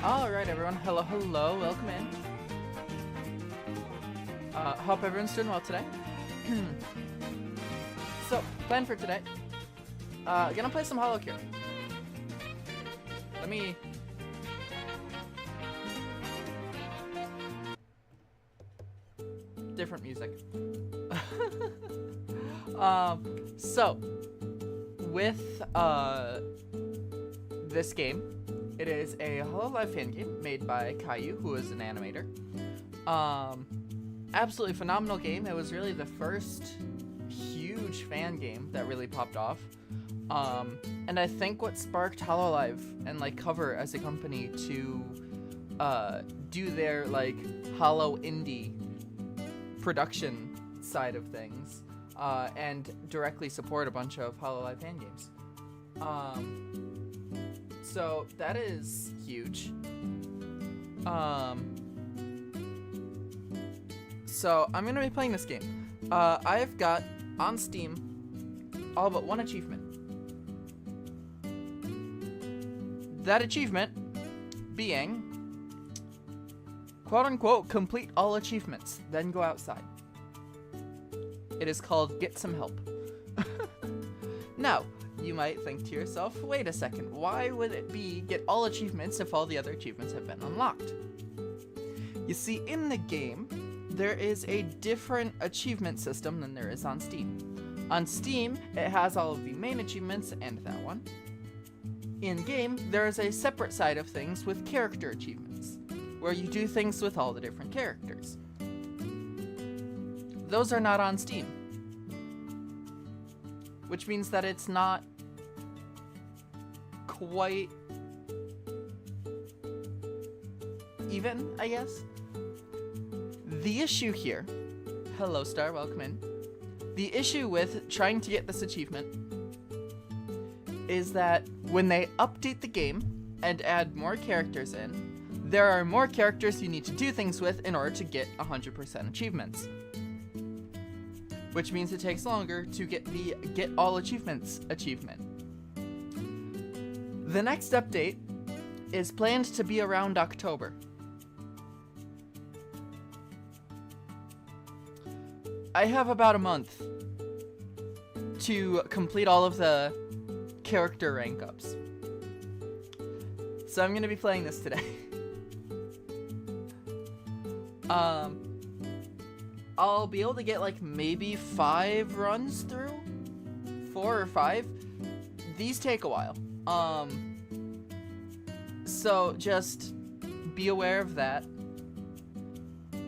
Alright everyone, hello, welcome in. Hope everyone's doing well today. So, plan for today. Gonna play some HoloCure. Let me... Different music. So, with, this game, it is a HoloLive fan game made by Caillou, who is an animator. Absolutely phenomenal game. It was really the first huge fan game that really popped off. And I think what sparked HoloLive and like Cover as a company to do their like Holo indie production side of things and directly support a bunch of HoloLive fan games. So that is huge. So I'm gonna be playing this game. I've got on Steam all but one achievement. That achievement being, quote unquote, complete all achievements, then go outside. It is called Get Some Help. Now, you might think to yourself, wait a second, why would it be get all achievements if all the other achievements have been unlocked? You see, in the game, there is a different achievement system than there is on Steam. On Steam, it has all of the main achievements and that one. In-game, there is a separate side of things with character achievements, where you do things with all the different characters. Those are not on Steam. Which means that it's not quite even, I guess. The issue here, hello Star, welcome in. The issue with trying to get this achievement is that when they update the game and add more characters in, there are more characters you need to do things with in order to get 100% achievements. Which means it takes longer to get the Get All Achievements achievement. The next update is planned to be around October. I have about a month to complete all of the character rank ups. So I'm gonna be playing this today. I'll be able to get like maybe 5 runs through, 4 or 5. These take a while. So just be aware of that.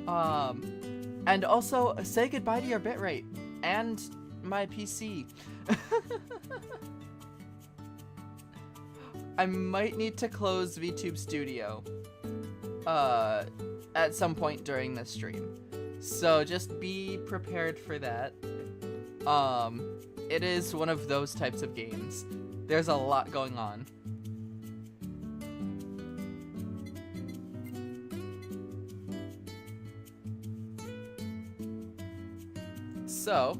And also say goodbye to your bitrate and my PC. I might need to close VTube Studio at some point during this stream. So just be prepared for that. It is one of those types of games. There's a lot going on. So,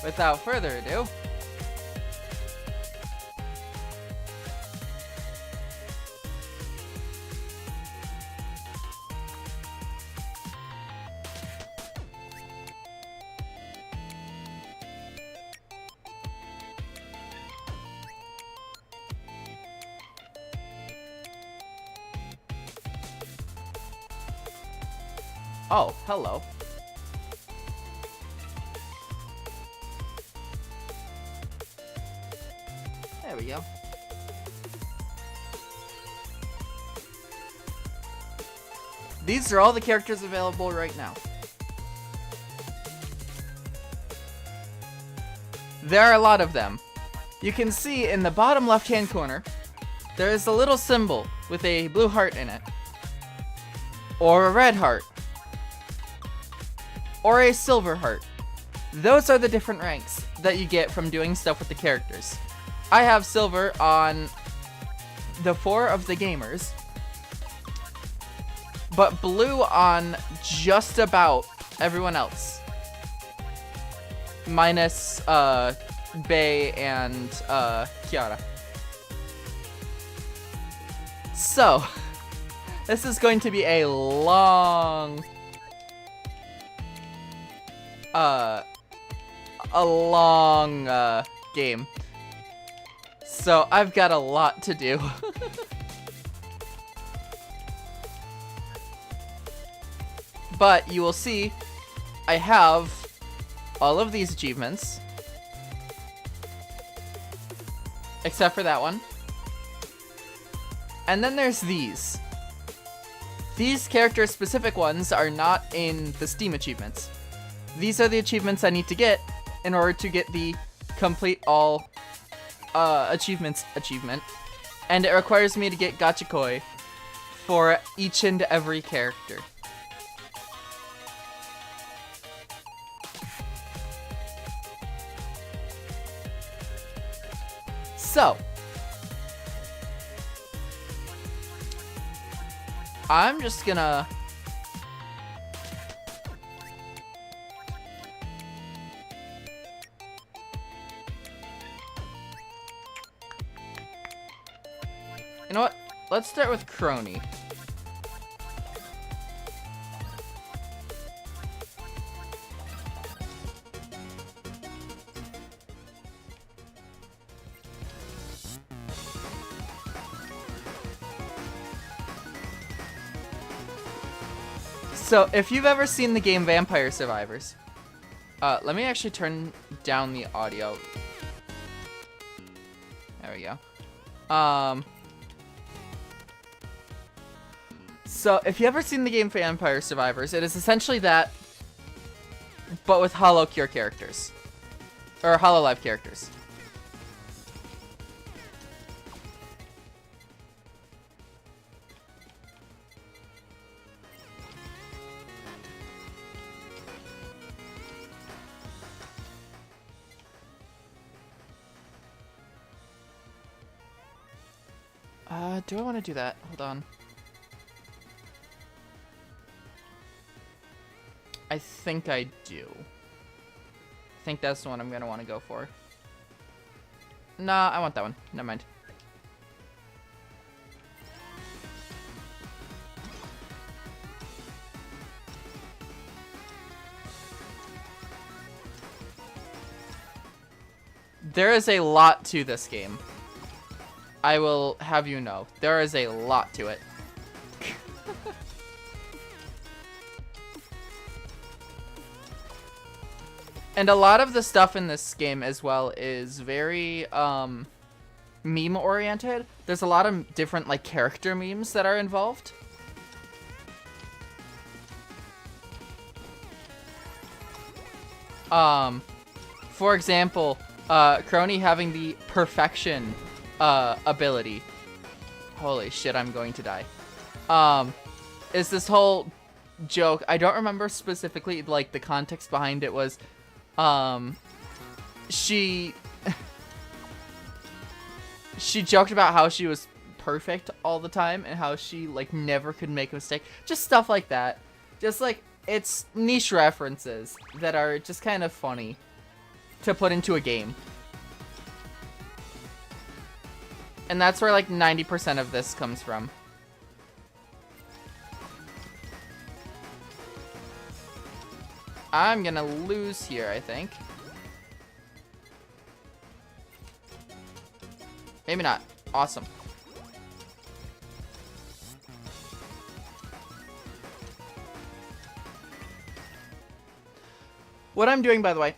without further ado, oh, hello. There we go. These are all the characters available right now. There are a lot of them. You can see in the bottom left-hand corner, there is a little symbol with a blue heart in it. Or a red heart. Or a silver heart. Those are the different ranks that you get from doing stuff with the characters. I have silver on the 4 of the gamers, but blue on just about everyone else. Minus Bae and Kiara. So, this is going to be a long game. So I've got a lot to do. But you will see I have all of these achievements. Except for that one. And then there's these. These character-specific ones are not in the Steam achievements. These are the achievements I need to get in order to get the complete all achievements achievement. And it requires me to get Gachikoi for each and every character. So, I'm just gonna you know what? Let's start with Crony. So, if you've ever seen the game Vampire Survivors, let me actually turn down the audio. There we go. So, if you've ever seen the game Vampire Survivors, it is essentially that, but with HoloCure characters. Or HoloLive characters. Do I want to do that? Hold on. I think I do. I think that's the one I'm going to want to go for. Nah, I want that one. Never mind. There is a lot to this game. I will have you know. There is a lot to it. And a lot of the stuff in this game as well is very meme oriented. There's a lot of different like character memes that are involved. For example, Crony having the perfection ability. Holy shit, I'm going to die. Is this whole joke. I don't remember specifically, like, the context behind it was, she joked about how she was perfect all the time and how she, like, never could make a mistake. Just stuff like that. Just, like, it's niche references that are just kind of funny to put into a game. And that's where, like, 90% of this comes from. I'm gonna lose here, I think. Maybe not. Awesome. What I'm doing, by the way...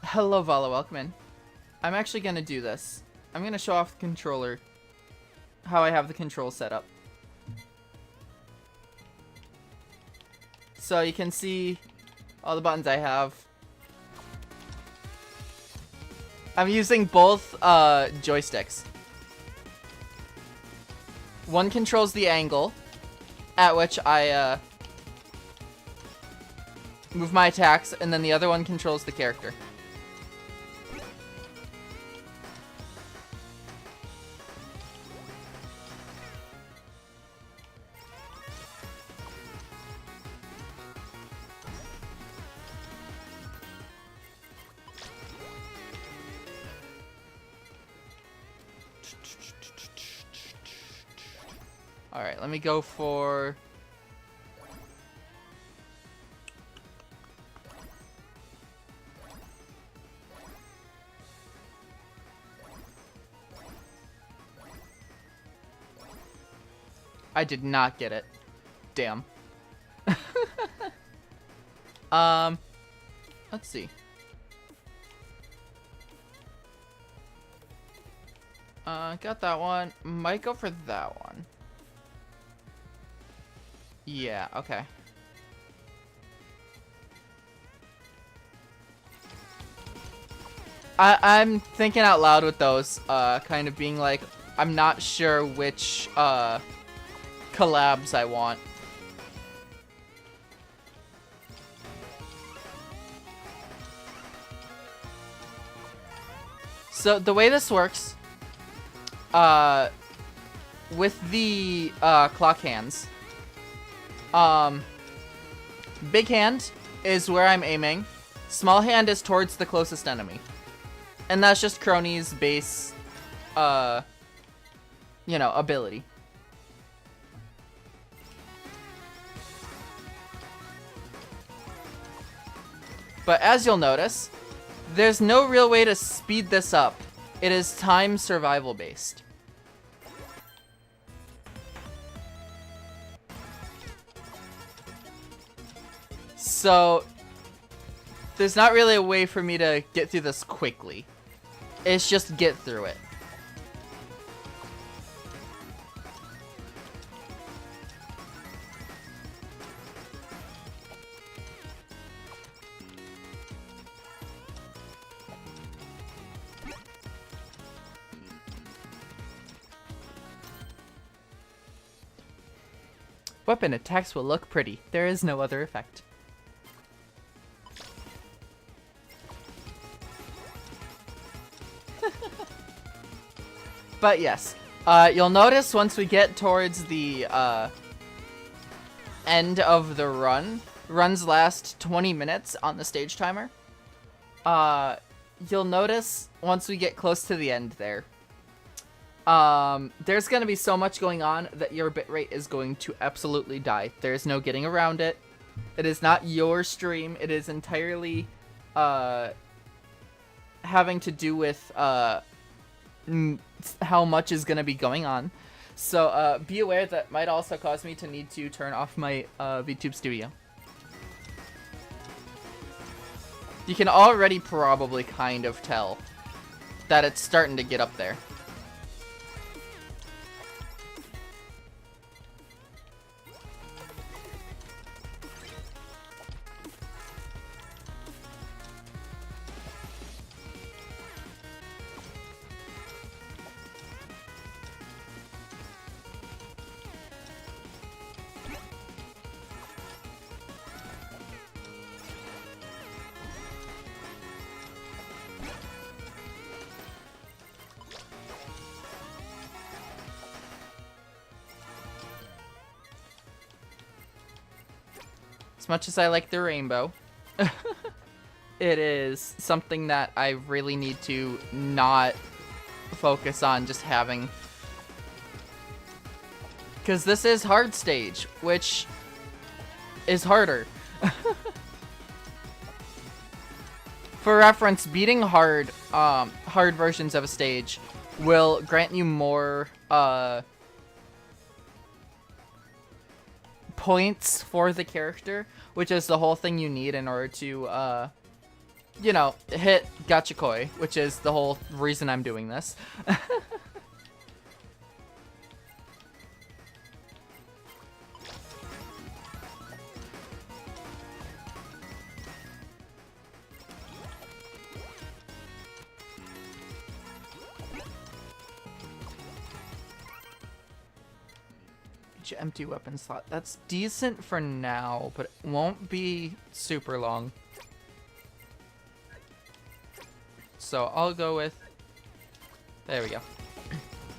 Hello, Vala, welcome in. I'm actually gonna do this. I'm gonna show off the controller. How I have the control set up. So you can see all the buttons I have. I'm using both joysticks. One controls the angle at which I move my attacks, and then the other one controls the character. Alright, let me go for... I did not get it. Damn. Let's see. Got that one. Might go for that one. Yeah, okay. I'm thinking out loud with those, kind of being like, I'm not sure which, collabs I want. So the way this works, with the clock hands, big hand is where I'm aiming. Small hand is towards the closest enemy, and that's just Crony's base, you know, ability. But as you'll notice, there's no real way to speed this up. It is time survival based. So there's not really a way for me to get through this quickly. It's just get through it. Weapon attacks will look pretty. There is no other effect. But yes, you'll notice once we get towards the end of the run, runs last 20 minutes on the stage timer. You'll notice once we get close to the end there, there's going to be so much going on that your bitrate is going to absolutely die. There's no getting around it. It is not your stream. It is entirely having to do with how much is going to be going on. So be aware that might also cause me to need to turn off my VTube Studio. You can already probably kind of tell that it's starting to get up there. As much as I like the rainbow, it is something that I really need to not focus on just having. Because this is hard stage, which is harder. For reference, beating hard versions of a stage will grant you more points for the character, which is the whole thing you need in order to, you know, hit Gachikoi, which is the whole reason I'm doing this. Empty weapon slot. That's decent for now, but it won't be super long. So I'll go with... There we go.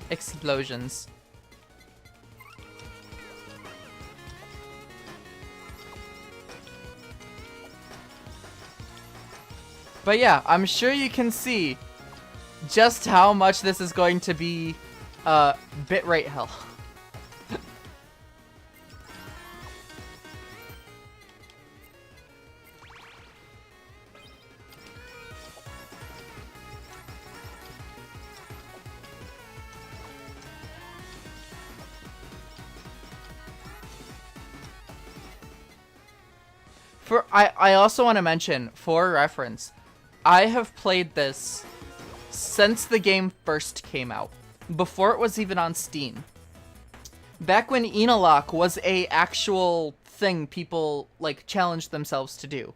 Explosions. But yeah, I'm sure you can see just how much this is going to be bitrate hell. I also want to mention, for reference, I have played this since the game first came out, before it was even on Steam. Back when Enalock was a actual thing people like challenged themselves to do.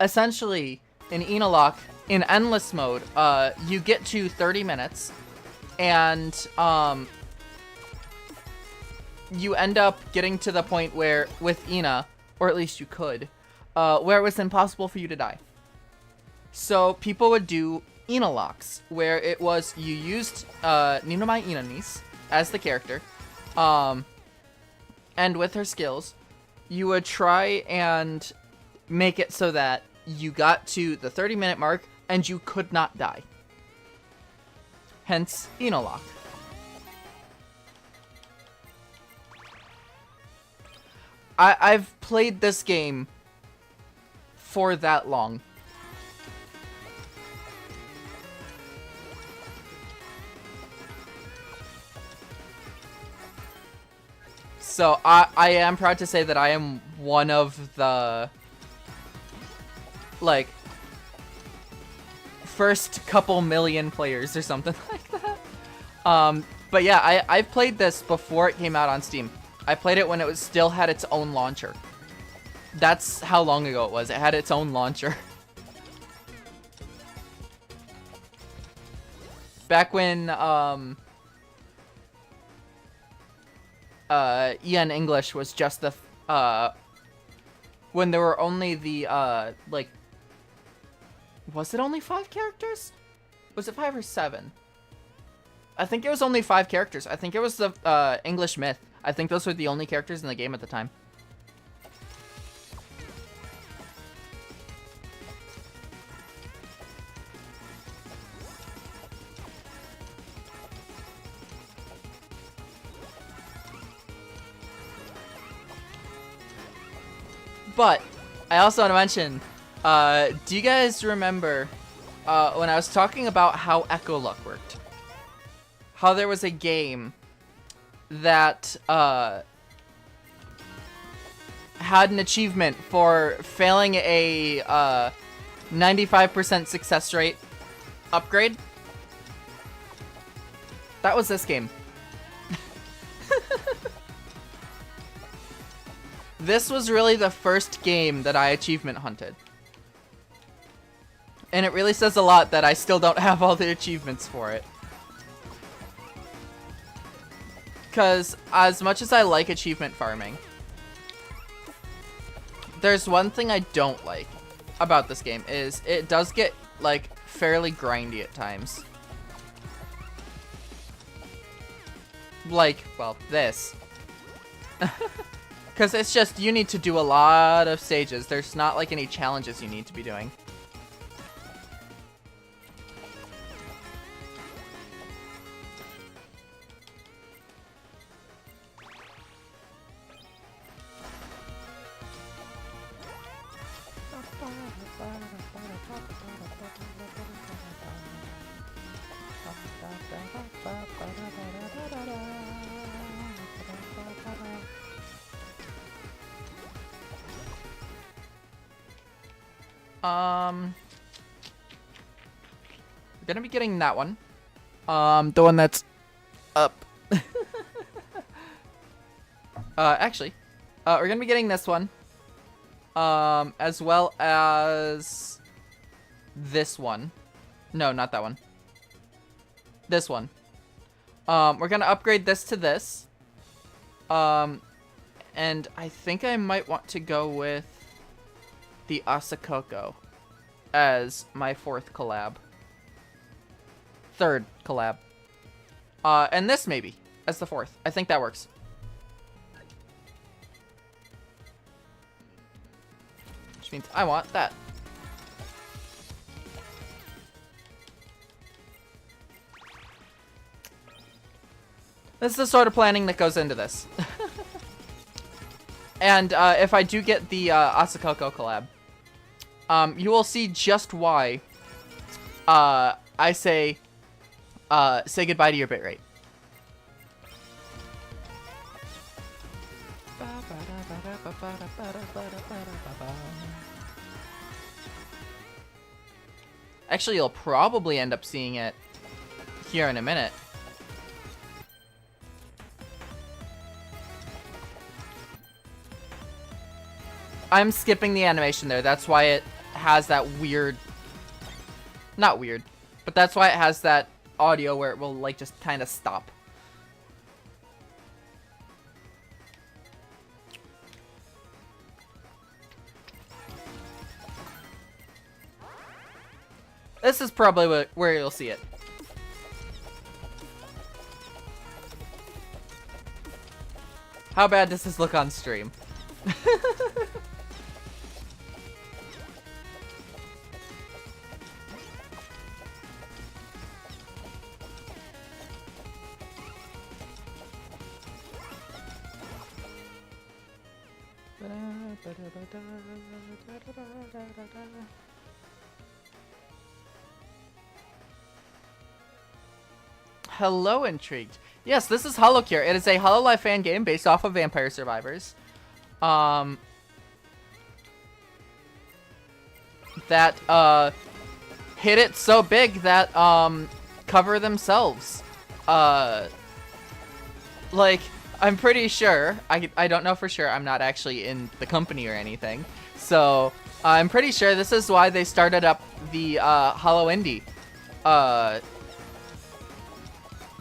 Essentially, in Enalock, in endless mode, you get to 30 minutes, and you end up getting to the point where, with Ina, or at least you could, where it was impossible for you to die. So people would do Enalocks, where it was you used Ninomai Inanis as the character, and with her skills, you would try and make it so that you got to the 30-minute mark and you could not die. Hence, Enalock. I've played this game for that long. So I am proud to say that I am one of the, like, first couple million players or something like that. But yeah, I've played this before it came out on Steam. I played it when it was still had its own launcher. That's how long ago it was. It had its own launcher. Back when EN English was just the when there were only the like, was it only 5 characters? Was it 5 or 7? I think it was only 5 characters. I think it was the English Myth. I think those were the only characters in the game at the time. But I also want to mention, do you guys remember when I was talking about how Echo Luck worked? How there was a game that had an achievement for failing a 95% success rate upgrade? That was this game. This was really the first game that I achievement hunted. And it really says a lot that I still don't have all the achievements for it. Because as much as I like achievement farming, there's one thing I don't like about this game is it does get, like, fairly grindy at times. Like, well, this. Because it's just, you need to do a lot of stages. There's not, like, any challenges you need to be doing. We're gonna be getting that one. The one that's up. Actually, we're gonna be getting this one. As well as this one. No, not that one. This one. We're gonna upgrade this to this. And I think I might want to go with the Asakoko as my 4th collab. 3rd collab. And this maybe as the 4th. I think that works. Which means I want that. This is the sort of planning that goes into this. And if I do get the Asakoko collab, you will see just why I say goodbye to your bitrate. Actually, you'll probably end up seeing it here in a minute. I'm skipping the animation there. That's why it has that weird... Not weird, but that's why it has that audio where it will, like, just kind of stop. This is probably where you'll see it. How bad does this look on stream? Hello, Intrigued. Yes, this is HoloCure. It is a HoloLive fan game based off of Vampire Survivors. That hit it so big that cover themselves. Like, I'm pretty sure, I don't know for sure, I'm not actually in the company or anything, so I'm pretty sure this is why they started up the Holo Indie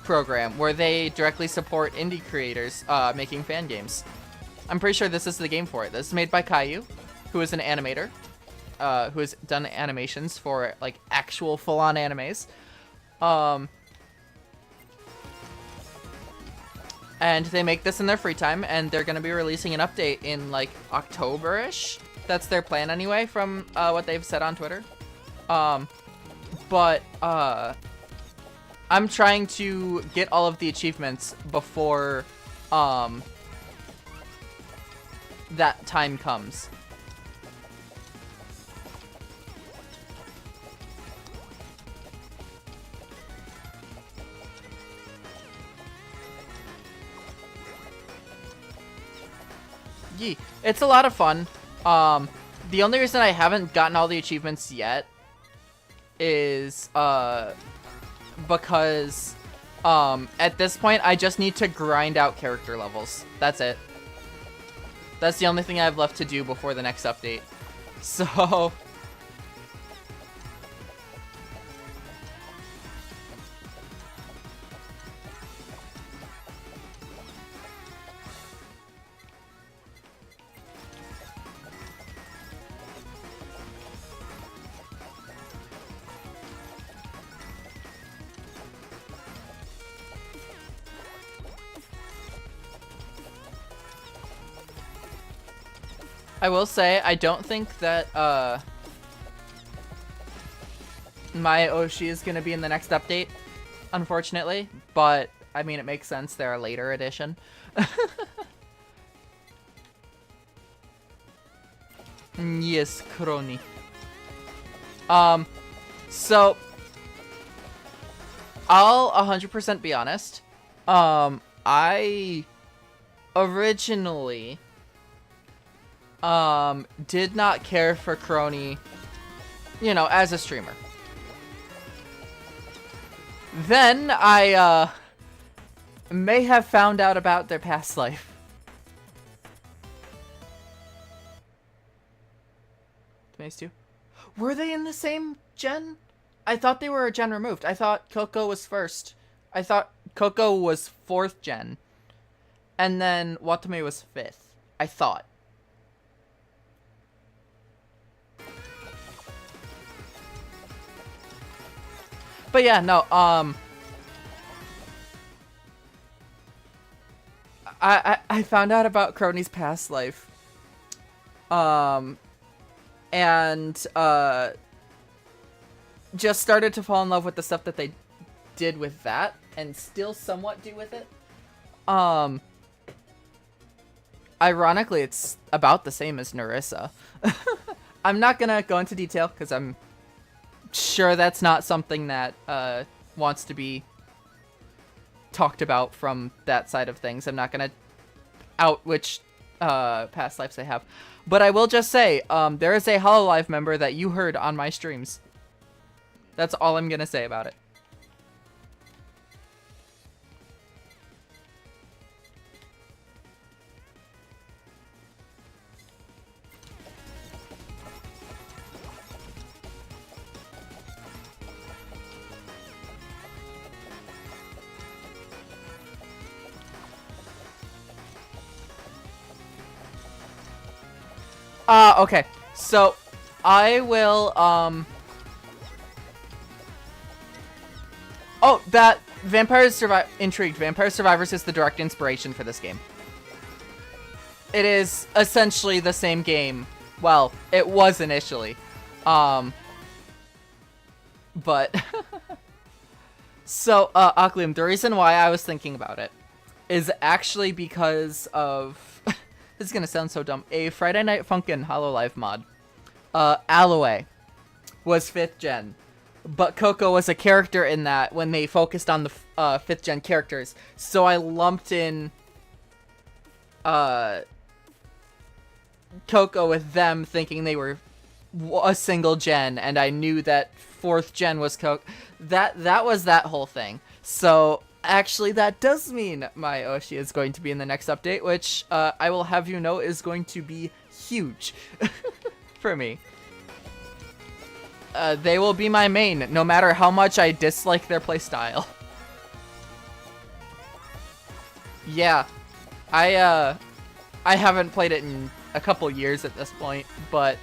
program, where they directly support indie creators making fan games. I'm pretty sure this is the game for it. This is made by Caillou, who is an animator, who has done animations for like actual full-on animes. And they make this in their free time, and they're going to be releasing an update in like October-ish. That's their plan anyway, from what they've said on Twitter. I'm trying to get all of the achievements before that time comes. Yee. It's a lot of fun. The only reason I haven't gotten all the achievements yet is because at this point I just need to grind out character levels. That's it. That's the only thing I have left to do before the next update. So I will say, I don't think that my Oshi is going to be in the next update, unfortunately. But, I mean, it makes sense. They're a later edition. Yes, Crony. So, I'll 100% be honest. I originally did not care for Crony, you know, as a streamer. Then I may have found out about their past life. Maze 2. Were they in the same gen? I thought they were a gen removed. I thought Coco was first. I thought Coco was 4th gen. And then Watame was 5th. I thought. But yeah, no, I found out about Crony's past life. And just started to fall in love with the stuff that they did with that, and still somewhat do with it. Ironically, it's about the same as Narissa. I'm not gonna go into detail, because I'm sure that's not something that wants to be talked about from that side of things. I'm not gonna out which past lives they have, but I will just say there is a HoloLive member that you heard on my streams That's all I'm gonna say about it. Okay. So, I will, Oh, that Intrigued. Vampire Survivors is the direct inspiration for this game. It is essentially the same game. Well, it was initially. But... So, Aklium, the reason why I was thinking about it is actually because of... This is gonna sound so dumb. A Friday Night Funkin' HoloLive mod. Alloy was 5th gen. But Coco was a character in that when they focused on the 5th gen characters. So I lumped in Coco with them thinking they were a single gen, and I knew that 4th gen was Coco. That was that whole thing. So actually that does mean my Oshi is going to be in the next update, which I will have you know is going to be huge for me. They will be my main, no matter how much I dislike their playstyle. Yeah, I haven't played it in a couple years at this point, but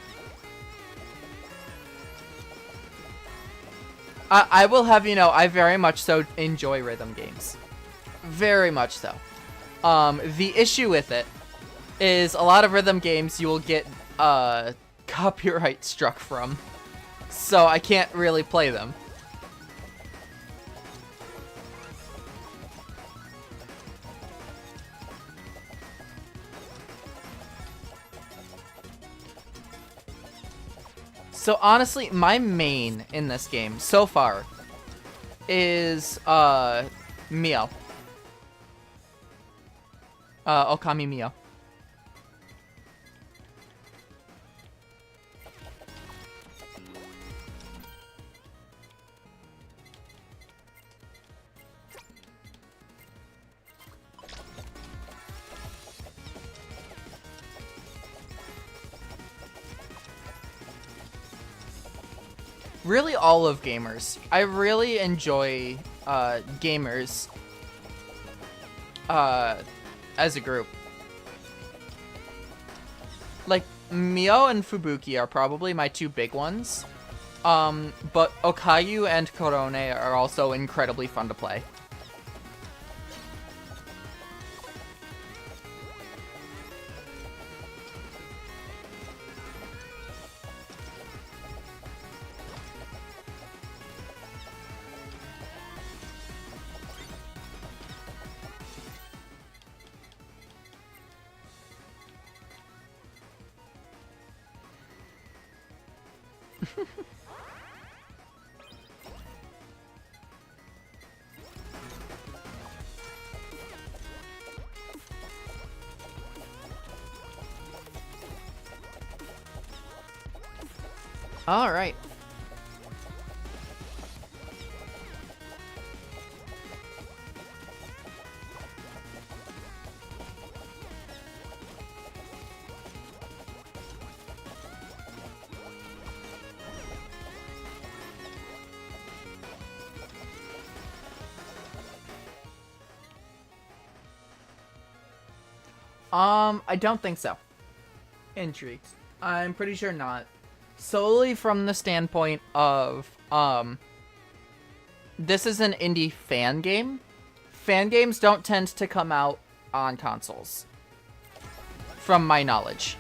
I will have you know, I very much so enjoy rhythm games. Very much so. The issue with it is a lot of rhythm games you will get copyright struck from. So I can't really play them. So honestly, my main in this game so far is Mio. Okami Mio. Really all of gamers. I really enjoy gamers as a group. Like, Mio and Fubuki are probably my two big ones. But Okayu and Korone are also incredibly fun to play. All right. I don't think so. Intrigued. I'm pretty sure not. Solely from the standpoint of, this is an indie fan game. Fan games don't tend to come out on consoles. From my knowledge.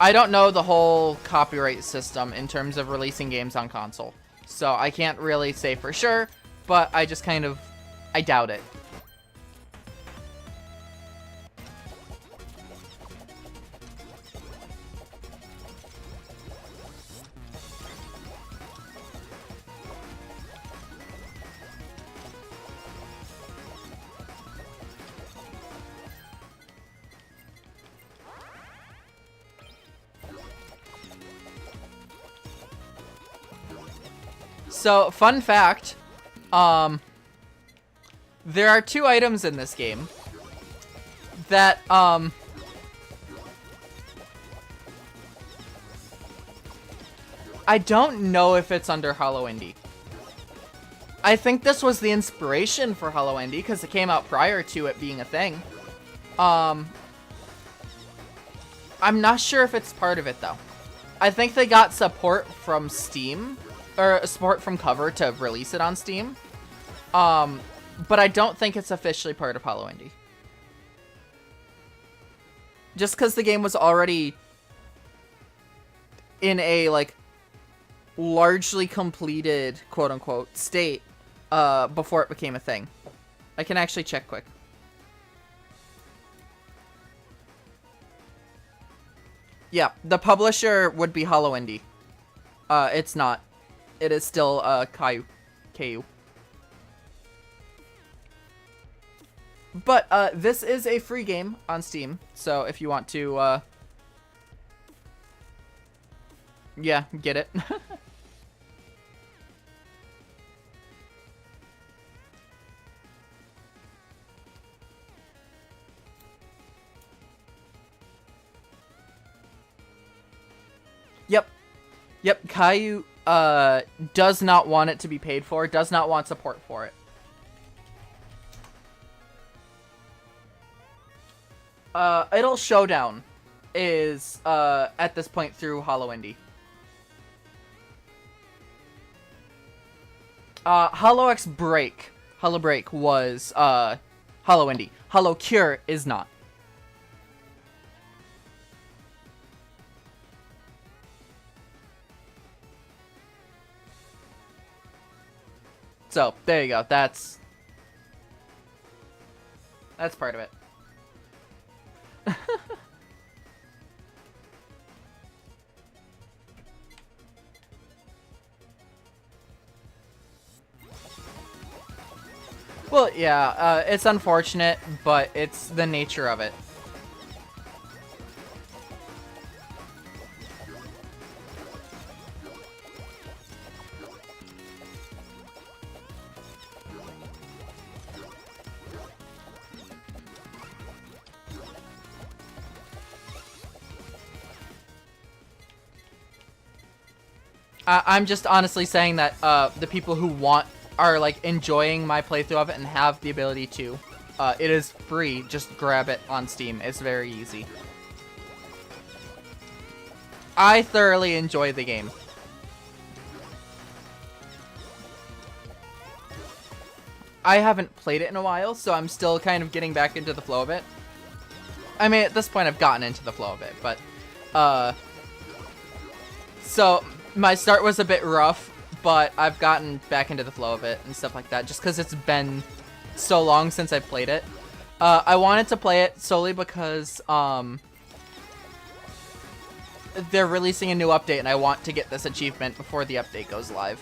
I don't know the whole copyright system in terms of releasing games on console. So I can't really say for sure, but I just kind of, I doubt it. So, fun fact, there are 2 items in this game that, I don't know if it's under Hollow Indie. I think this was the inspiration for Hollow Indie because it came out prior to it being a thing. I'm not sure if it's part of it though. I think they got support from Steam, or support from Cover to release it on Steam. But I don't think it's officially part of Hollow Indie. Just because the game was already in a, like, largely completed, quote-unquote, state before it became a thing. I can actually check quick. Yeah, the publisher would be Hollow Indie. It's not. It is still KU. But this is a free game on Steam, so if you want to, yeah, get it. Yep, Caillou does not want it to be paid for, does not want support for it. Idle Showdown is at this point through Hollow Indie. Hollow Break was Hollow Indie. HoloCure is not. So, there you go. That's part of it. Well, yeah, it's unfortunate, but it's the nature of it. I'm just honestly saying that the people who are like enjoying my playthrough of it and have the ability to, it is free. Just grab it on Steam. It's very easy. I thoroughly enjoy the game. I haven't played it in a while, so I'm still kind of getting back into the flow of it. I mean, at this point, I've gotten into the flow of it, but, so my start was a bit rough, but I've gotten back into the flow of it and stuff like that, just because it's been so long since I played it. I wanted to play it solely because, they're releasing a new update, and I want to get this achievement before the update goes live.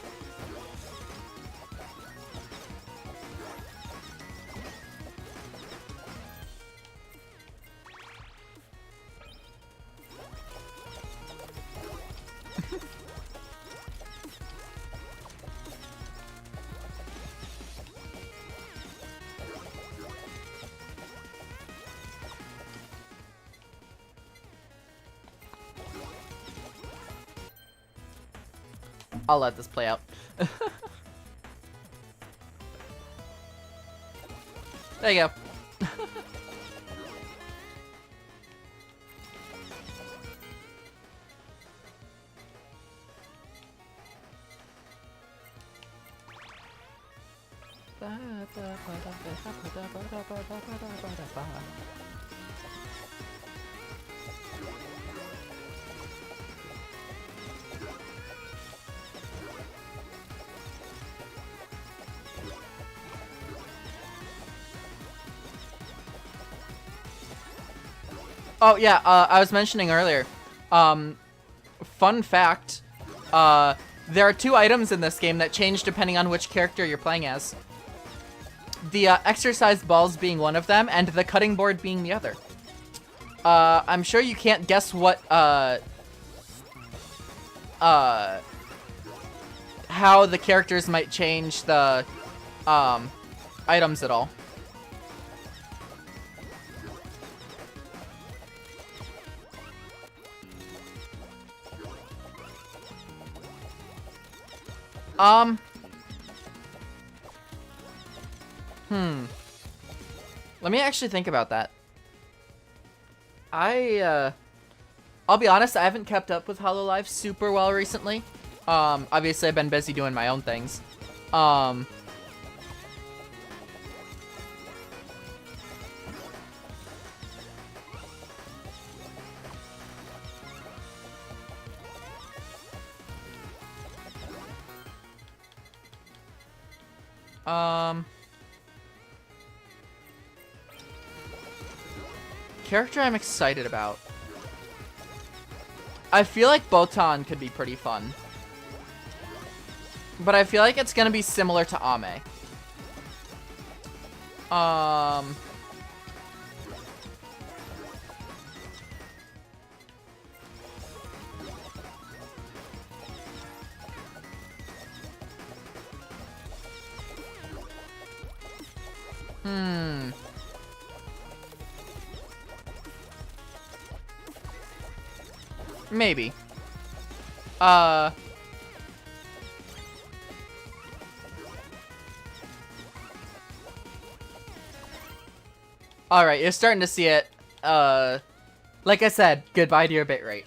I'll let this play out. There you go. Oh yeah, I was mentioning earlier, fun fact, there are 2 items in this game that change depending on which character you're playing as. The exercise balls being one of them, and the cutting board being the other. I'm sure you can't guess what, how the characters might change the items at all. Let me actually think about that. I'll be honest, I haven't kept up with HoloLive super well recently. Obviously I've been busy doing my own things. Character I'm excited about. I feel like Botan could be pretty fun. But I feel like it's gonna be similar to Ame. Maybe. Alright, you're starting to see it. Like I said, goodbye to your bitrate.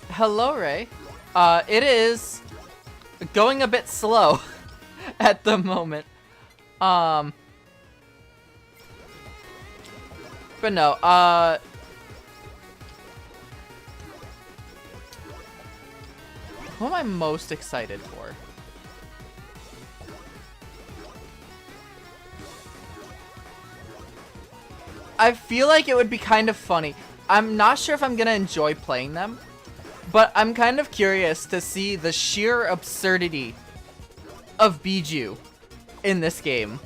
Hello, Ray. It is going a bit slow at the moment. But no, who am I most excited for? I feel like it would be kind of funny. I'm not sure if I'm gonna enjoy playing them, but I'm kind of curious to see the sheer absurdity of Biju in this game.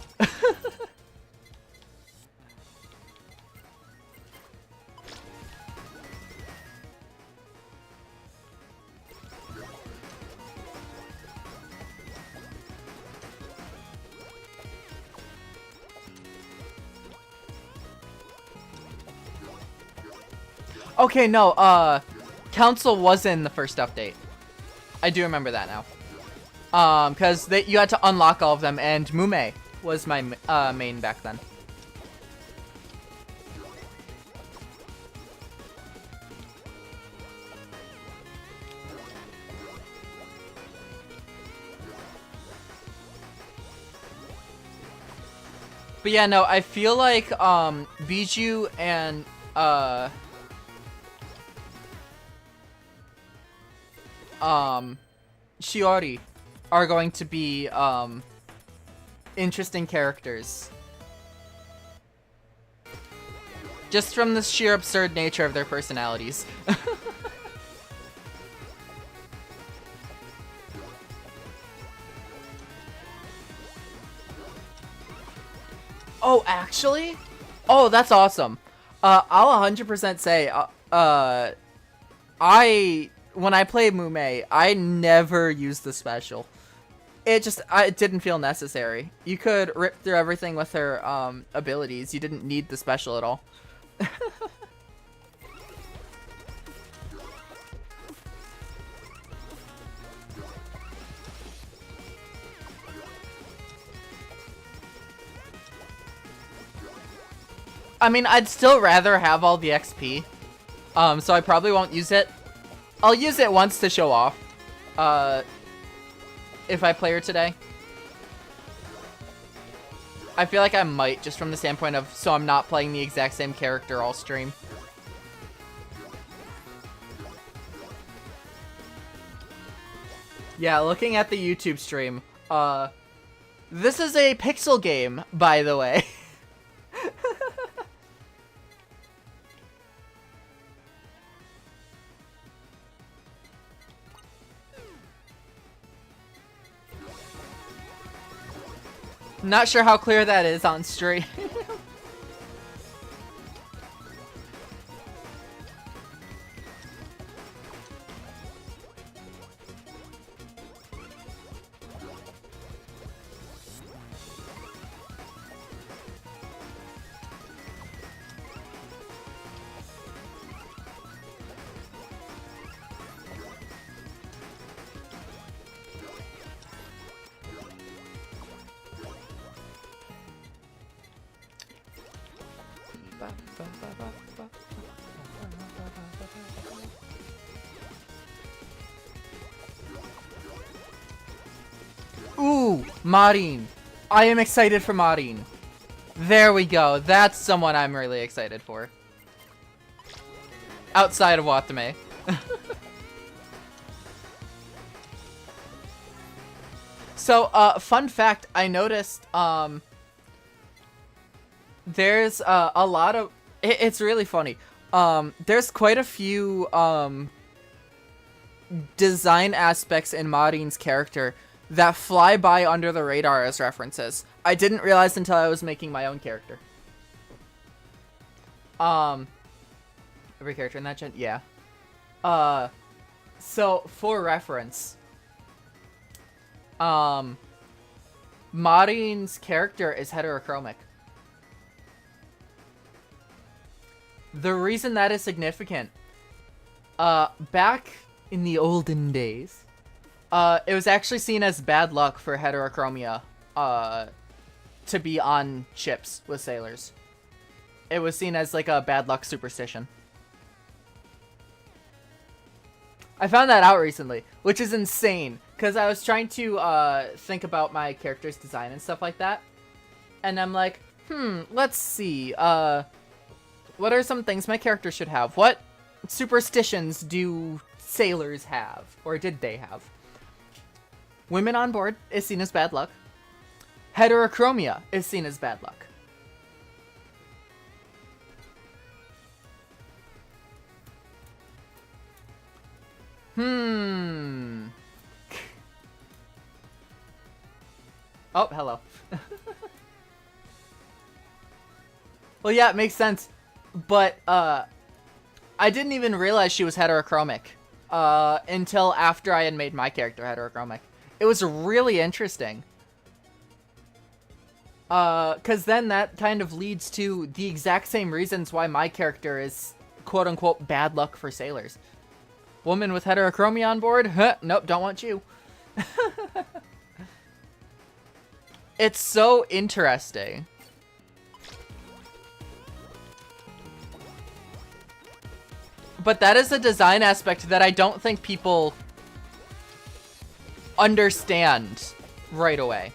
Okay, no, Council was in the first update. I do remember that now. Because you had to unlock all of them, and Mume was my main back then. But yeah, no, I feel like Biju and Shiori are going to be interesting characters. Just from the sheer absurd nature of their personalities. Oh, actually? Oh, that's awesome. I'll 100% say, when I play Mume, I never use the special. It didn't feel necessary. You could rip through everything with her abilities. You didn't need the special at all. I mean, I'd still rather have all the XP. So I probably won't use it. I'll use it once to show off. If I play her today. I feel like I might, just from the standpoint of, so I'm not playing the exact same character all stream. Yeah, looking at the YouTube stream, this is a pixel game, by the way. Not sure how clear that is on stream. Ooh, Marin. I am excited for Marin. There we go. That's someone I'm really excited for. Outside of Watame. So, fun fact, I noticed, there's, a lot of, it's really funny. There's quite a few, design aspects in Marin's character that fly by under the radar as references. I didn't realize until I was making my own character. Every character in that gen? Yeah. So, for reference, Marin's character is heterochromic. The reason that is significant, back in the olden days, it was actually seen as bad luck for heterochromia, to be on ships with sailors. It was seen as like a bad luck superstition. I found that out recently, which is insane, because I was trying to think about my character's design and stuff like that, and I'm like, let's see, what are some things my character should have? What superstitions do sailors have, or did they have? Women on board is seen as bad luck. Heterochromia is seen as bad luck. Oh, hello. Well, yeah, it makes sense. But, I didn't even realize she was heterochromic, until after I had made my character heterochromic. It was really interesting. Cause then that kind of leads to the exact same reasons why my character is quote-unquote bad luck for sailors. Woman with heterochromia on board? Huh, nope, don't want you. It's so interesting. But that is a design aspect that I don't think people understand right away.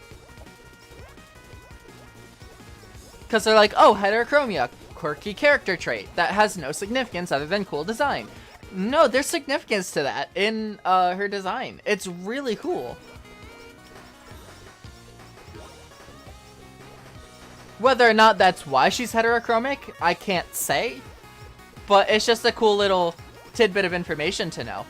Because they're like, oh, heterochromia, quirky character trait that has no significance other than cool design. No, there's significance to that in her design. It's really cool. Whether or not that's why she's heterochromic, I can't say. But it's just a cool little tidbit of information to know.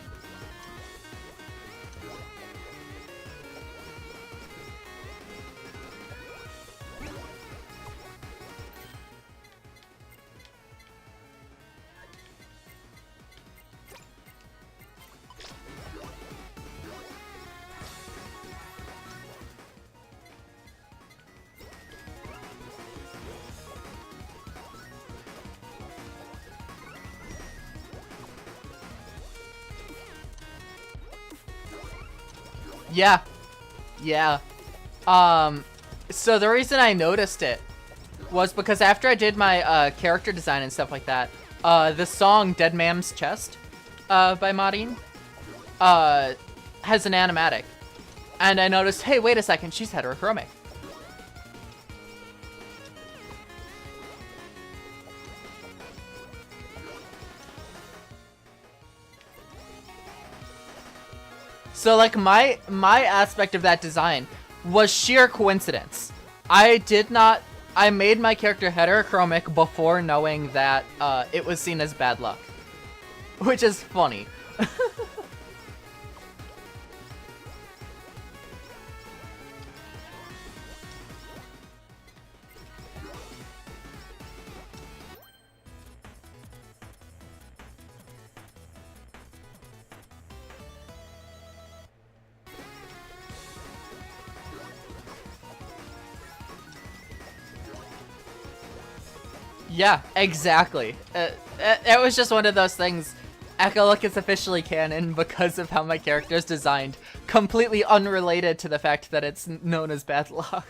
Yeah. Yeah. So the reason I noticed it was because after I did my character design and stuff like that, the song Dead Mam's Chest by Marin has an animatic. And I noticed, hey, wait a second, she's heterochromic. So, like, my aspect of that design was sheer coincidence. I made my character heterochromic before knowing that it was seen as bad luck. Which is funny. Yeah, exactly. It was just one of those things. Echolook is officially canon because of how my character is designed, completely unrelated to the fact that it's known as bad luck.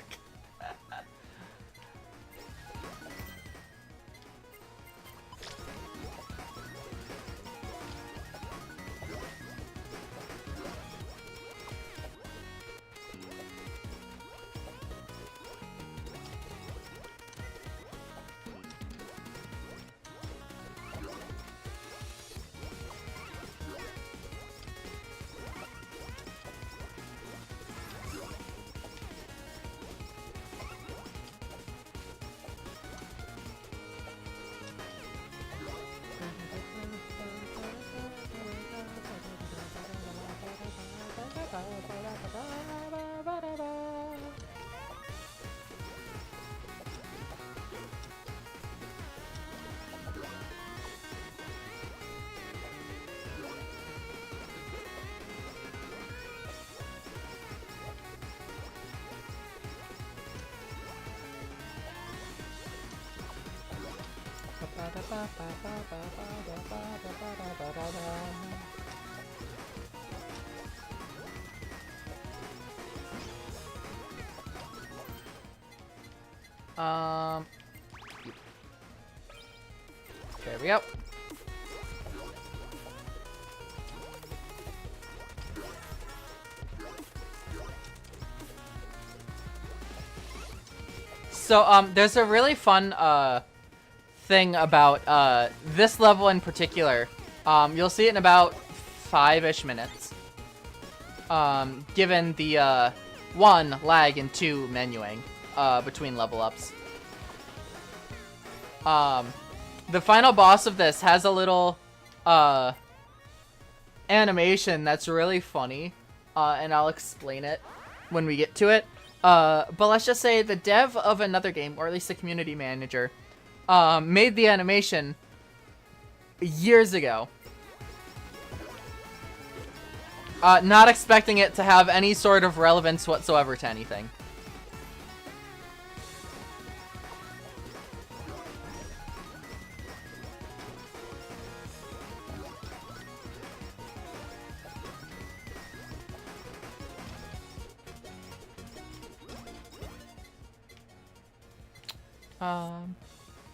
There we go. So, there's a really fun, thing about, this level in particular. You'll see it in about 5-ish minutes. Given the, 1, lag, and 2, menuing, between level ups. The final boss of this has a little, animation that's really funny, and I'll explain it when we get to it. But let's just say the dev of another game, or at least the community manager, made the animation years ago. Not expecting it to have any sort of relevance whatsoever to anything.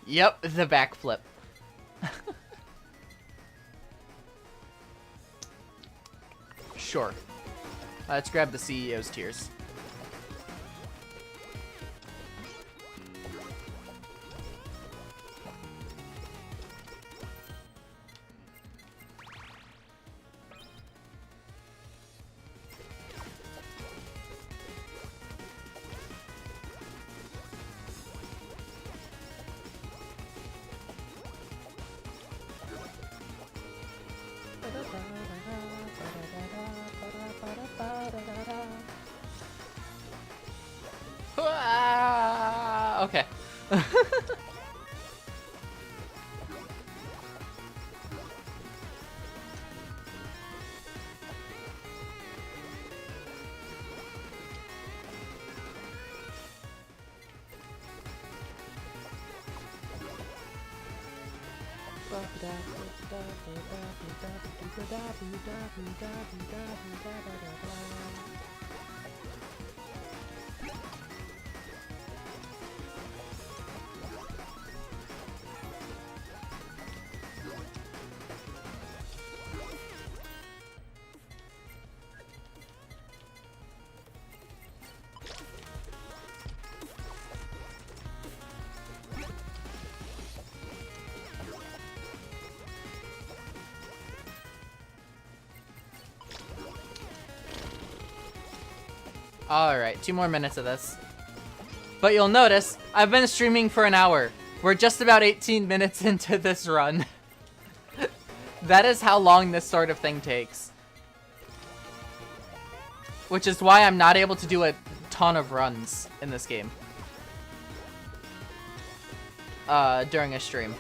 Yep, the backflip. Sure. Let's grab the CEO's tears. Okay. Alright, 2 more minutes of this. But you'll notice, I've been streaming for an hour. We're just about 18 minutes into this run. That is how long this sort of thing takes. Which is why I'm not able to do a ton of runs in this game. During a stream.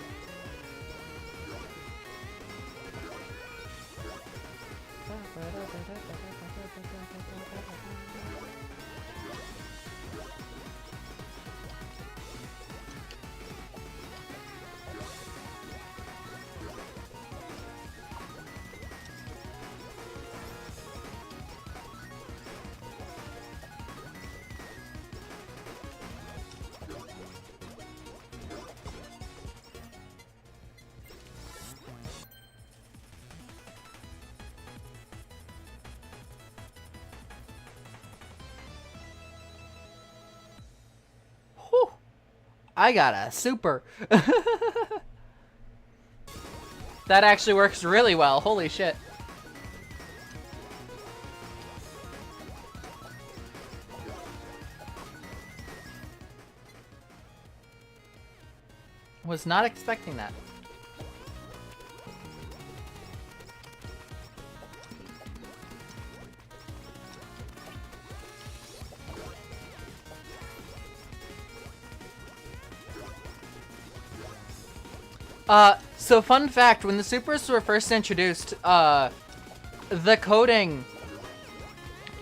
I got a super. That actually works really well. Holy shit. Was not expecting that. So fun fact, when the supers were first introduced, the coding,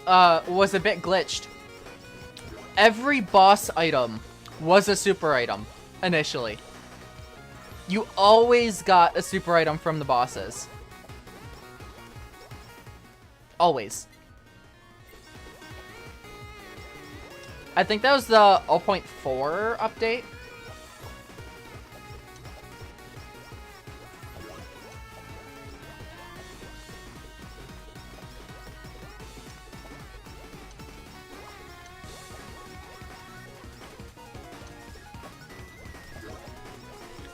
was a bit glitched. Every boss item was a super item, initially. You always got a super item from the bosses. Always. I think that was the 0.4 update.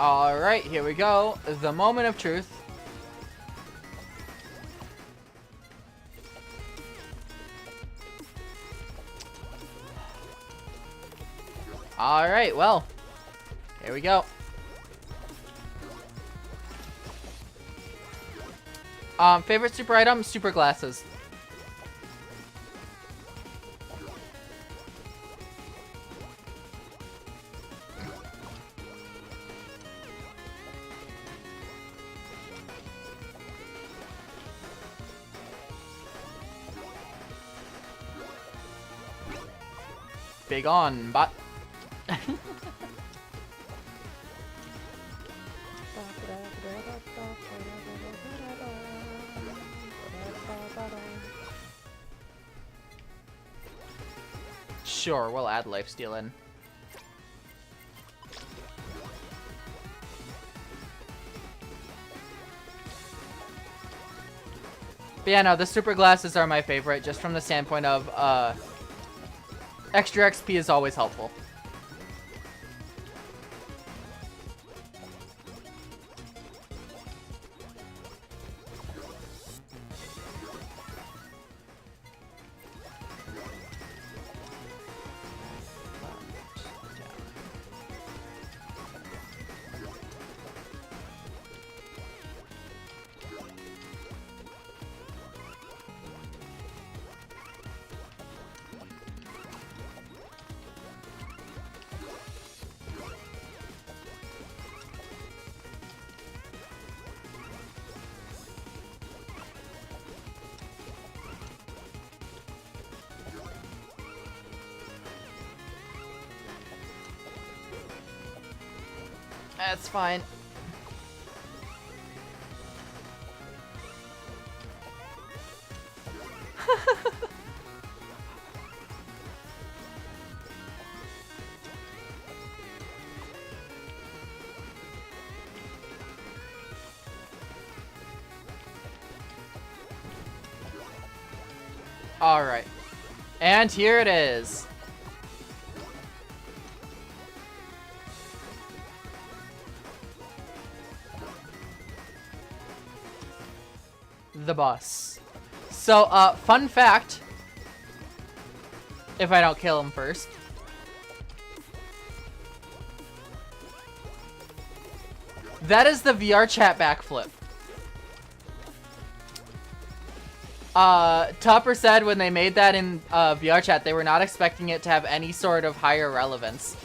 Alright, here we go. The moment of truth. Alright, well. Here we go. Favorite super item? Super glasses. Big on, bot. Sure, we'll add lifesteal in. But yeah, no, the super glasses are my favorite, just from the standpoint of, extra XP is always helpful. That's fine. All right. And here it is. The boss. So, fun fact, if I don't kill him first. That is the VR chat backflip. Topper said when they made that in VR chat, they were not expecting it to have any sort of higher relevance.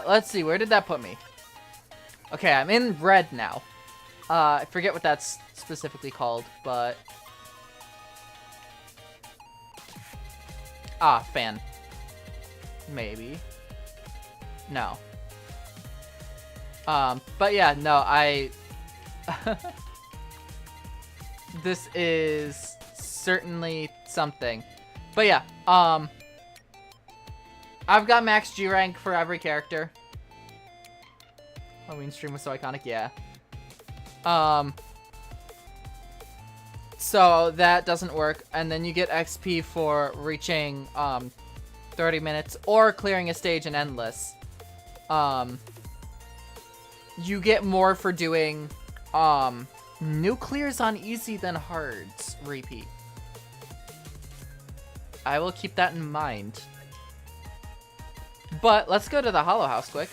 Let's see, where did that put me? Okay, I'm in red now. I forget what that's specifically called, but... Ah, fan. Maybe. No. But yeah, no, I... This is certainly something. But yeah, I've got max G rank for every character. Halloween stream was so iconic, yeah. So that doesn't work, and then you get XP for reaching 30 minutes or clearing a stage in Endless. You get more for doing new clears on easy than hards repeat. I will keep that in mind. But let's go to the Hollow House quick.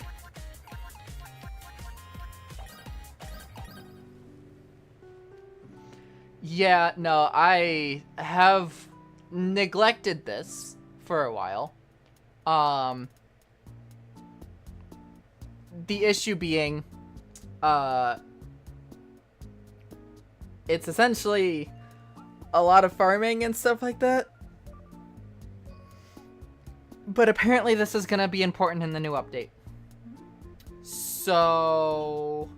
Yeah, no, I have neglected this for a while. The issue being, it's essentially a lot of farming and stuff like that. But apparently this is gonna be important in the new update. So...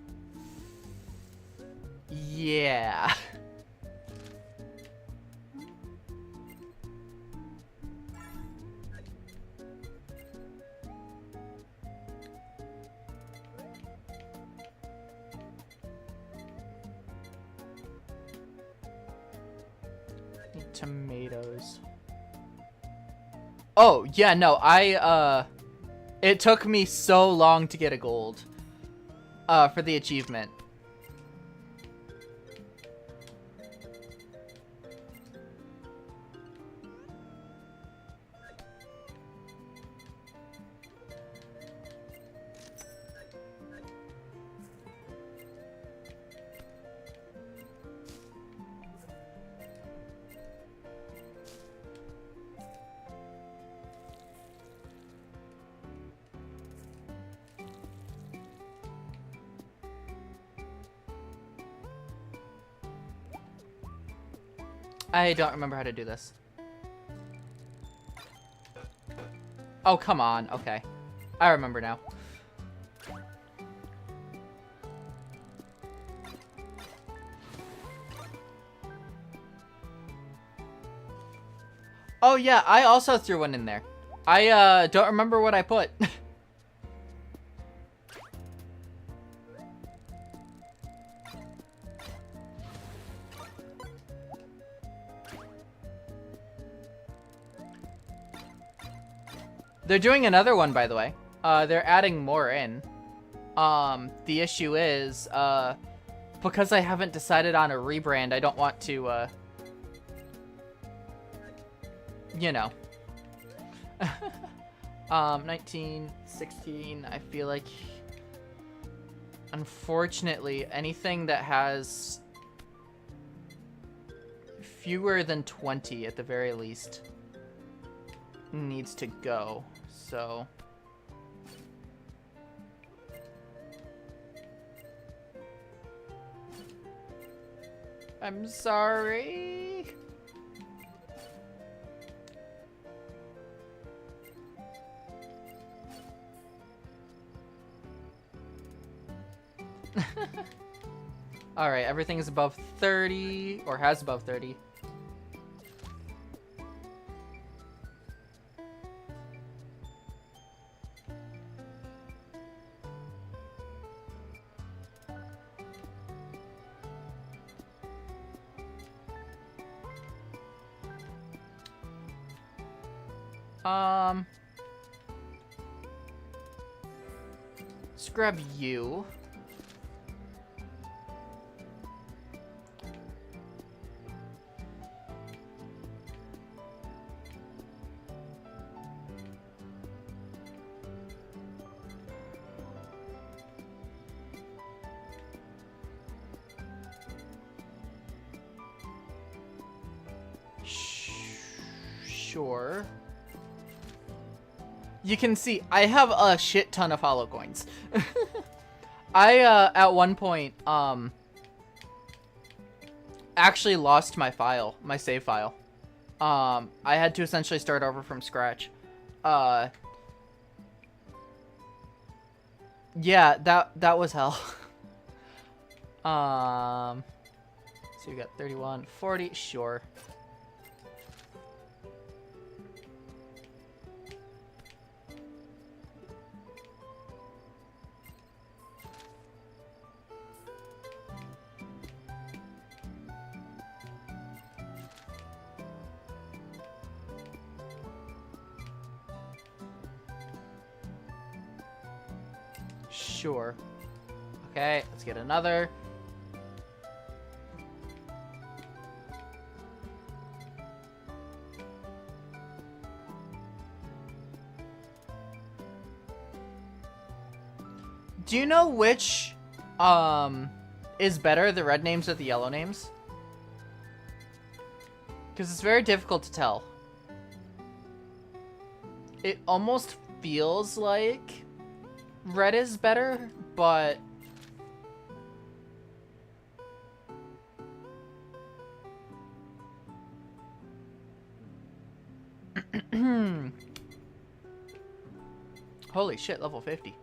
yeah. Need tomatoes. Oh, yeah, no, it took me so long to get a gold, for the achievement. I don't remember how to do this. Oh, come on. Okay. I remember now. Oh, yeah. I also threw one in there. I, don't remember what I put. They're doing another one, by the way. They're adding more in. The issue is, because I haven't decided on a rebrand, I don't want to, you know. 19, 16, I feel like, unfortunately, anything that has fewer than 20 at the very least needs to go, so... I'm sorry. Alright, everything is above 30, or has above 30. Let's grab you. Sure. You can see, I have a shit ton of hollow coins. I, at one point, actually lost my file, my save file. I had to essentially start over from scratch. Yeah, that was hell. So we got 31, 40, sure. Sure. Okay, let's get another. Do you know which is better, the red names or the yellow names? Because it's very difficult to tell. It almost feels like red is better, but holy shit, level 50.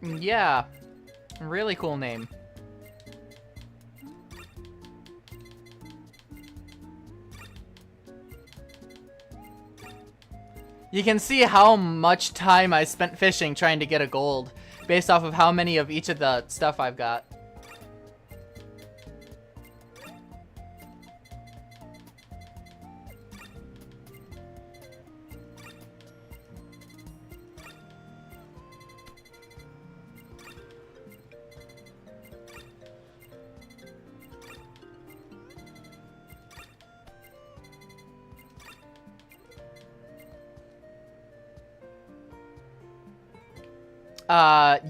Yeah, really cool name. You can see how much time I spent fishing trying to get a gold, based off of how many of each of the stuff I've got.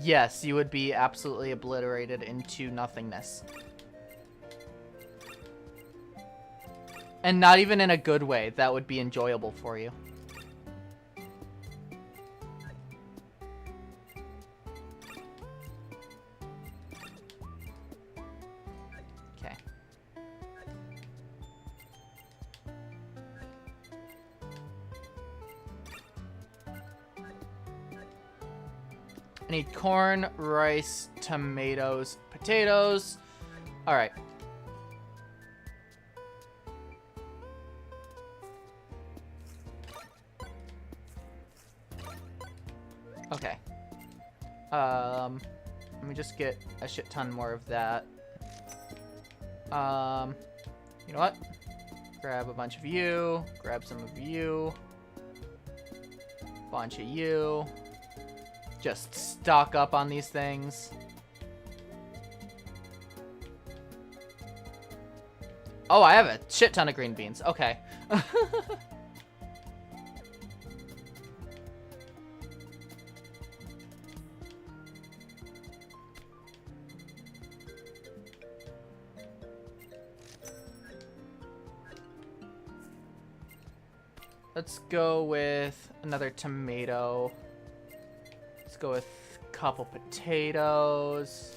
Yes, you would be absolutely obliterated into nothingness. And not even in a good way that would be enjoyable for you. Okay. I need corn, rice, tomatoes, potatoes. All right. Okay. Let me just get a shit ton more of that. You know what? Grab a bunch of you. Grab some of you. Bunch of you. Just stock up on these things. Oh, I have a shit ton of green beans. Okay. Let's go with another tomato. Let's go with a couple potatoes.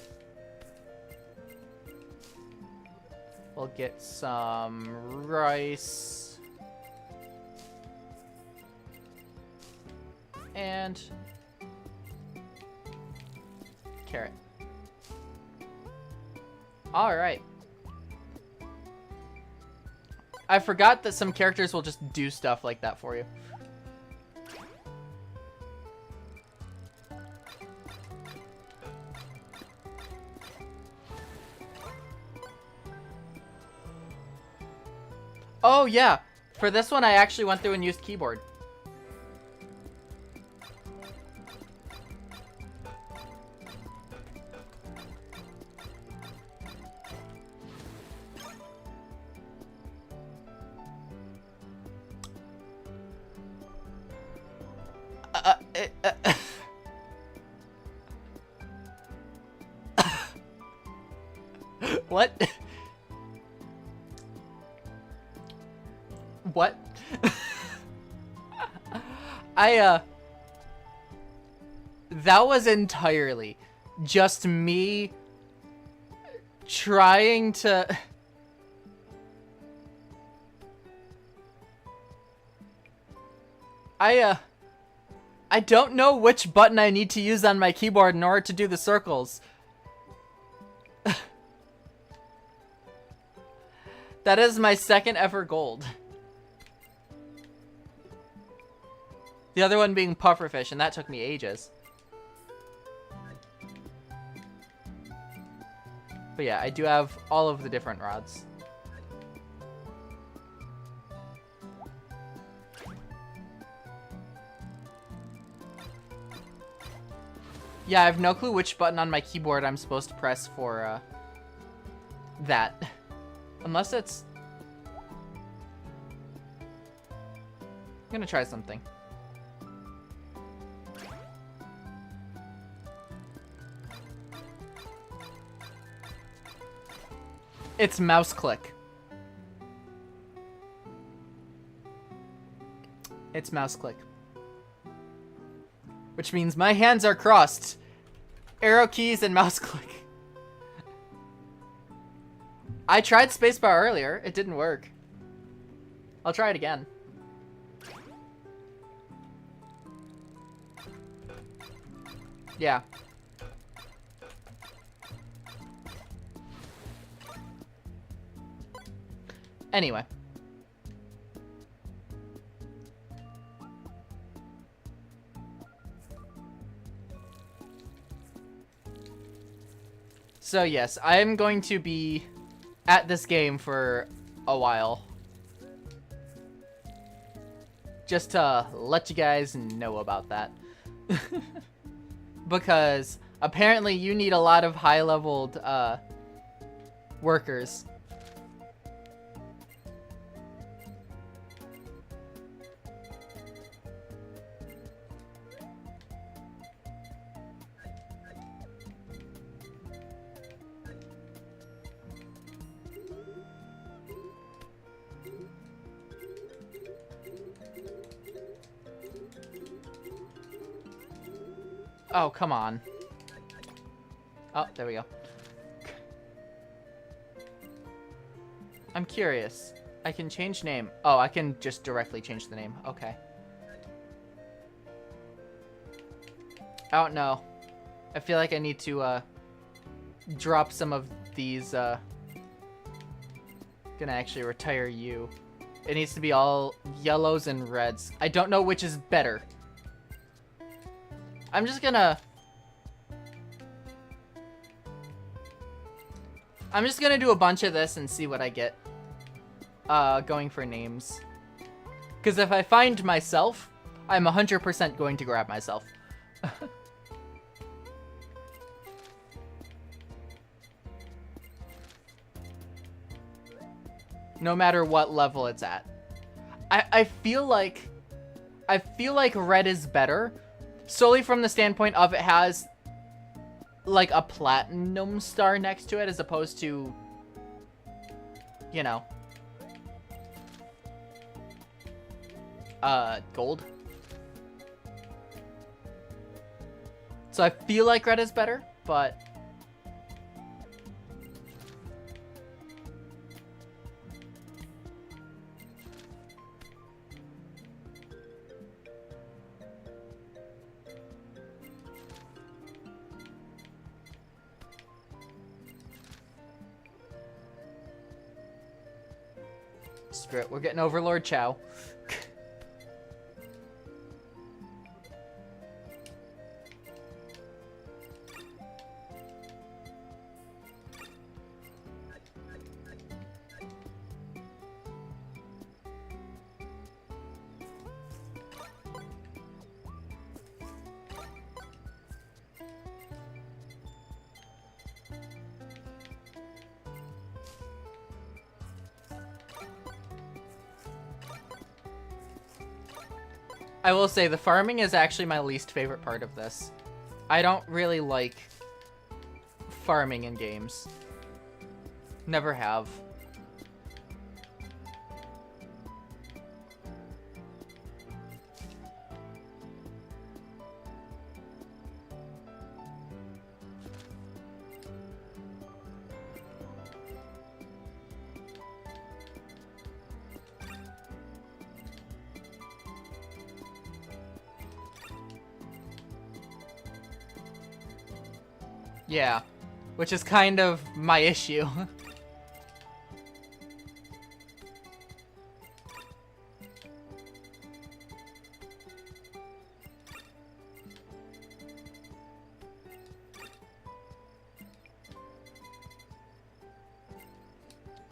We'll get some rice. And carrot. All right. I forgot that some characters will just do stuff like that for you. Oh, yeah. For this one, I actually went through and used keyboard. What? What? That was entirely just me trying to... I don't know which button I need to use on my keyboard in order to do the circles. That is my second ever gold. The other one being pufferfish, and that took me ages. But yeah, I do have all of the different rods. Yeah, I have no clue which button on my keyboard I'm supposed to press for that. Unless it's... I'm gonna try something. It's mouse click. It's mouse click. Which means my hands are crossed. Arrow keys and mouse click. I tried spacebar earlier. It didn't work. I'll try it again. Yeah. Anyway. So yes, I'm going to be at this game for a while. Just to let you guys know about that. Because apparently you need a lot of high-leveled workers. Oh, come on. Oh, there we go. I'm curious. I can change name. Oh, I can just directly change the name. Okay. Oh, no. I feel like I need to, drop some of these, Gonna actually retire you. It needs to be all yellows and reds. I don't know which is better. I'm just gonna do a bunch of this and see what I get going for names. Because if I find myself, I'm 100% going to grab myself. No matter what level it's at. I feel like red is better. Solely from the standpoint of it has, like, a platinum star next to it as opposed to, you know, gold. So I feel like red is better, but... Screw it, we're getting Overlord Chow. I will say, the farming is actually my least favorite part of this. I don't really like farming in games. Never have. Yeah, which is kind of my issue.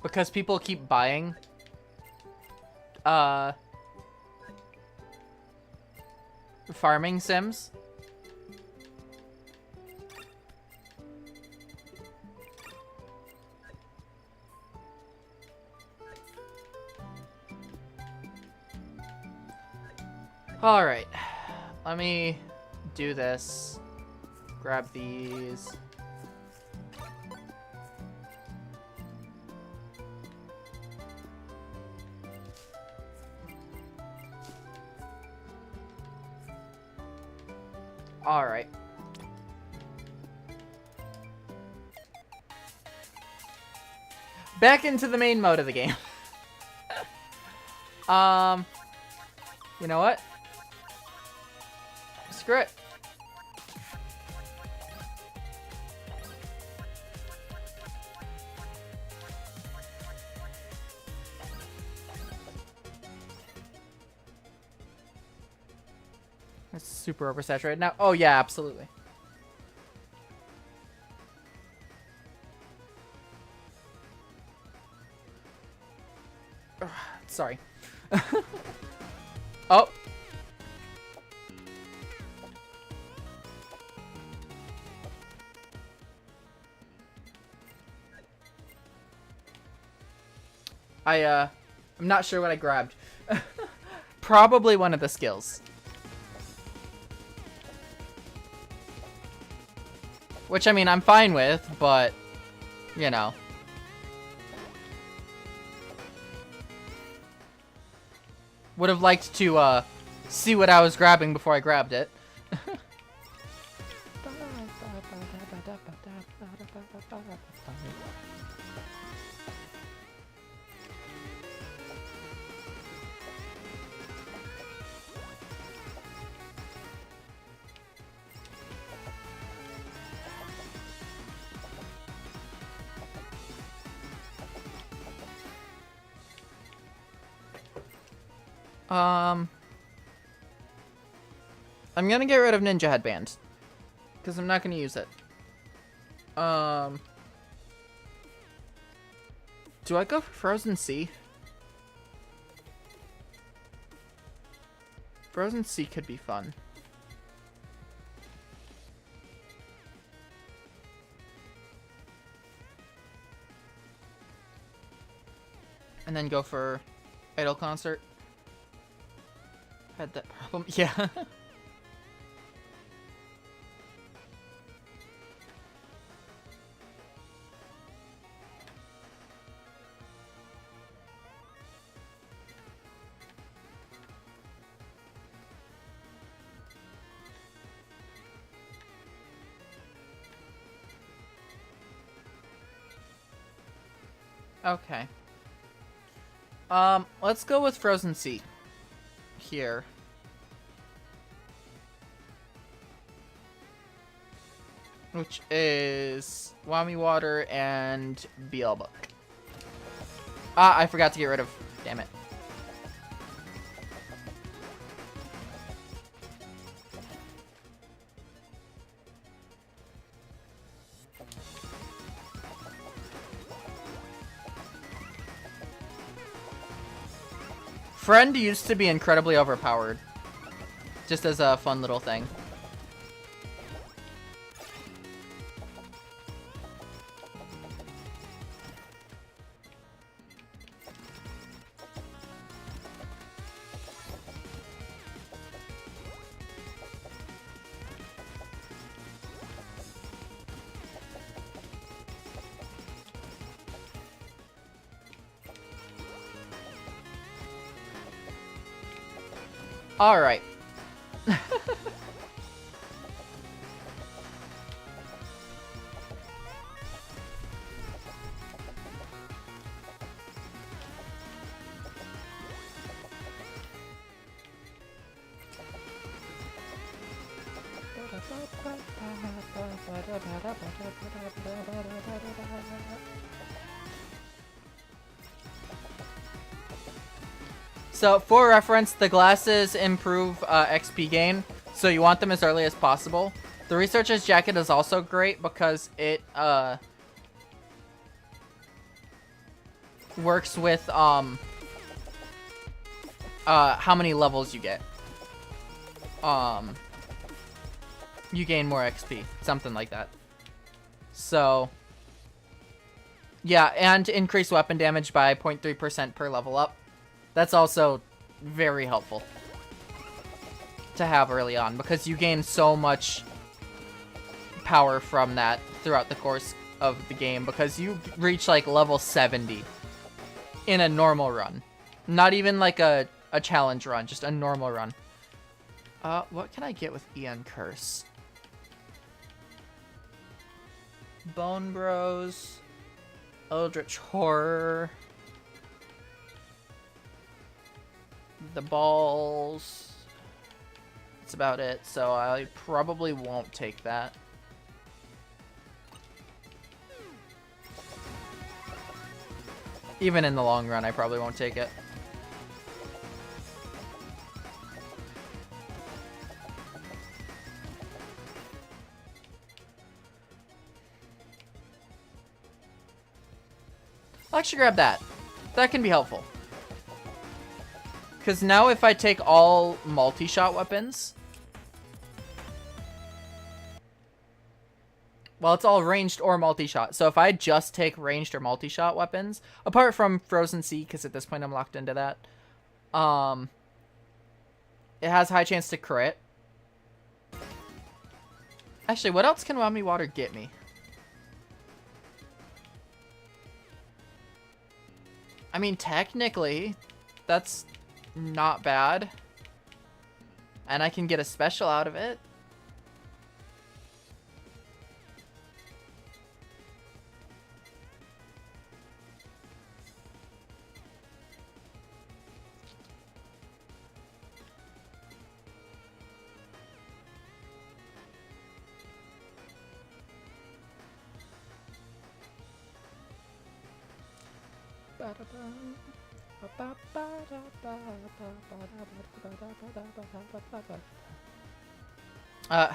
because people keep buying farming sims. All right, let me do this. Grab these. All right. Back into the main mode of the game. You know what? Screw it. It's super oversaturated now. Oh yeah, absolutely. Ugh, sorry. Oh. I'm not sure what I grabbed. Probably one of the skills. Which, I mean, I'm fine with, but, you know. Would have liked to, see what I was grabbing before I grabbed it. I'm gonna get rid of Ninja Headband. Because I'm not gonna use it. Do I go for Frozen Sea? Frozen Sea could be fun. And then go for Idol Concert. Had that problem. Yeah. Okay. Let's go with Frozen Sea. Here. Which is Wami Water and Beelbook. Ah, I forgot to get rid of. Damn it. Friend used to be incredibly overpowered. Just as a fun little thing. All right. So, for reference, the glasses improve XP gain, so you want them as early as possible. The Researcher's Jacket is also great because it works with how many levels you get. You gain more XP, something like that. So yeah, and increase weapon damage by 0.3% per level up. That's also very helpful to have early on, because you gain so much power from that throughout the course of the game, because you reach like level 70 in a normal run. Not even like a challenge run, just a normal run. What can I get with Ian Curse? Bone Bros, Eldritch Horror, the balls. That's about it, so I probably won't take that. Even in the long run, I probably won't take it. I'll actually grab that. That can be helpful. Because now if I take all multi-shot weapons... Well, it's all ranged or multi-shot. So if I just take ranged or multi-shot weapons, apart from Frozen Sea, because at this point I'm locked into that, it has high chance to crit. Actually, what else can Whammy Water get me? I mean, technically, that's not bad. And I can get a special out of it.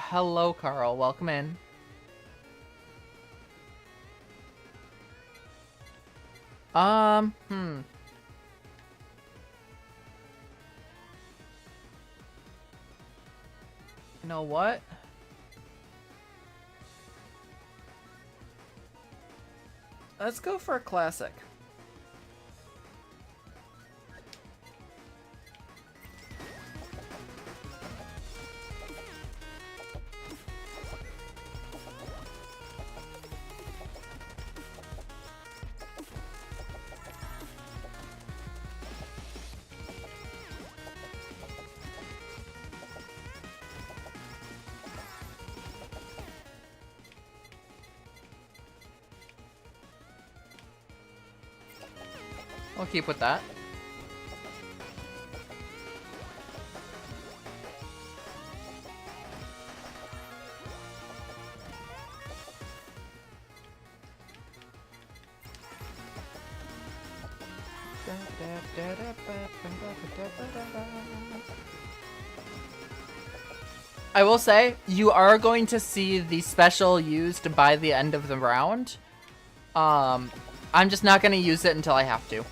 Hello, Carl. Welcome in. You know what? Let's go for a classic. We'll keep with that. I will say, you are going to see the special used by the end of the round. I'm just not going to use it until I have to.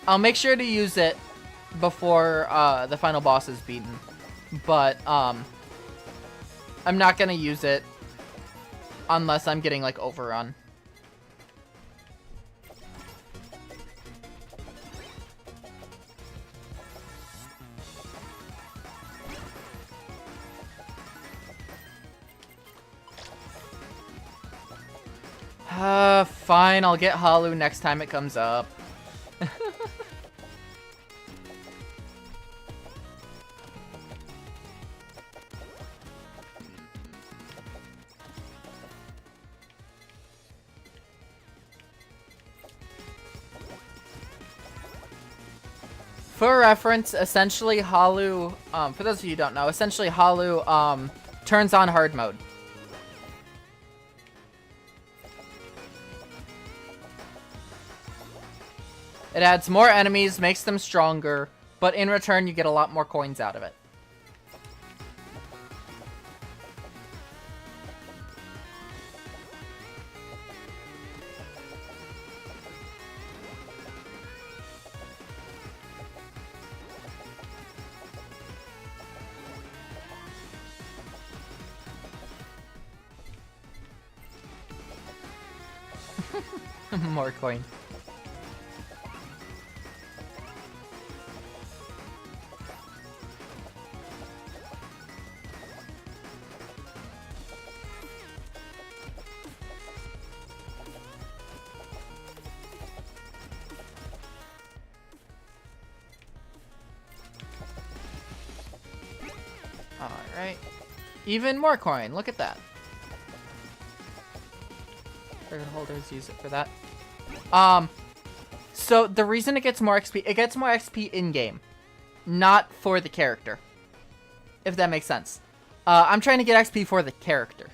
I'll make sure to use it before the final boss is beaten. But I'm not going to use it unless I'm getting like overrun. Fine, I'll get Halu next time it comes up. For reference, essentially Halu, for those of you who don't know, essentially Halu turns on hard mode. It adds more enemies, makes them stronger, but in return you get a lot more coins out of it. More coin. Alright. Even more coin. Look at that. Record holders use it for that. So the reason it gets more XP in-game. Not for the character. If that makes sense. I'm trying to get XP for the character.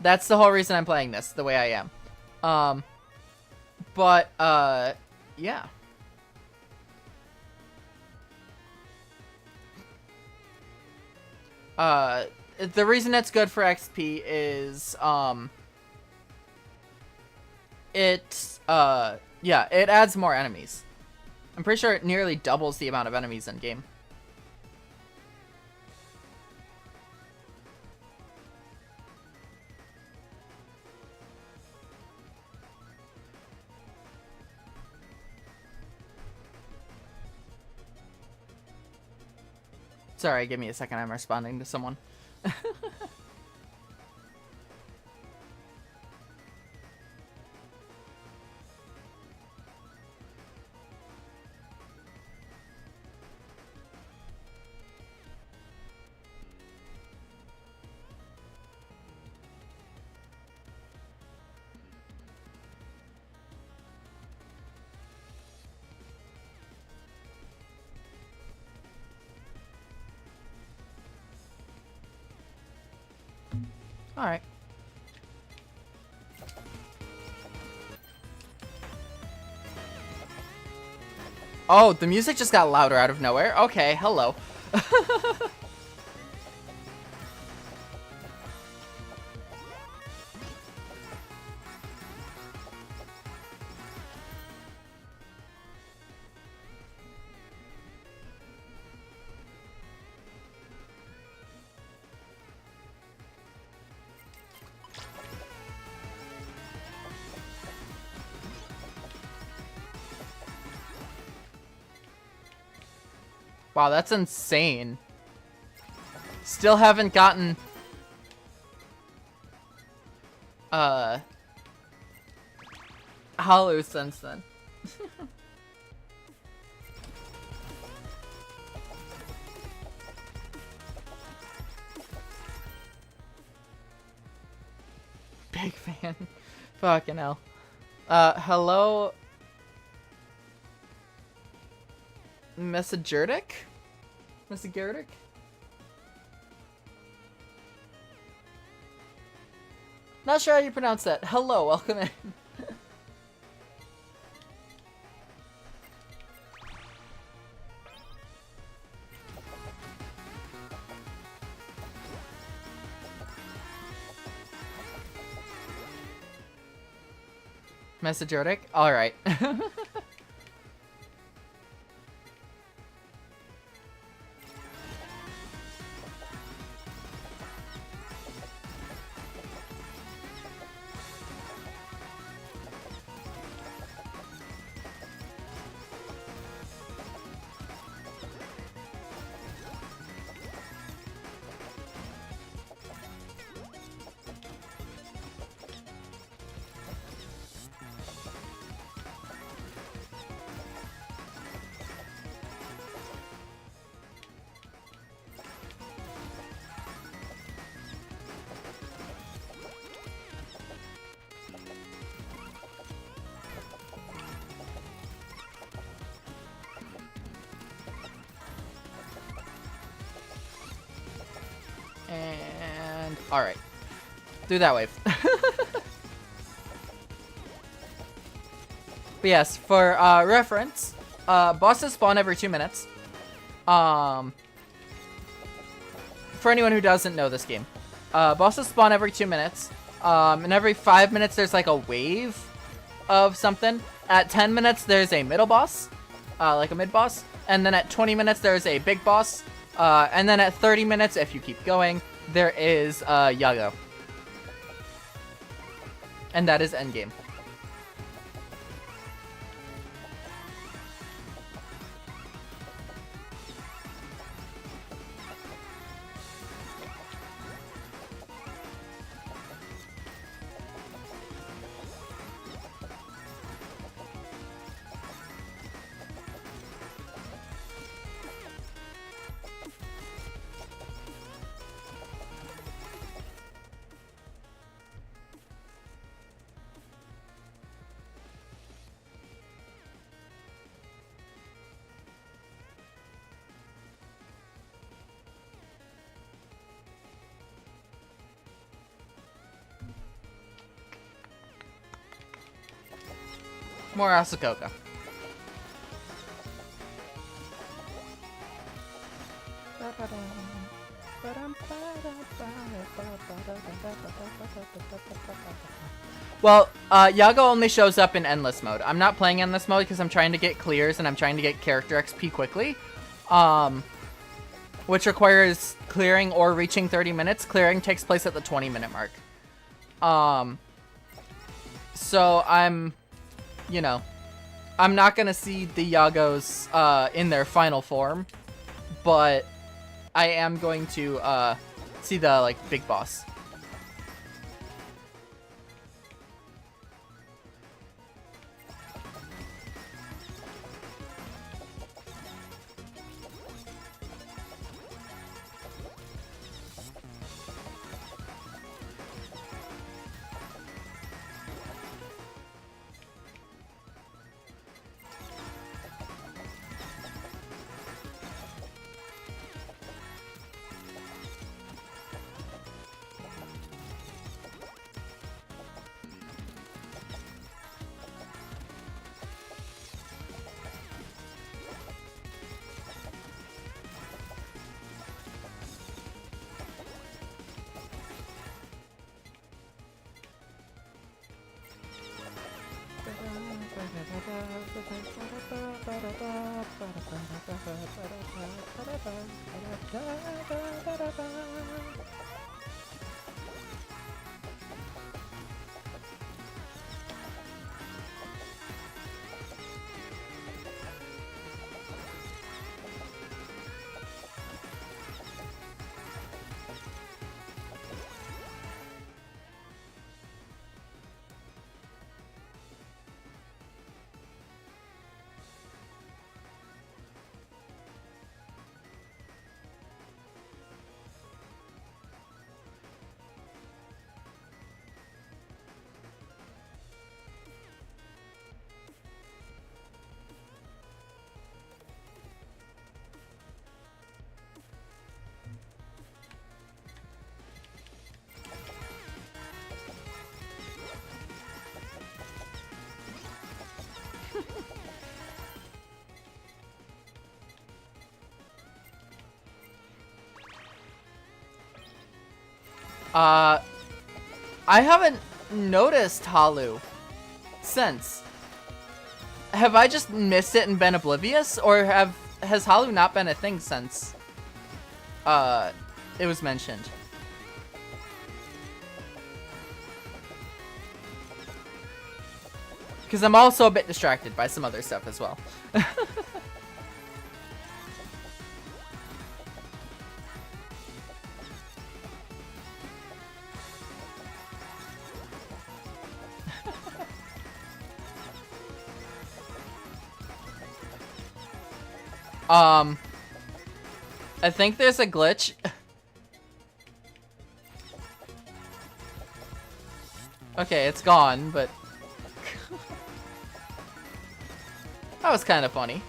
That's the whole reason I'm playing this the way I am. Yeah. The reason it's good for XP is, yeah, it adds more enemies. I'm pretty sure it nearly doubles the amount of enemies in game. Sorry, give me a second. I'm responding to someone. Alright. Oh, the music just got louder out of nowhere. Okay, hello. Wow, that's insane. Still haven't gotten Hollow since then. Big fan. Fucking hell. Hello, Messegerdic? Messegerdic? Not sure how you pronounce that. Hello, welcome in. Messegerdic? Alright. And alright. Through that wave. But yes, for reference, bosses spawn every 2 minutes. For anyone who doesn't know this game. Bosses spawn every 2 minutes. And every 5 minutes there's like a wave of something. At 10 minutes there's a middle boss, like a mid boss. And then at 20 minutes there's a big boss. And then at 30 minutes, if you keep going, there is Yago. And that is endgame. More Asukoga. Well, Yago only shows up in endless mode. I'm not playing endless mode because I'm trying to get clears and I'm trying to get character XP quickly. Which requires clearing or reaching 30 minutes. Clearing takes place at the 20-minute mark. So I'm, you know, I'm not gonna see the Yagos in their final form, but I am going to see the like big boss. I haven't noticed Halu since. Have I just missed it and been oblivious, or has Halu not been a thing since it was mentioned? Because I'm also a bit distracted by some other stuff as well. I think there's a glitch. Okay, it's gone, but that was kind of funny.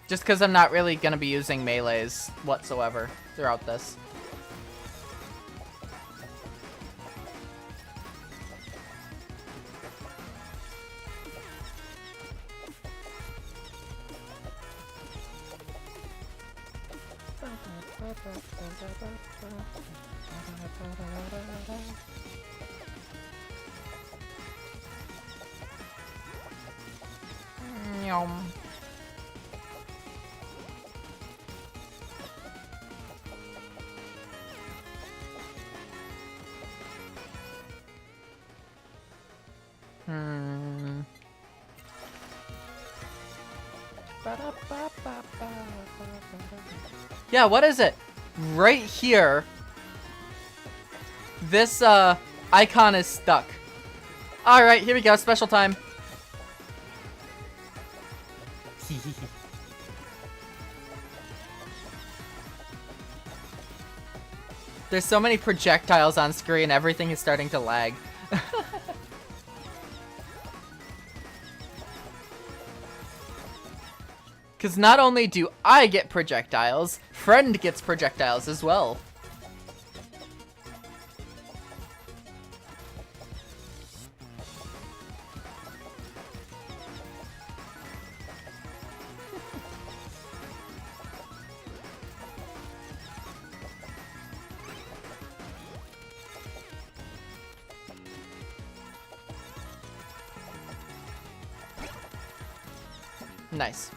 Just because I'm not really going to be using melees whatsoever throughout this. Yeah, what is it? Right here. This icon is stuck. Alright, here we go, special time. There's so many projectiles on screen, everything is starting to lag. Because not only do I get projectiles, friend gets projectiles as well. Nice.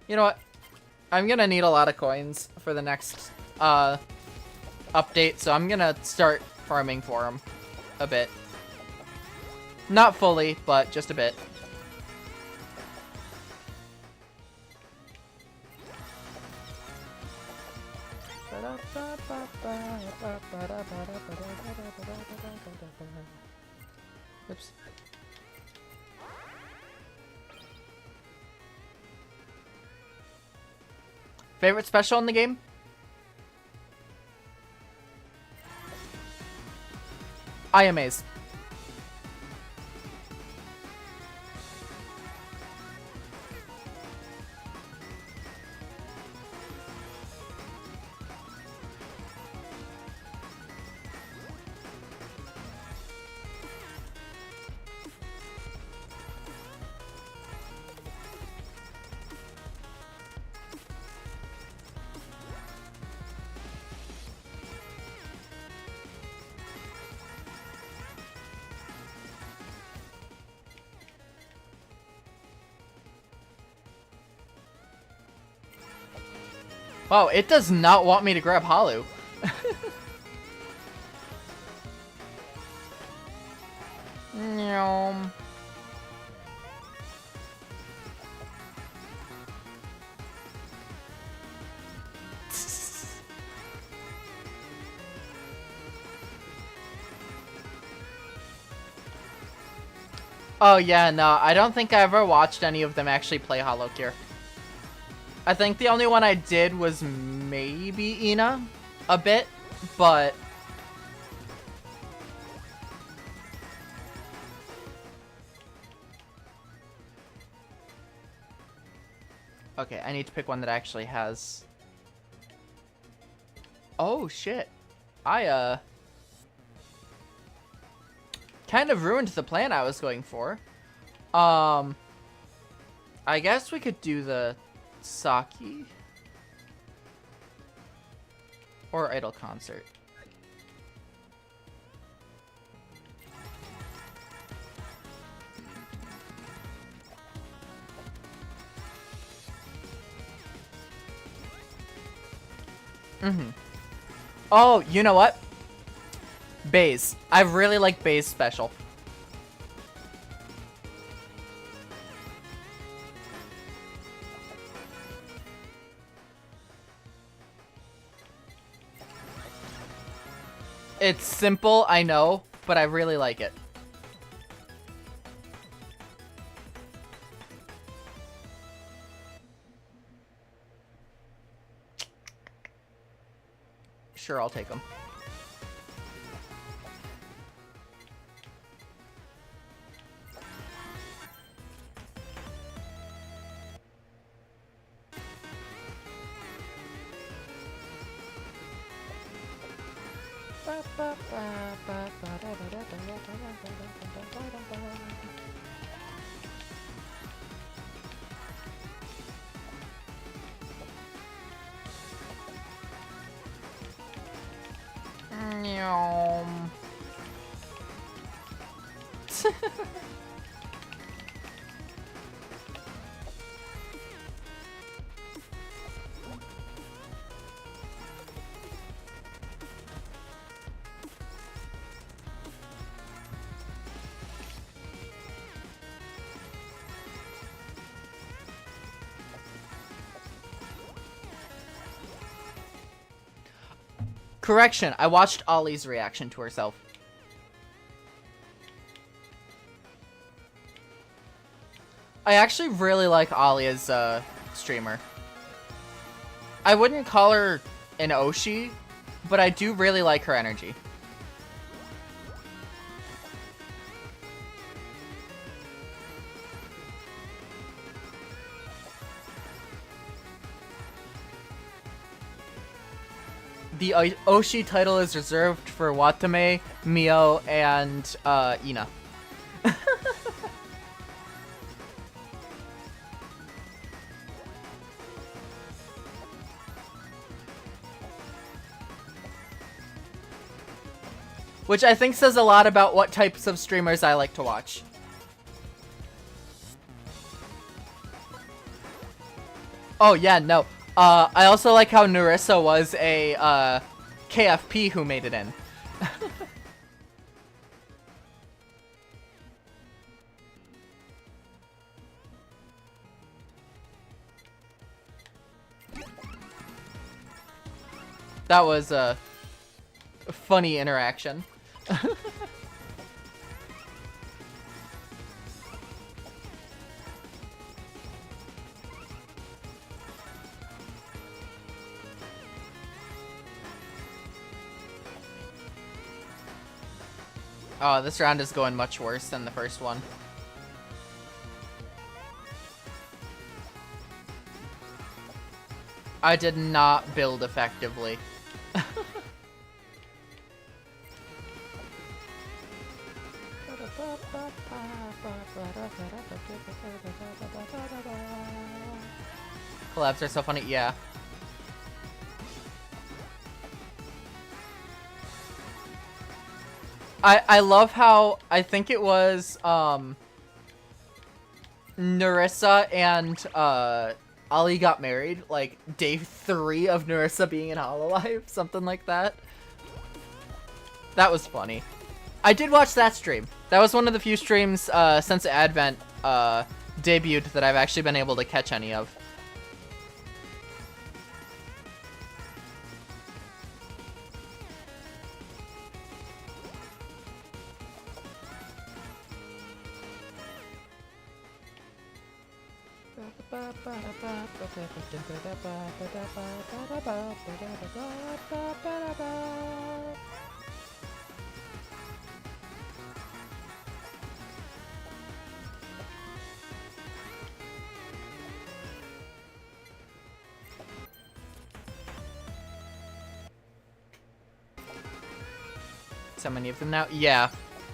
You know what? I'm gonna need a lot of coins for the next update, so I'm gonna start farming for them a bit. Not fully, but just a bit. Oops. Favorite special in the game? IMAs. Wow, it does not want me to grab Holu. Nyom. Oh yeah, no, I don't think I ever watched any of them actually play HoloCure. I think the only one I did was maybe Ina, a bit, but... Okay, I need to pick one that actually has... Oh, shit. I, kind of ruined the plan I was going for. I guess we could do the Saki or Idol Concert. Oh, you know what? Baze. I really like Baze special. It's simple, I know, but I really like it. Sure, I'll take them. Correction, I watched Ollie's reaction to herself. I actually really like Ollie as a streamer. I wouldn't call her an Oshi, but I do really like her energy. The Oshi title is reserved for Watame, Mio, and Ina. Which I think says a lot about what types of streamers I like to watch. Oh yeah, no. I also like how Narissa was a KFP who made it in. That was a funny interaction. Oh, this round is going much worse than the first one. I did not build effectively. Collabs are so funny, yeah. I love how, I think it was, Narissa and, Ollie got married, like, day 3 of Narissa being in HoloLive, something like that. That was funny. I did watch that stream. That was one of the few streams, since Advent, debuted that I've actually been able to catch any of. So many of them now. Yeah.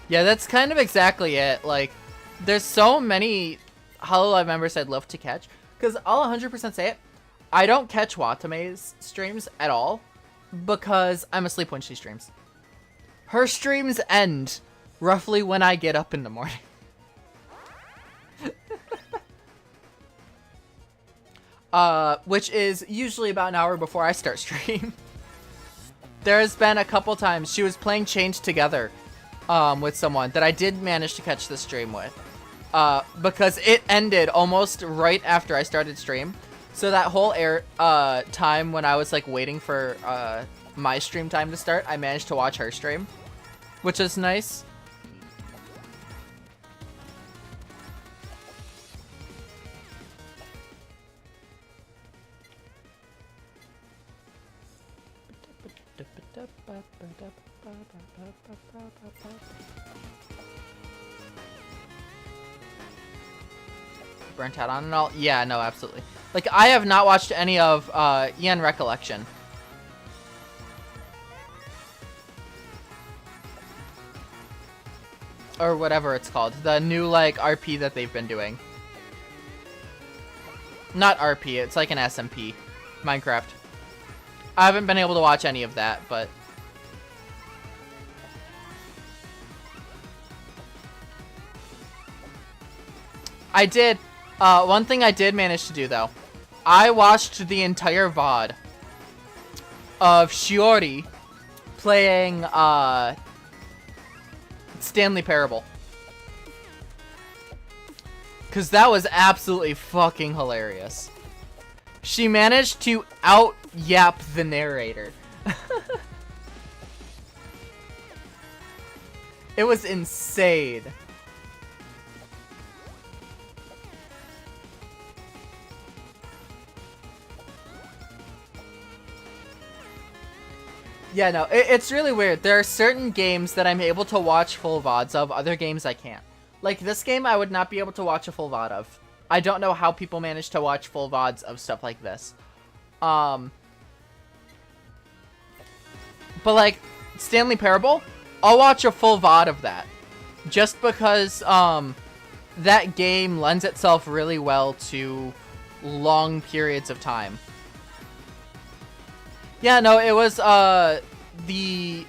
Yeah, that's kind of exactly it. Like, there's so many HoloLive members I'd love to catch. Because I'll 100% say it, I don't catch Watame's streams at all. Because I'm asleep when she streams. Her streams end roughly when I get up in the morning. Which is usually about an hour before I start stream. There's been a couple times she was playing Chained Together with someone that I did manage to catch the stream with. Because it ended almost right after I started stream. So that whole time when I was like waiting for my stream time to start, I managed to watch her stream, which is nice. Burnt out on it all? Yeah, no, absolutely. Like, I have not watched any of Yen Recollection. Or whatever it's called. The new, like, RP that they've been doing. Not RP, it's like an SMP. Minecraft. I haven't been able to watch any of that, but... I did. One thing I did manage to do, though. I watched the entire VOD of Shiori playing, Stanley Parable. Because that was absolutely fucking hilarious. She managed to out-yap the narrator. It was insane. Yeah, no, it's really weird. There are certain games that I'm able to watch full VODs of, other games I can't. Like, this game I would not be able to watch a full VOD of. I don't know how people manage to watch full VODs of stuff like this. But, like, Stanley Parable, I'll watch a full VOD of that. Just because, that game lends itself really well to long periods of time. Yeah, no, it was, the,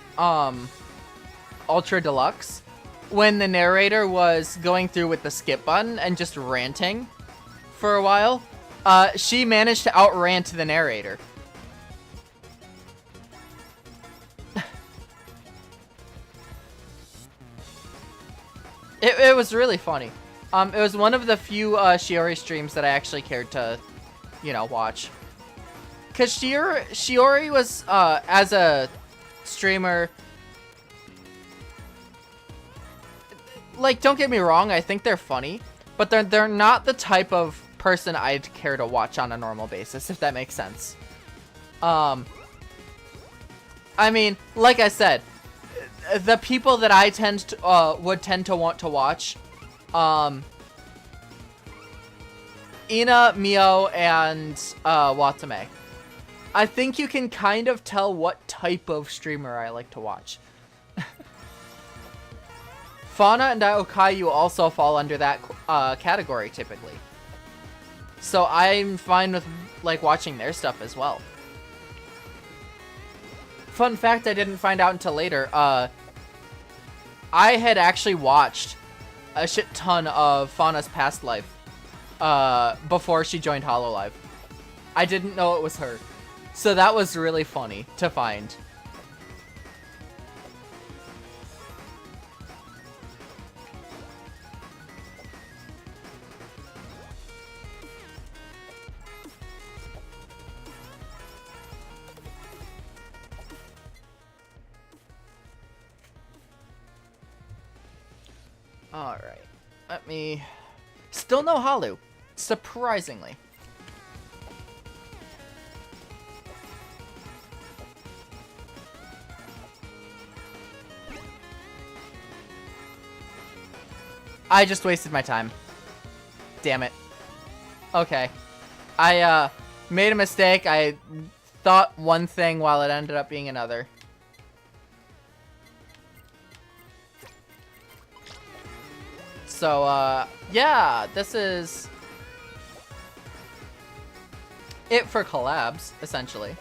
Ultra Deluxe, when the narrator was going through with the skip button and just ranting for a while. She managed to outrant the narrator. It was really funny. It was one of the few, Shiori streams that I actually cared to, you know, watch. Because Shiori was, as a streamer, like, don't get me wrong, I think they're funny, but they're not the type of person I'd care to watch on a normal basis, if that makes sense. I mean, like I said, the people that I would tend to want to watch, Ina, Mio, and, Watame. I think you can kind of tell what type of streamer I like to watch. Fauna and Okayu also fall under that category, typically. So I'm fine with, like, watching their stuff as well. Fun fact I didn't find out until later, I had actually watched a shit ton of Fauna's past life before she joined HoloLive. I didn't know it was her. So that was really funny to find. Alright. Let me... Still no Halu. Surprisingly. I just wasted my time. Damn it. Okay. I, made a mistake. I thought one thing while it ended up being another. So, yeah, this is it for collabs, essentially.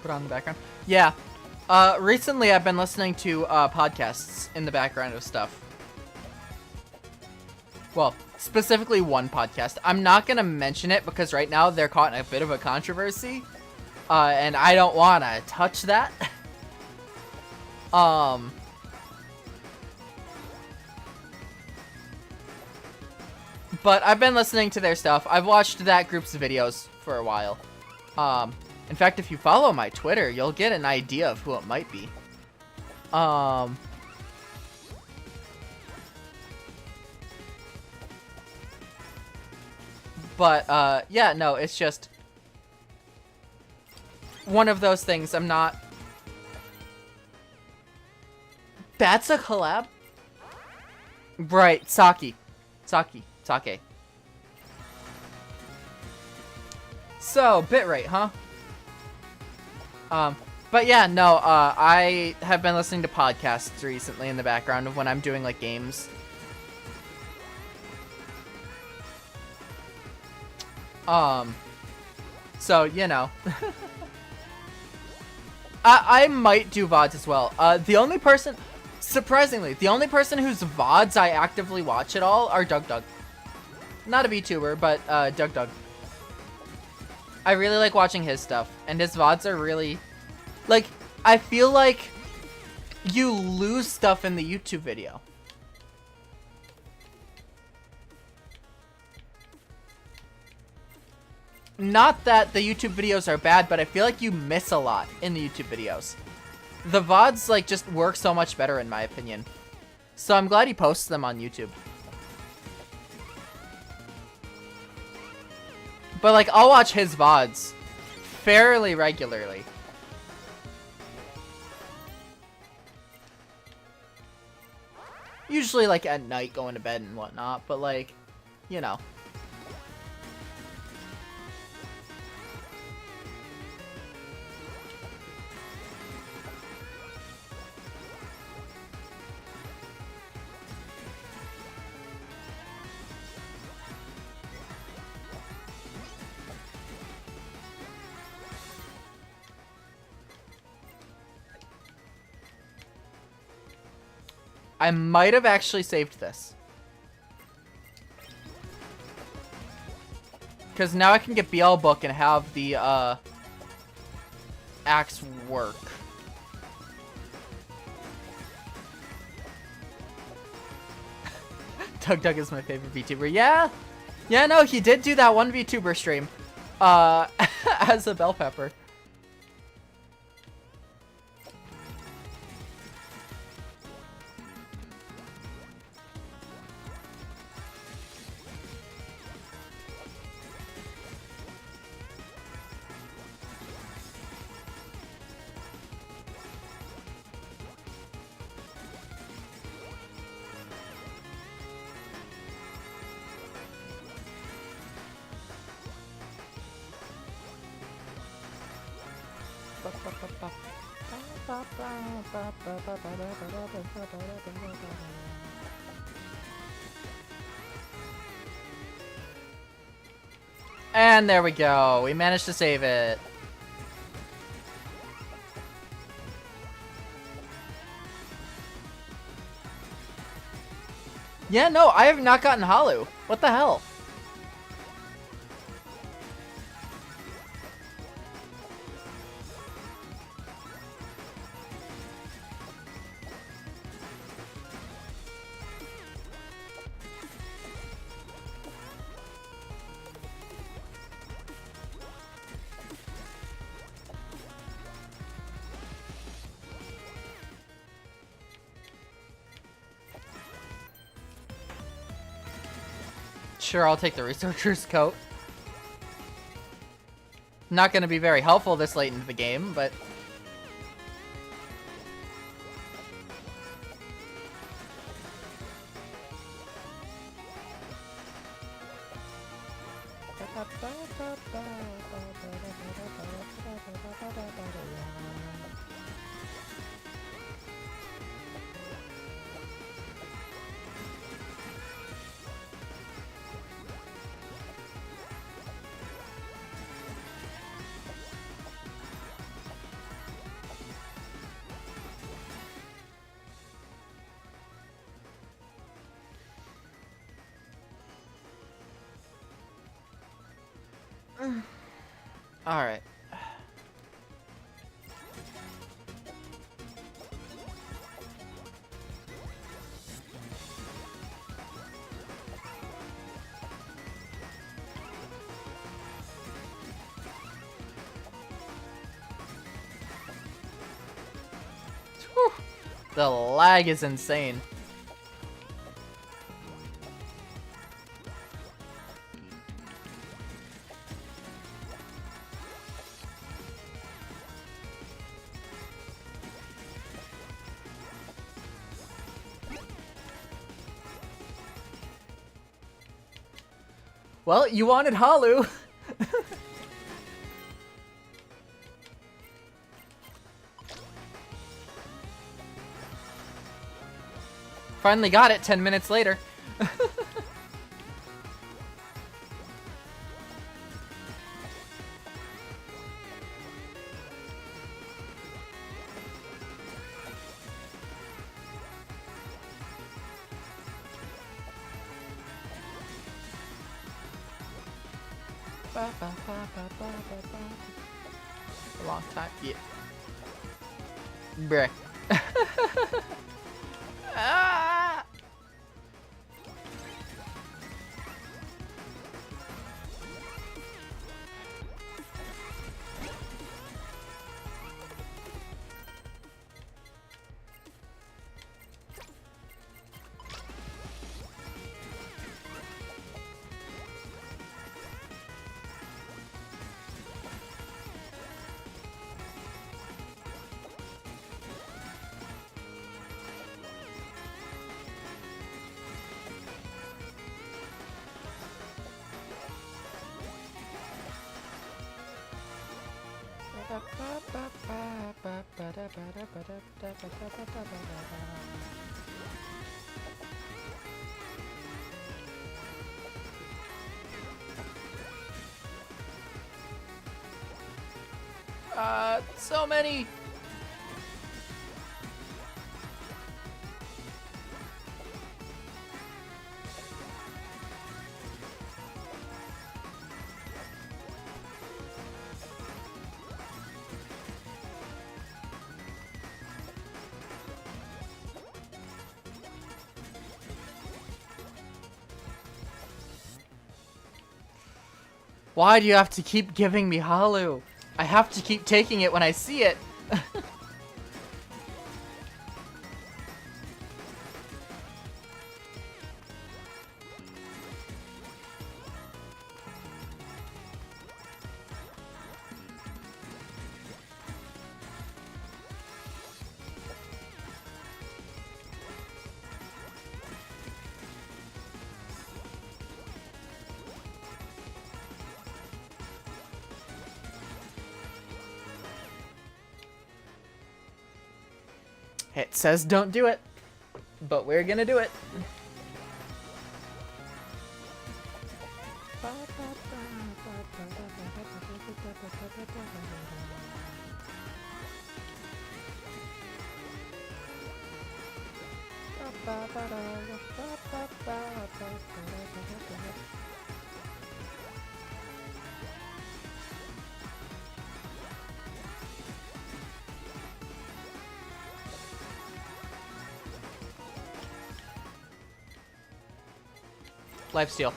Put on the background. Yeah. Recently I've been listening to, podcasts in the background of stuff. Well, specifically one podcast. I'm not gonna mention it because right now they're caught in a bit of a controversy. And I don't wanna touch that. But I've been listening to their stuff. I've watched that group's videos for a while. In fact, if you follow my Twitter, you'll get an idea of who it might be. But, yeah, no, it's just one of those things I'm not... That's a collab? Right, Sake. Sake. So, bitrate, huh? But yeah, no, I have been listening to podcasts recently in the background of when I'm doing, like, games. So, you know. I might do VODs as well. The only person, surprisingly, the only person whose VODs I actively watch at all are Doug. Not a VTuber, but Doug. I really like watching his stuff, and his VODs are really, like, I feel like you lose stuff in the YouTube video. Not that the YouTube videos are bad, but I feel like you miss a lot in the YouTube videos. The VODs, like, just work so much better, in my opinion. So I'm glad he posts them on YouTube. But, like, I'll watch his VODs fairly regularly. Usually, like, at night, going to bed and whatnot, but, like, you know. I might have actually saved this. Because now I can get BL Book and have the, axe work. Doug is my favorite VTuber. Yeah! Yeah, no, he did do that one VTuber stream. As a bell pepper. And there we go. We managed to save it. Yeah, no, I have not gotten Holo. What the hell? Sure, I'll take the researcher's coat. Not gonna be very helpful this late into the game, but... Alright. Whew. The lag is insane. Well, you wanted Holo. Finally got it 10 minutes later. A long time. Yeah. Bruh. Ah! So many. Why do you have to keep giving me Halu? I have to keep taking it when I see it. It says don't do it, but we're gonna do it. Lifesteal.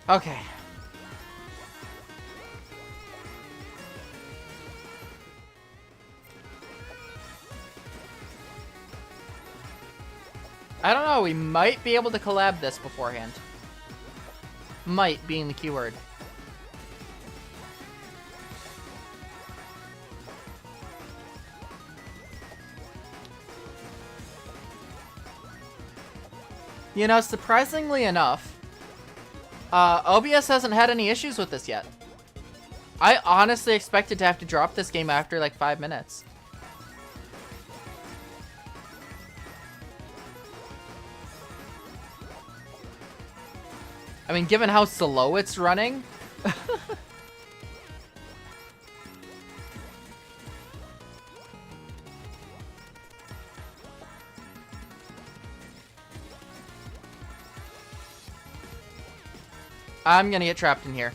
Okay. I don't know, we might be able to collab this beforehand. Might being the keyword. You know, surprisingly enough, OBS hasn't had any issues with this yet. I honestly expected to have to drop this game after like 5 minutes. I mean, given how slow it's running. I'm gonna get trapped in here.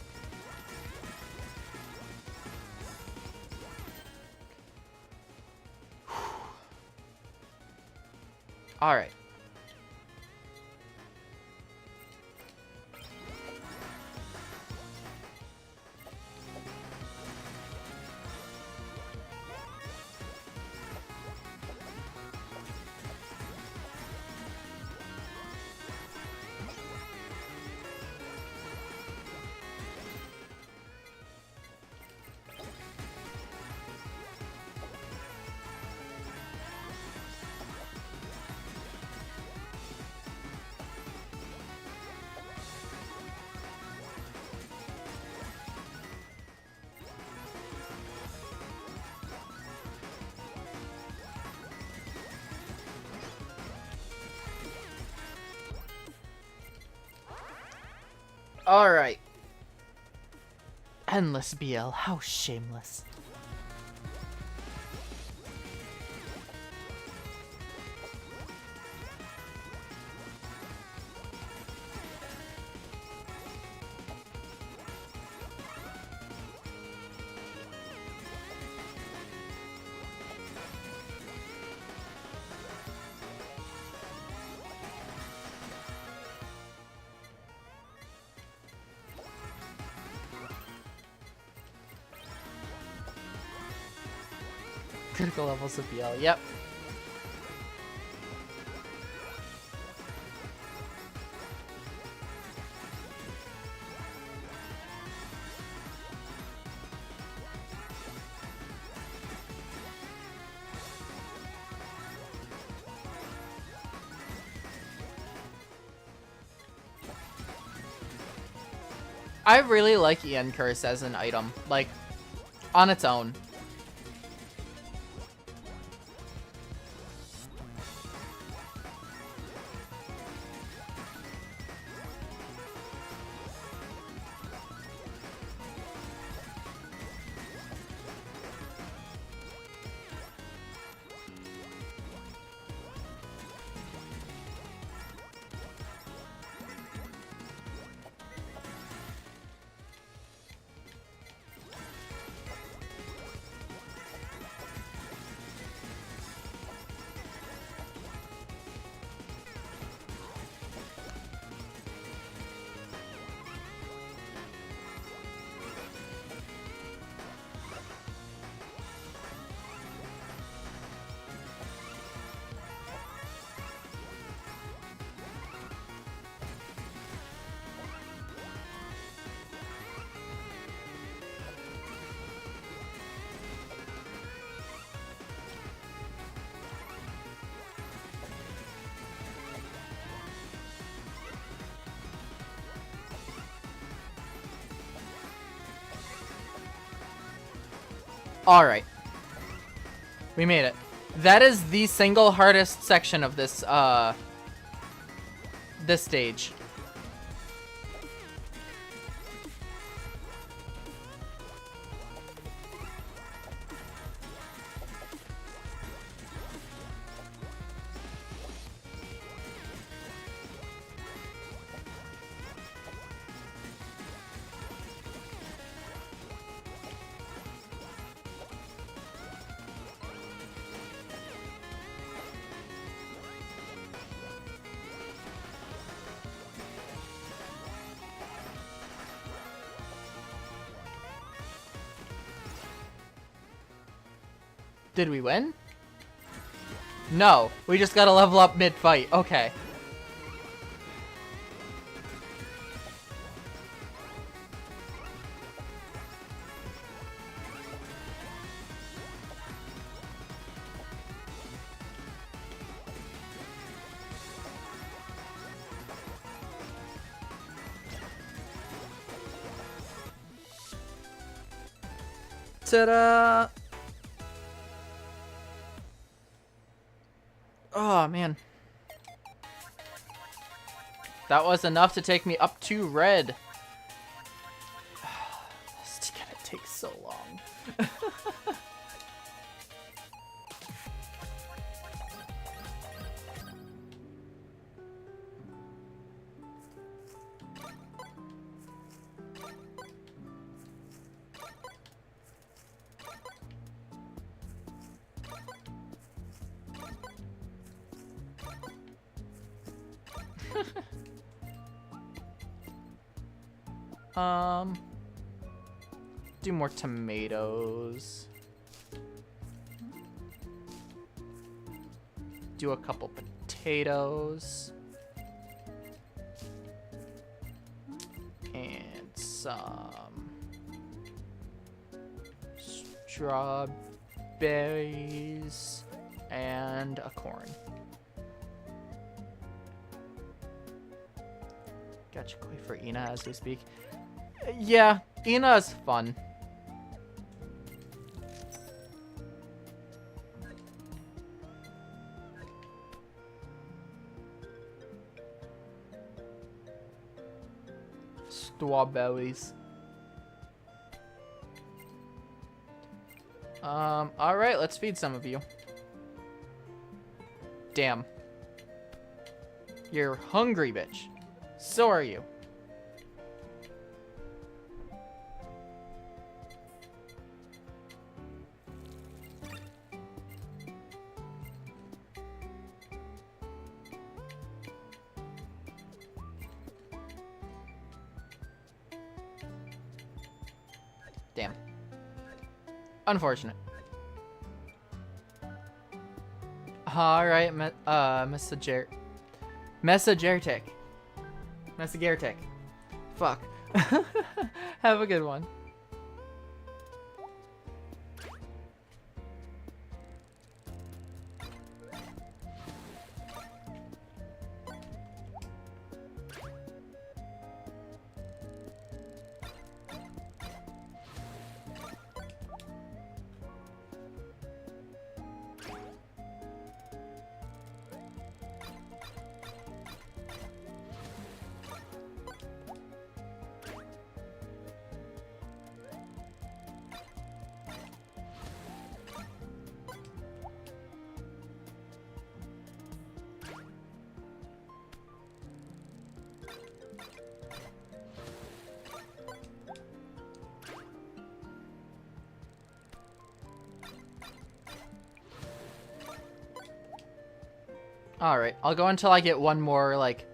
All right. Alright. Endless BL, how shameless. Critical levels of BL, yep. I really like Ian Curse as an item, like, on its own. Alright. We made it. That is the single hardest section of this, this stage. Did we win? No, we just gotta level up mid-fight. Okay. Ta-da! Oh, man. That was enough to take me up to red. This is gonna take so long. Do more tomatoes. Do a couple potatoes. And some strawberries and a corn. Gotcha koi for Ina as we speak. Yeah, Ina is fun. Strawberries. Alright, let's feed some of you. Damn. You're hungry, bitch. So are you. Damn. Unfortunate. Alright, Messagertic. Fuck. Have a good one. Alright, I'll go until I get one more, like,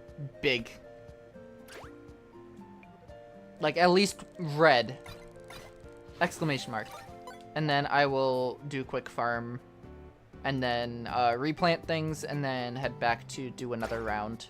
big. Like, at least red. Exclamation mark. And then I will do quick farm. And then replant things, and then head back to do another round.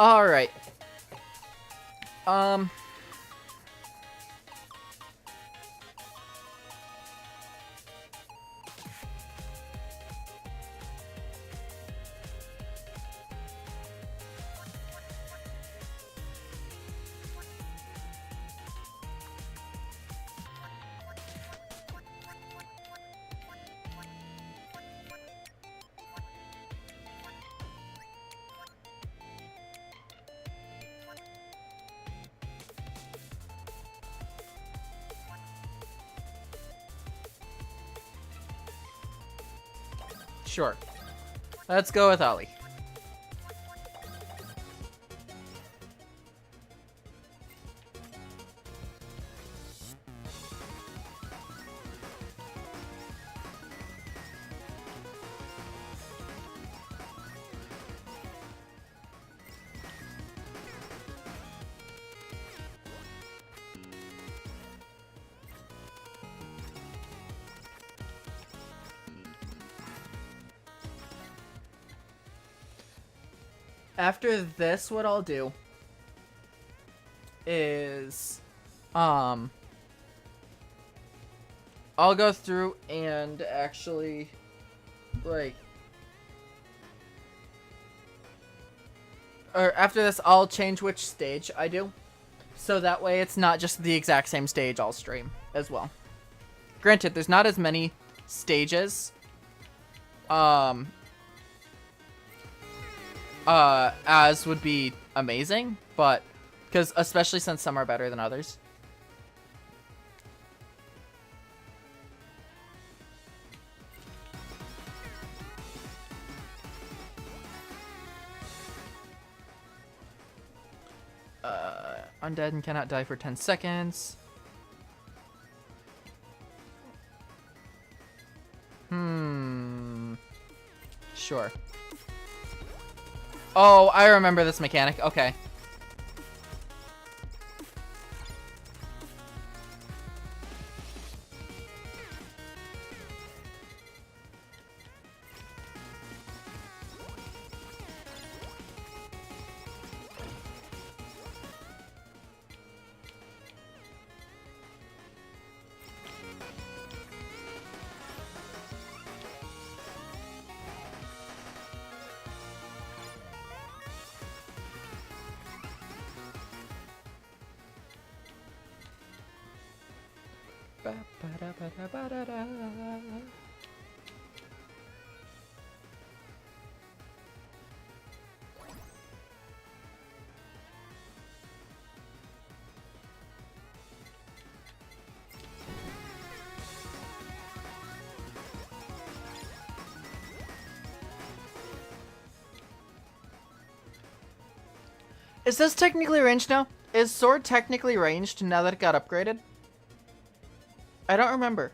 Alright. Sure. Let's go with Ollie. After this, what I'll do is, I'll go through and actually, like, or after this, I'll change which stage I do, so that way it's not just the exact same stage I'll stream as well. Granted, there's not as many stages, as would be amazing, but because especially since some are better than others. Undead and cannot die for 10 seconds. Sure. Oh, I remember this mechanic. Okay. Ba-ba-da-ba-da-ba-da-da. Is this technically ranged now? Is sword technically ranged now that it got upgraded? I don't remember.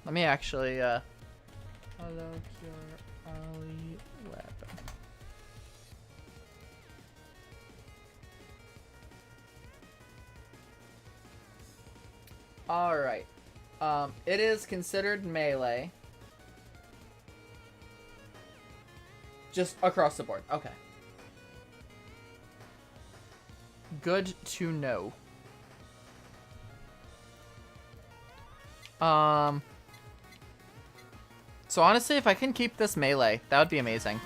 Let me actually, HoloCure Ali weapon. Alright. It is considered melee. Just across the board. Okay. Good to know. So honestly, if I can keep this melee, that would be amazing.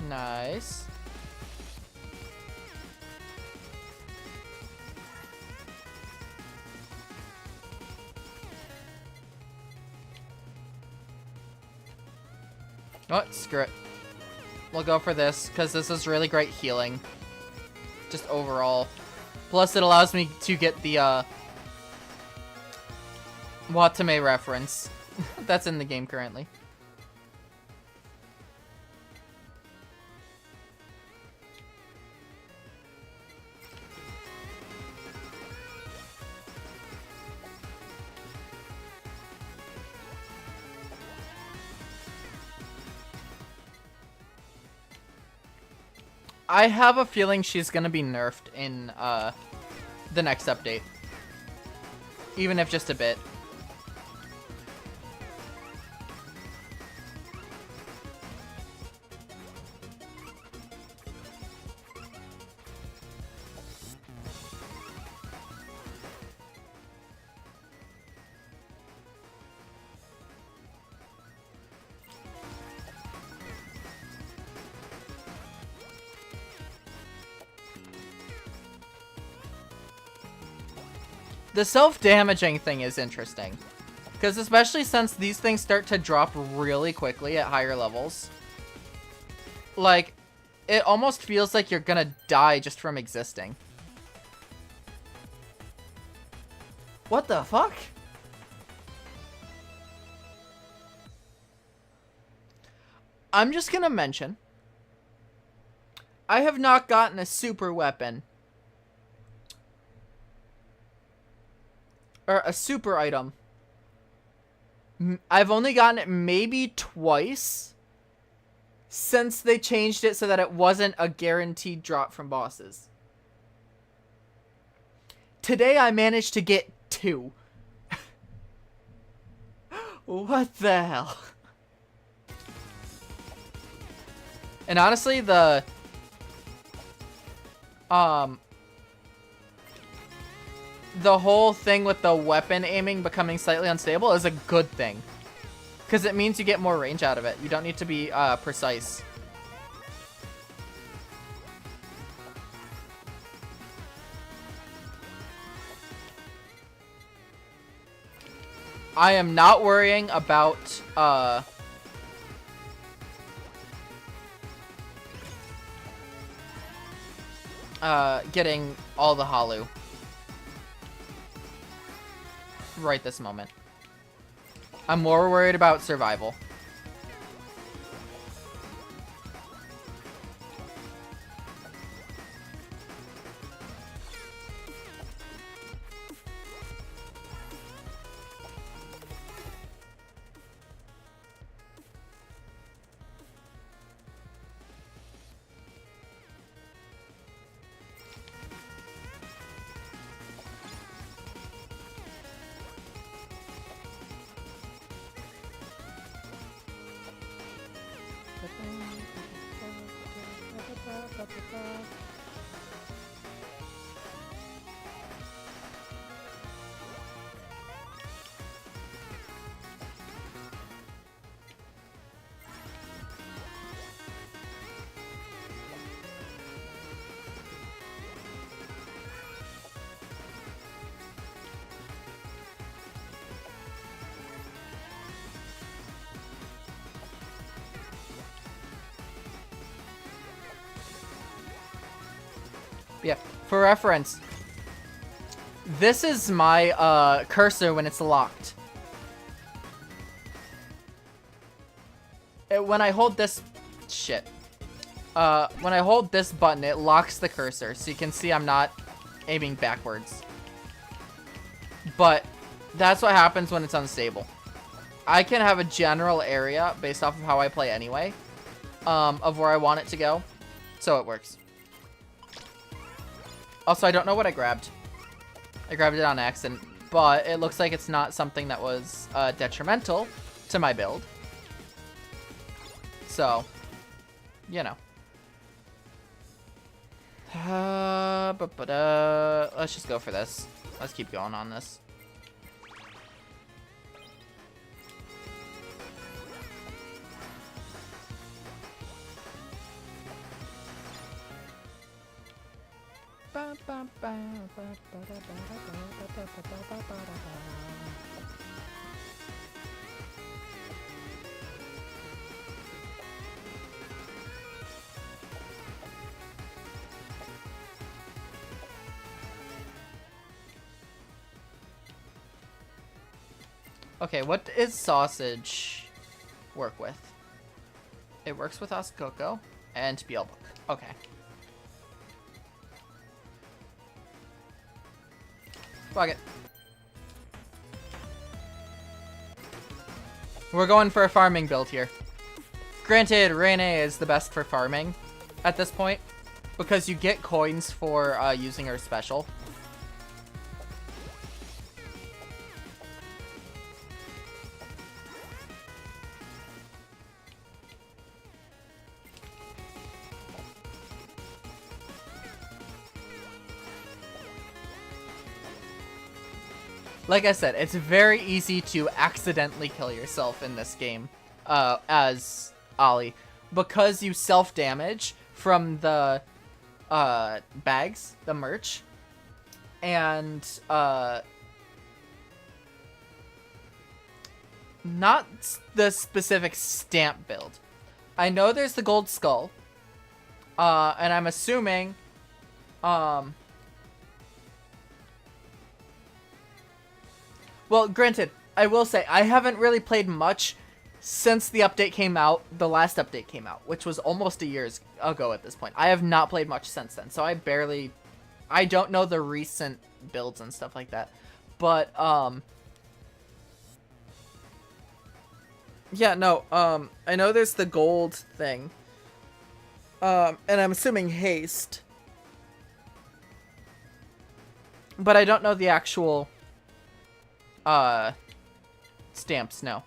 Nice. Oh, screw it. We'll go for this, because this is really great healing. Just overall. Plus, it allows me to get the, Watame reference. That's in the game currently. I have a feeling she's gonna be nerfed in the next update. Even if just a bit. The self-damaging thing is interesting. Because especially since these things start to drop really quickly at higher levels. Like, it almost feels like you're gonna die just from existing. What the fuck? I'm just gonna mention, I have not gotten a super weapon. Or a super item. I've only gotten it maybe twice since they changed it so that it wasn't a guaranteed drop from bosses. Today I managed to get 2. What the hell? And honestly, the whole thing with the weapon aiming becoming slightly unstable is a good thing. Because it means you get more range out of it. You don't need to be precise. I am not worrying about getting all the Holu right this moment. I'm more worried about survival. Yeah, for reference, this is my cursor when it's locked. When I hold this when I hold this button, it locks the cursor, so you can see I'm not aiming backwards. But that's what happens when it's unstable. I can have a general area based off of how I play anyway, of where I want it to go, so it works. Also, I don't know what I grabbed. I grabbed it on accident, but it looks like it's not something that was detrimental to my build. So, you know. Let's just go for this. Let's keep going on this. Okay, what does sausage work with? It works with Oscoco and Beelbook. Okay. Fuck it. We're going for a farming build here. Granted, Rene is the best for farming at this point, because you get coins for using her special. Like I said, it's very easy to accidentally kill yourself in this game as Ollie, because you self-damage from the bags, the merch, and not the specific stamp build. I know there's the gold skull, and I'm assuming well, granted, I will say, I haven't really played much since the update came out, the last update came out, which was almost a year ago at this point. I have not played much since then, so I don't know the recent builds and stuff like that. But, yeah, no, I know there's the gold thing, and I'm assuming haste. But I don't know the actual stamps, no.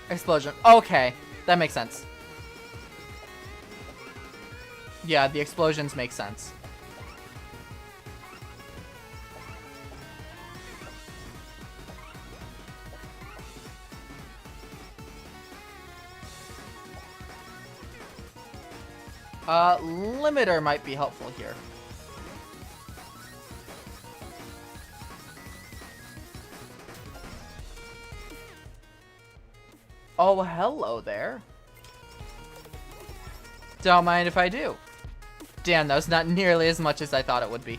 Explosion. Okay, that makes sense. Yeah, the explosions make sense. Limiter might be helpful here. Oh, hello there. Don't mind if I do. Damn, that was not nearly as much as I thought it would be.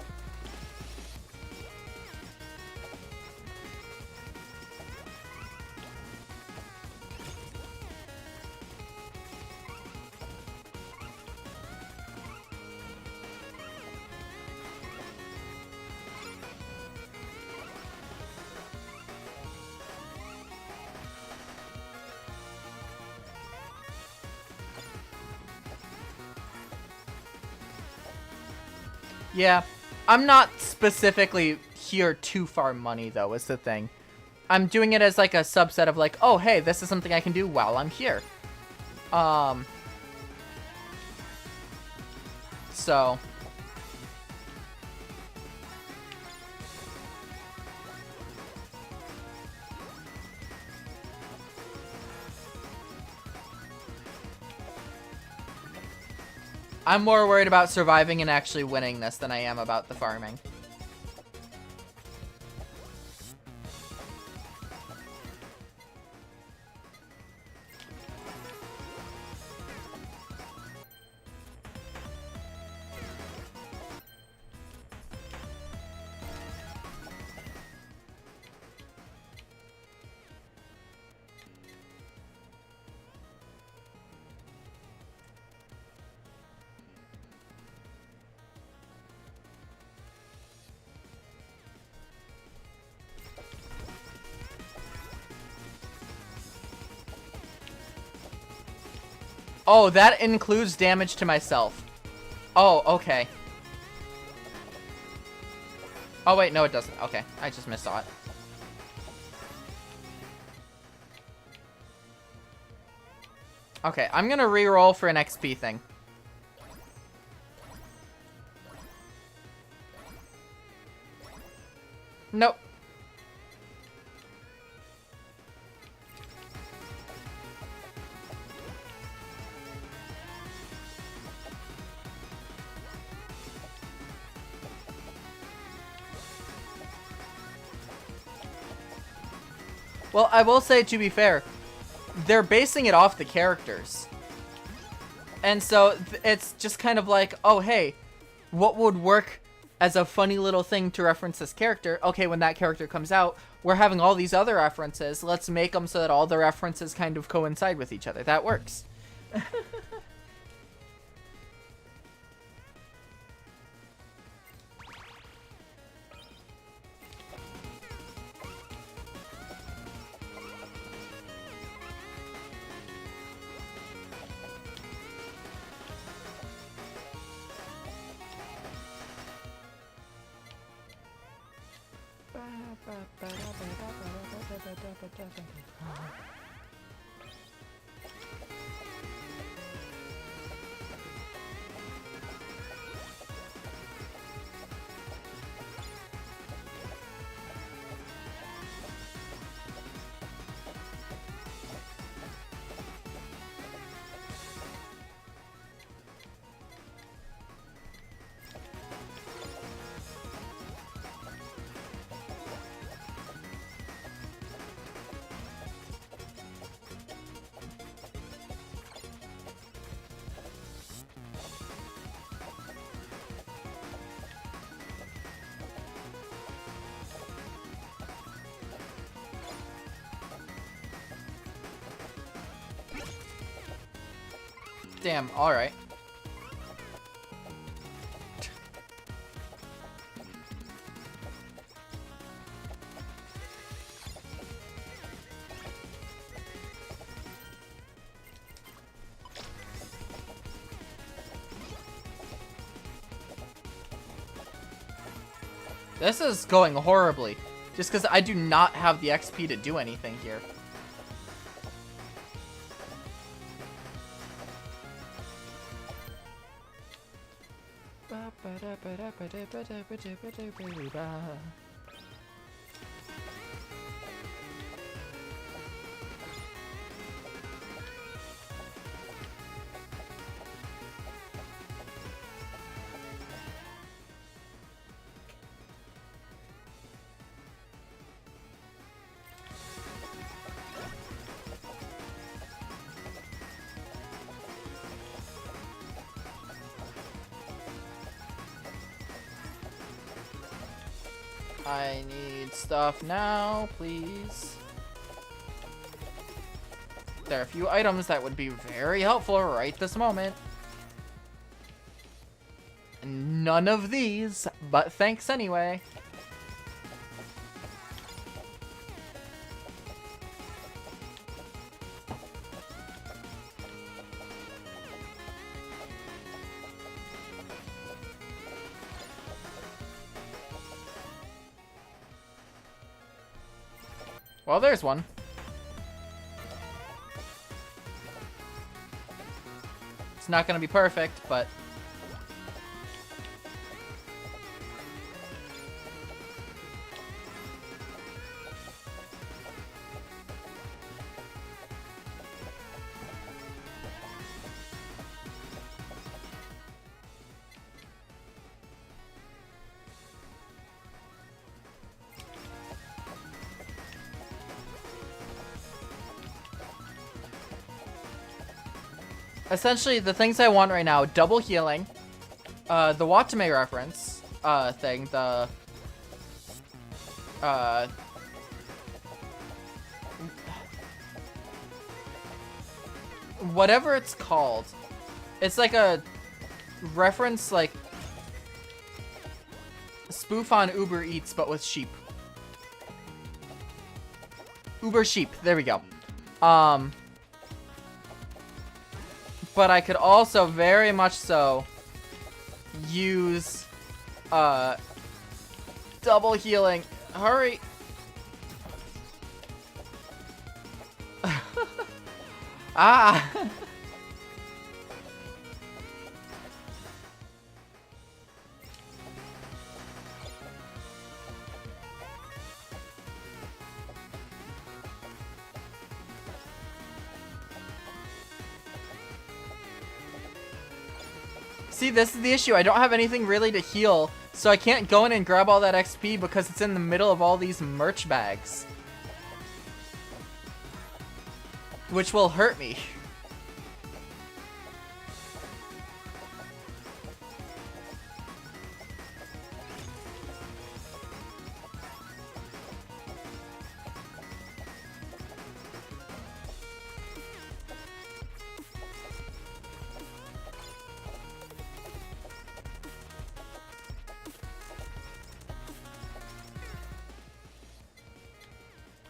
Yeah, I'm not specifically here to farm money, though, is the thing. I'm doing it as, like, a subset of, like, oh, hey, this is something I can do while I'm here. So... I'm more worried about surviving and actually winning this than I am about the farming. Oh, that includes damage to myself. Oh, okay. Oh, wait, no, it doesn't. Okay, I just missaw it. Okay, I'm gonna re-roll for an XP thing. Nope. Well, I will say, to be fair, they're basing it off the characters. And so it's just kind of like, oh, hey, what would work as a funny little thing to reference this character? Okay, when that character comes out, we're having all these other references. Let's make them so that all the references kind of coincide with each other. That works. Damn, alright. This is going horribly, just because I do not have the XP to do anything here. I need stuff now, please. There are a few items that would be very helpful right this moment. None of these, but thanks anyway. Well, there's one. It's not gonna be perfect, but... Essentially, the things I want right now, double healing, the Watame reference, thing, the, whatever it's called. It's like a reference, like, spoof on Uber Eats, but with sheep. Uber sheep, there we go. But I could also very much so use double healing. Hurry. Ah. See, this is the issue. I don't have anything really to heal, so I can't go in and grab all that XP because it's in the middle of all these merch bags. Which will hurt me.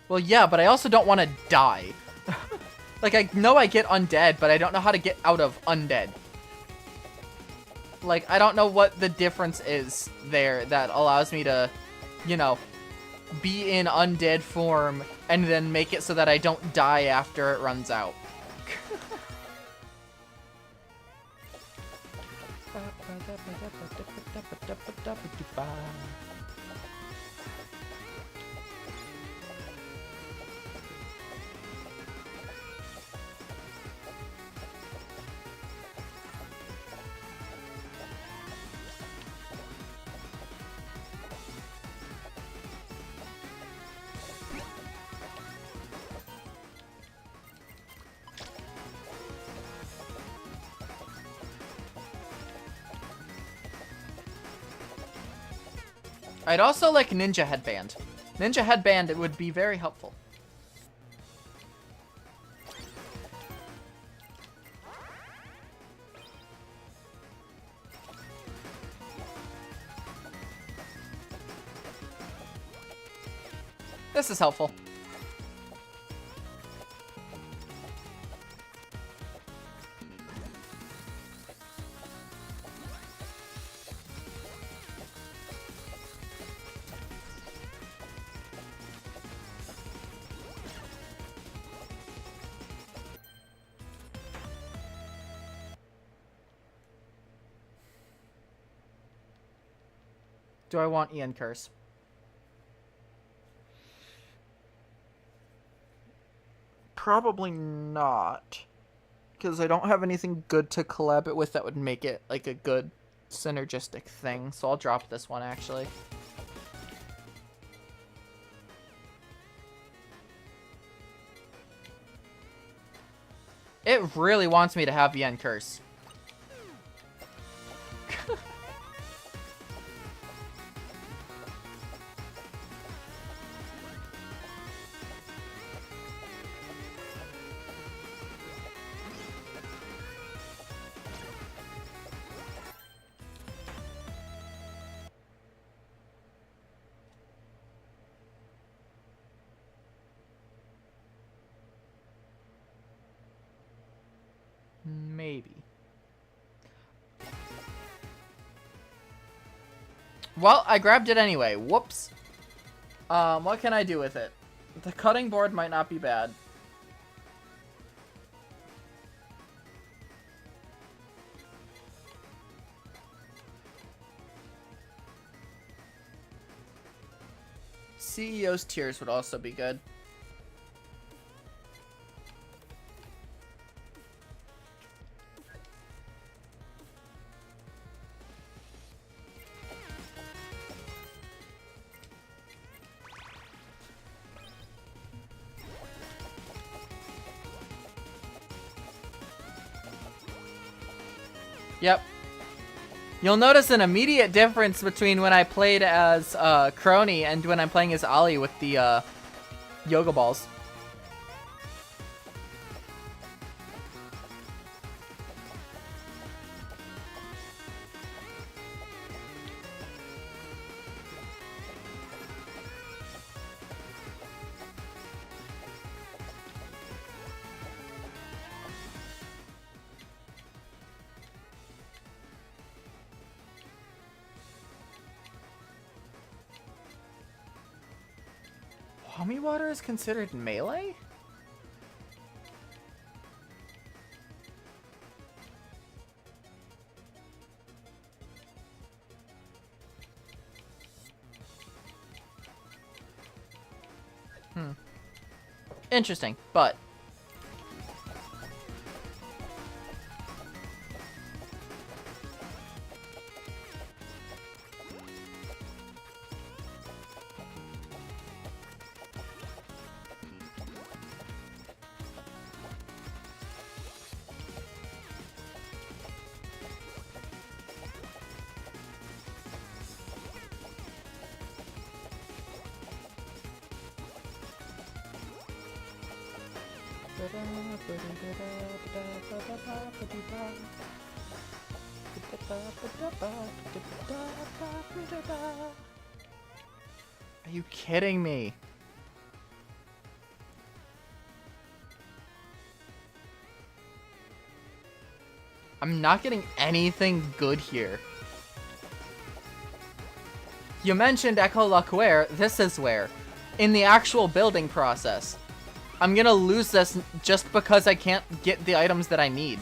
Well, yeah, but I also don't want to die. Like, I know I get undead, but I don't know how to get out of undead. Like, I don't know what the difference is there that allows me to, you know, be in undead form and then make it so that I don't die after it runs out. I'd also like Ninja Headband. Ninja Headband, it would be very helpful. This is helpful. Do I want Ian Curse? Probably not. Because I don't have anything good to collab it with that would make it like a good synergistic thing. So I'll drop this one actually. It really wants me to have Ian Curse. Maybe. Well, I grabbed it anyway. Whoops. What can I do with it? The cutting board might not be bad. CEO's tiers would also be good. Yep. You'll notice an immediate difference between when I played as Crony and when I'm playing as Ollie with the yoga balls. Homie water is considered melee? Interesting, but are you kidding me? I'm not getting anything good here. You mentioned HoloCure. This is where, in the actual building process, I'm gonna lose this just because I can't get the items that I need.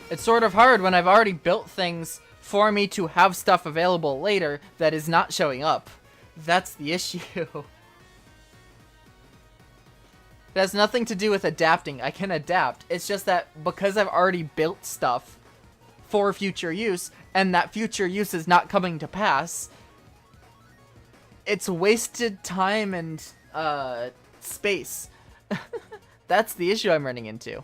It's sort of hard when I've already built things for me to have stuff available later that is not showing up. That's the issue. It has nothing to do with adapting. I can adapt. It's just that because I've already built stuff for future use, and that future use is not coming to pass, it's wasted time and space. That's the issue I'm running into.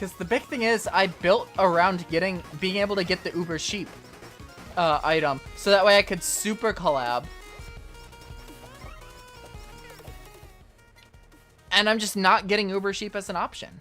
Because the big thing is, I built around being able to get the Uber Sheep item, so that way I could super collab. And I'm just not getting Uber Sheep as an option.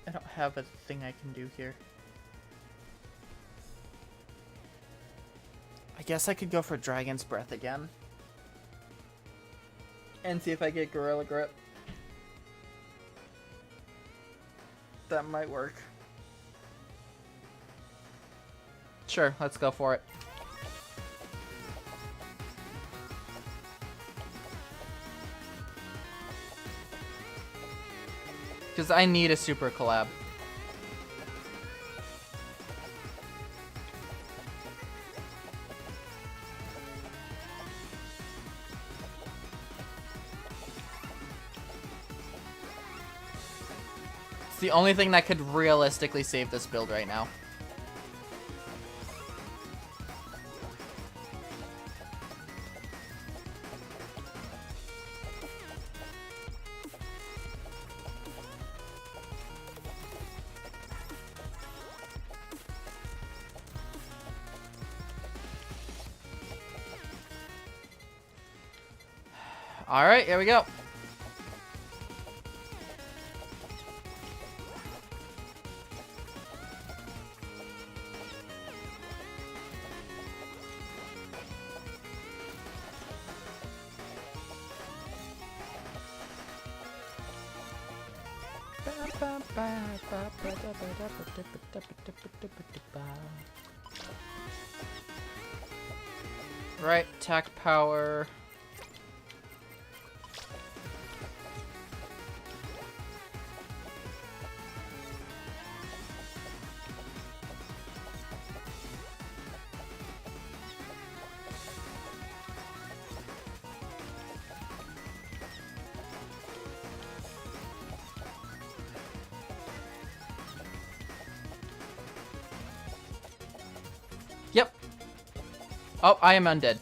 I don't have a thing I can do here. I guess I could go for Dragon's Breath again. And see if I get Gorilla Grip. That might work. Sure, let's go for it. Because I need a super collab. It's the only thing that could realistically save this build right now. All right, here we go. Right, attack power. Yep. Oh, I am undead.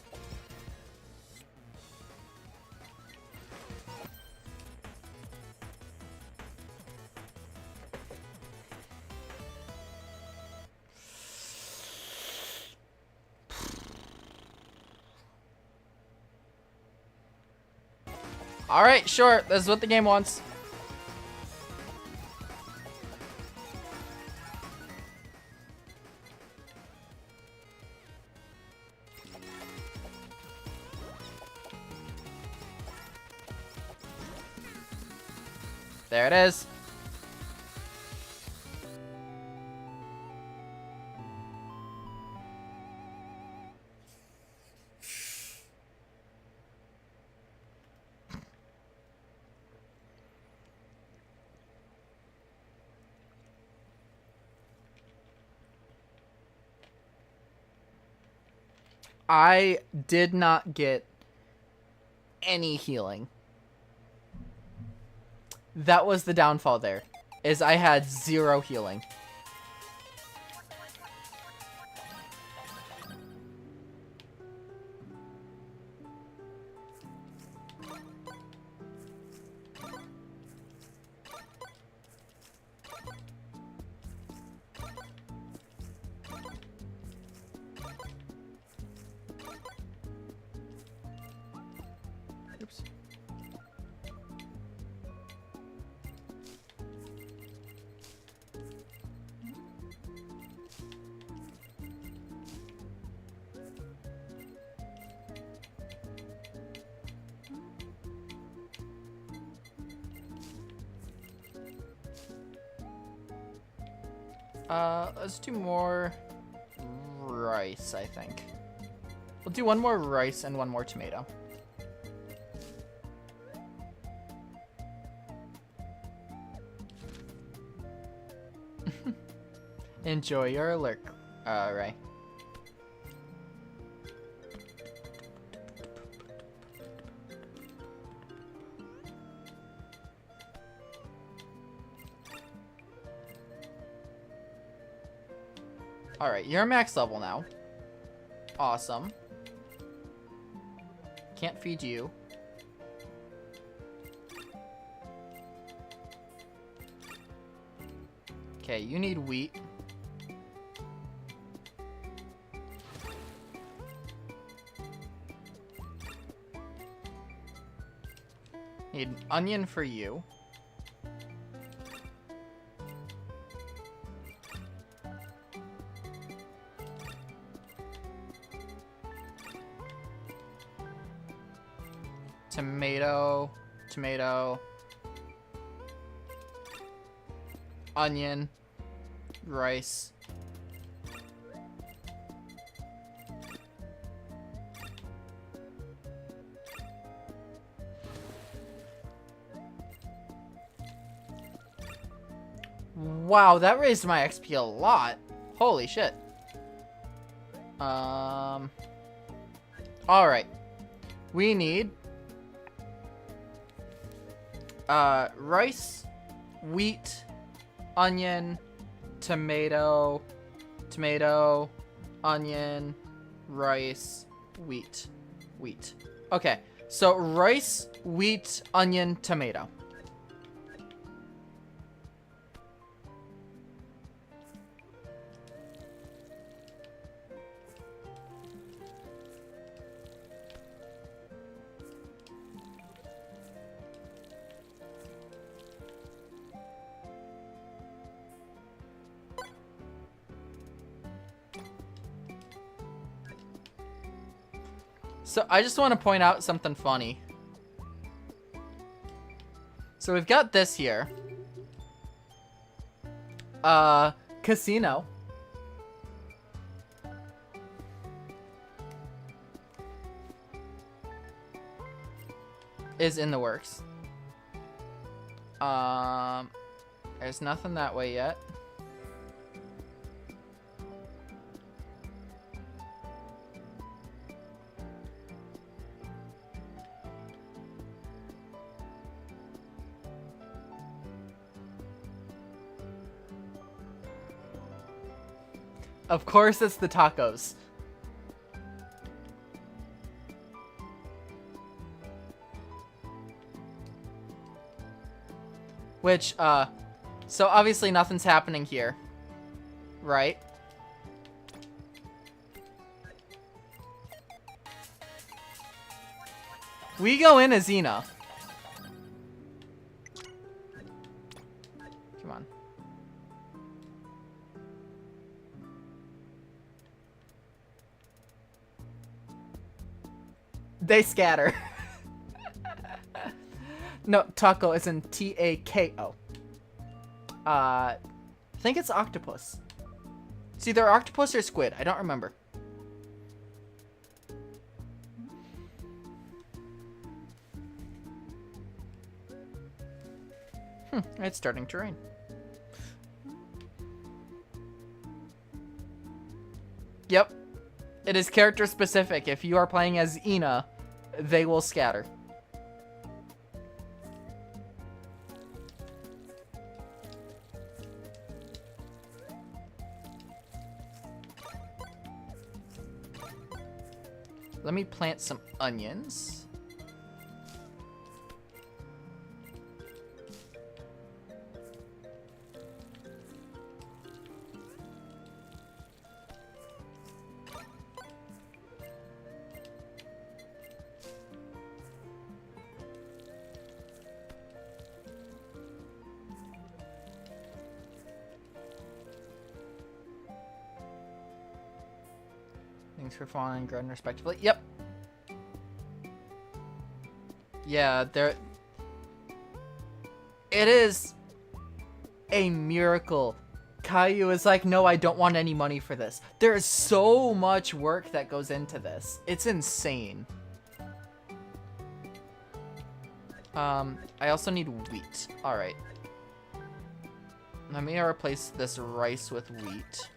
All right, sure. This is what the game wants. There it is. I did not get any healing. That was the downfall there, is I had 0 healing. Oops. Let's do more rice, I think. We'll do one more rice and one more tomato. Enjoy your lurk, Ray. Alright, you're max level now. Awesome. Can't feed you. Okay, you need wheat. Need onion for you. Tomato, tomato, onion, rice. Wow, that raised my XP a lot. Holy shit. All right. We need rice, wheat, onion, tomato, tomato, onion, rice, wheat, wheat. Okay, so rice, wheat, onion, tomato. So I just want to point out something funny. So we've got this here. Casino. Is in the works. There's nothing that way yet. Of course it's the tacos. Which, so obviously nothing's happening here, right? We go in as Xena. Come on. They scatter. No, taco is in T-A-K-O. I think it's octopus. It's either octopus or squid. I don't remember. It's starting to rain. Yep. It is character specific. If you are playing as Ina, they will scatter. Let me plant some onions. settings for fawn and grown respectively. Yep. Yeah, there... It is a miracle. Caillou is like, no, I don't want any money for this. There is so much work that goes into this. It's insane. I also need wheat. Alright. Let me replace this rice with wheat.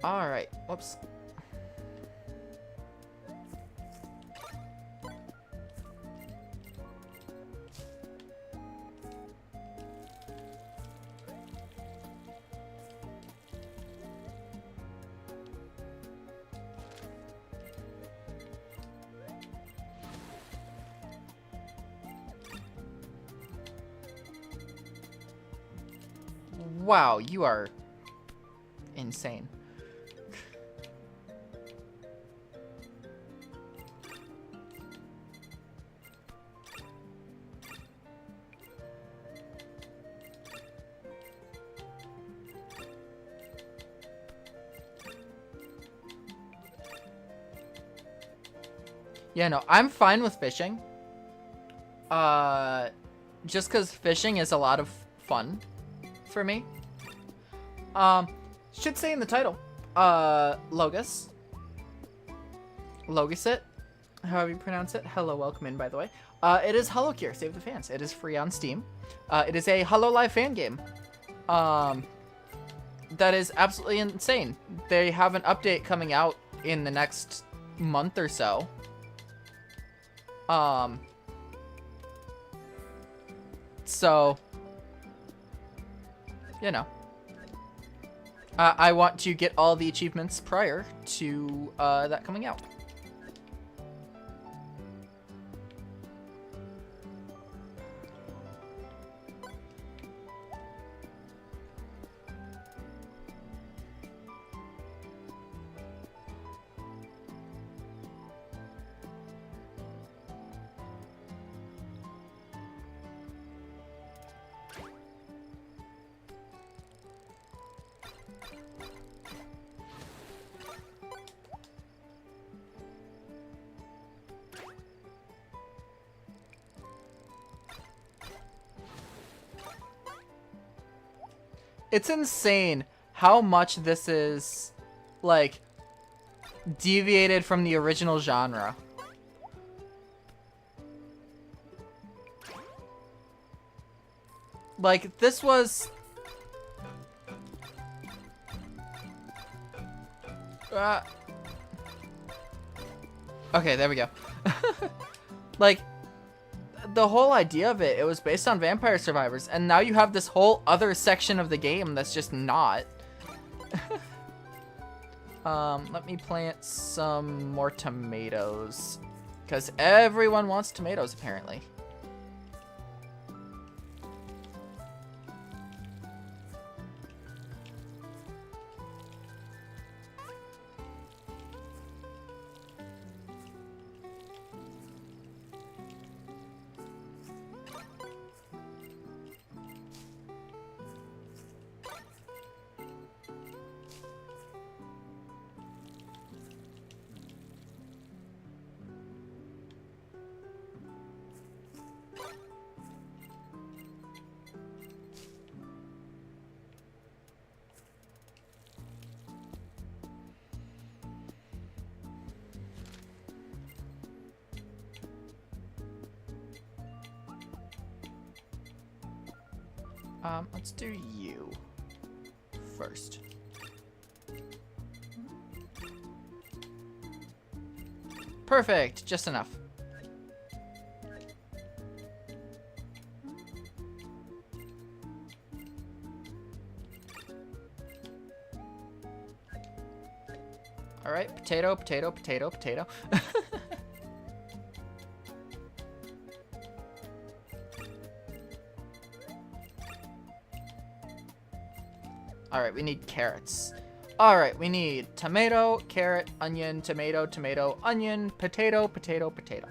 Alright. Whoops. Wow, you are insane. Yeah, no, I'm fine with fishing. Just because fishing is a lot of fun for me. Should say in the title, Logus. Logusit, however you pronounce it. Hello, welcome in, by the way. It is HoloCure, Save the Fans. It is free on Steam. It is a HoloLive fan game. That is absolutely insane. They have an update coming out in the next month or so. So, you know. I want to get all the achievements prior to that coming out. It's insane how much this is, like, deviated from the original genre. Like, this was... Okay, there we go. Like... The whole idea of it was based on Vampire Survivors, and now you have this whole other section of the game that's just not. Let me plant some more tomatoes, because everyone wants tomatoes, apparently. Let's do you first. Perfect, just enough. All right, potato, potato, potato, potato. All right, we need carrots. All right, we need tomato, carrot, onion, tomato, tomato, onion, potato, potato, potato.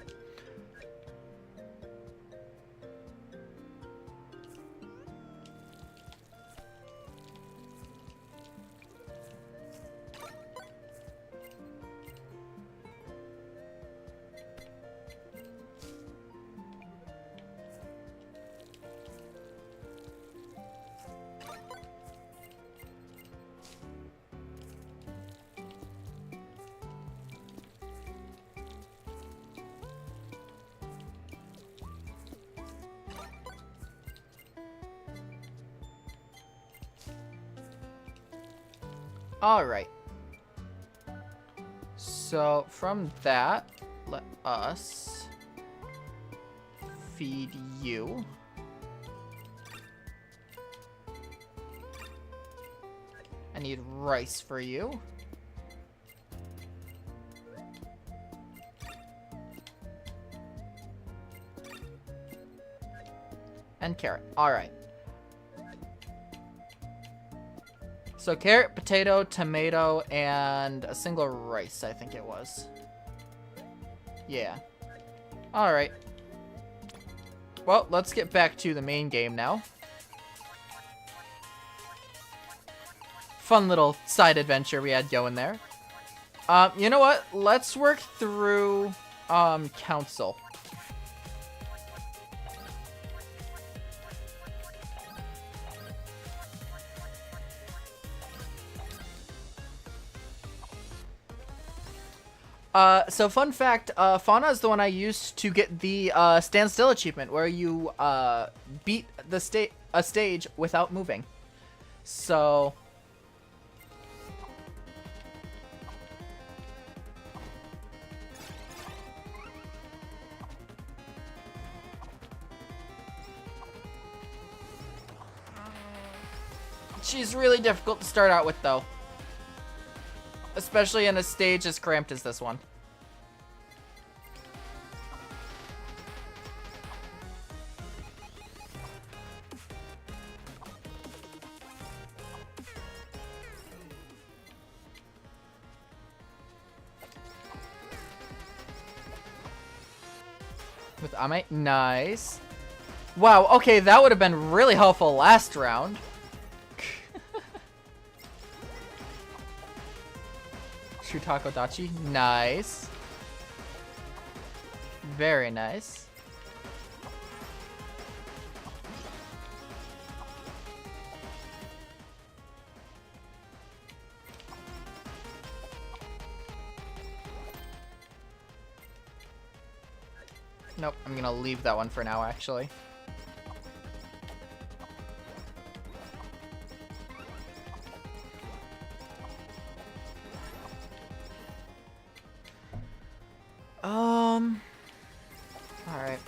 Alright. So, from that, let us feed you. I need rice for you. And carrot. Alright. So carrot, potato, tomato, and a single rice, I think it was. Yeah. Alright. Well, let's get back to the main game now. Fun little side adventure we had going there. You know what? Let's work through, council. So fun fact, Fauna is the one I used to get the, Stand Still achievement, where you, beat the a stage without moving. So... she's really difficult to start out with, though. Especially in a stage as cramped as this one. With Ame? Nice. Wow, okay, that would have been really helpful last round. Shutako Dachi. Nice. Very nice. Nope, I'm gonna leave that one for now, actually. Alright.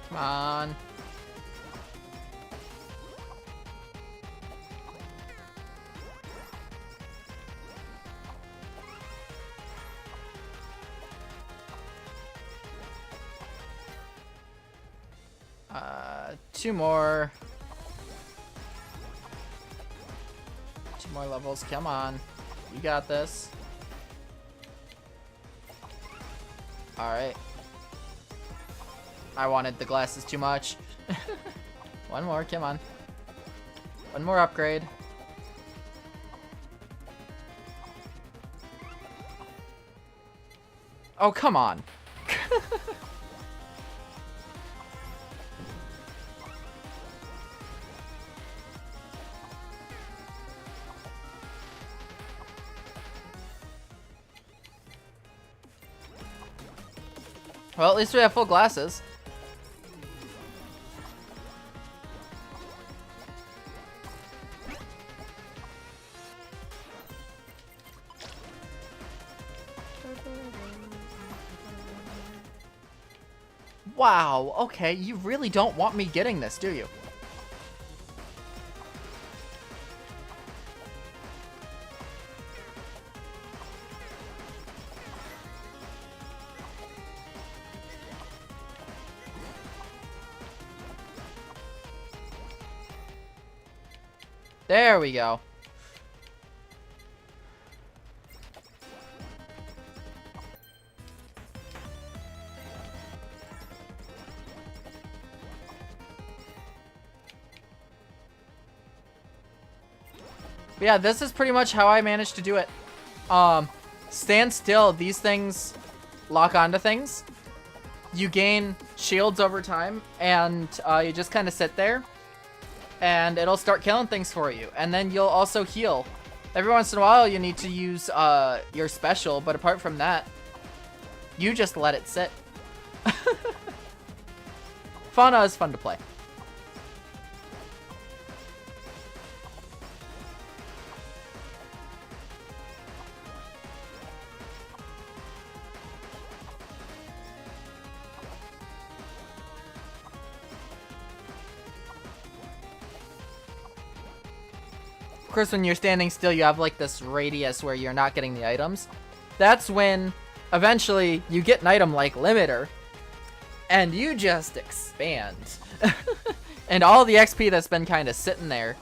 Come on. Two more. Two more levels. Come on. You got this. Alright. I wanted the glasses too much. One more, come on. One more upgrade. Oh, come on. Well, at least we have full glasses. Wow, okay, you really don't want me getting this, do you? There we go. But yeah, this is pretty much how I managed to do it. Stand still. These things lock onto things. You gain shields over time, and you just kind of sit there, and it'll start killing things for you. And then you'll also heal. Every once in a while, you need to use your special, but apart from that, you just let it sit. Fauna is fun to play. Of course, when you're standing still, you have like this radius where you're not getting the items. That's when eventually you get an item like Limiter, and you just expand. And all the XP that's been kind of sitting there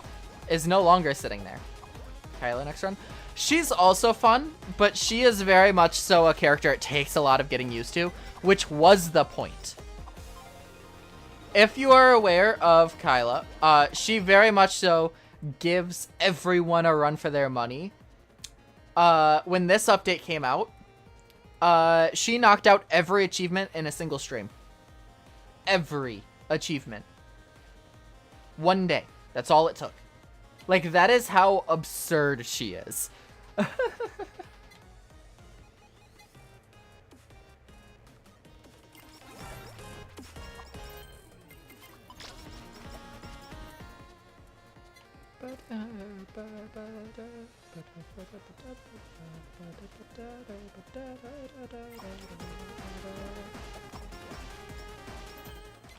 is no longer sitting there. Kyla next run. She's also fun, but she is very much so a character it takes a lot of getting used to, which was the point. If you are aware of Kyla, she very much so gives everyone a run for their money. When this update came out, she knocked out every achievement in a single stream. Every achievement. One day. That's all it took. Like, that is how absurd she is.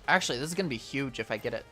Actually, this is gonna be huge if I get it.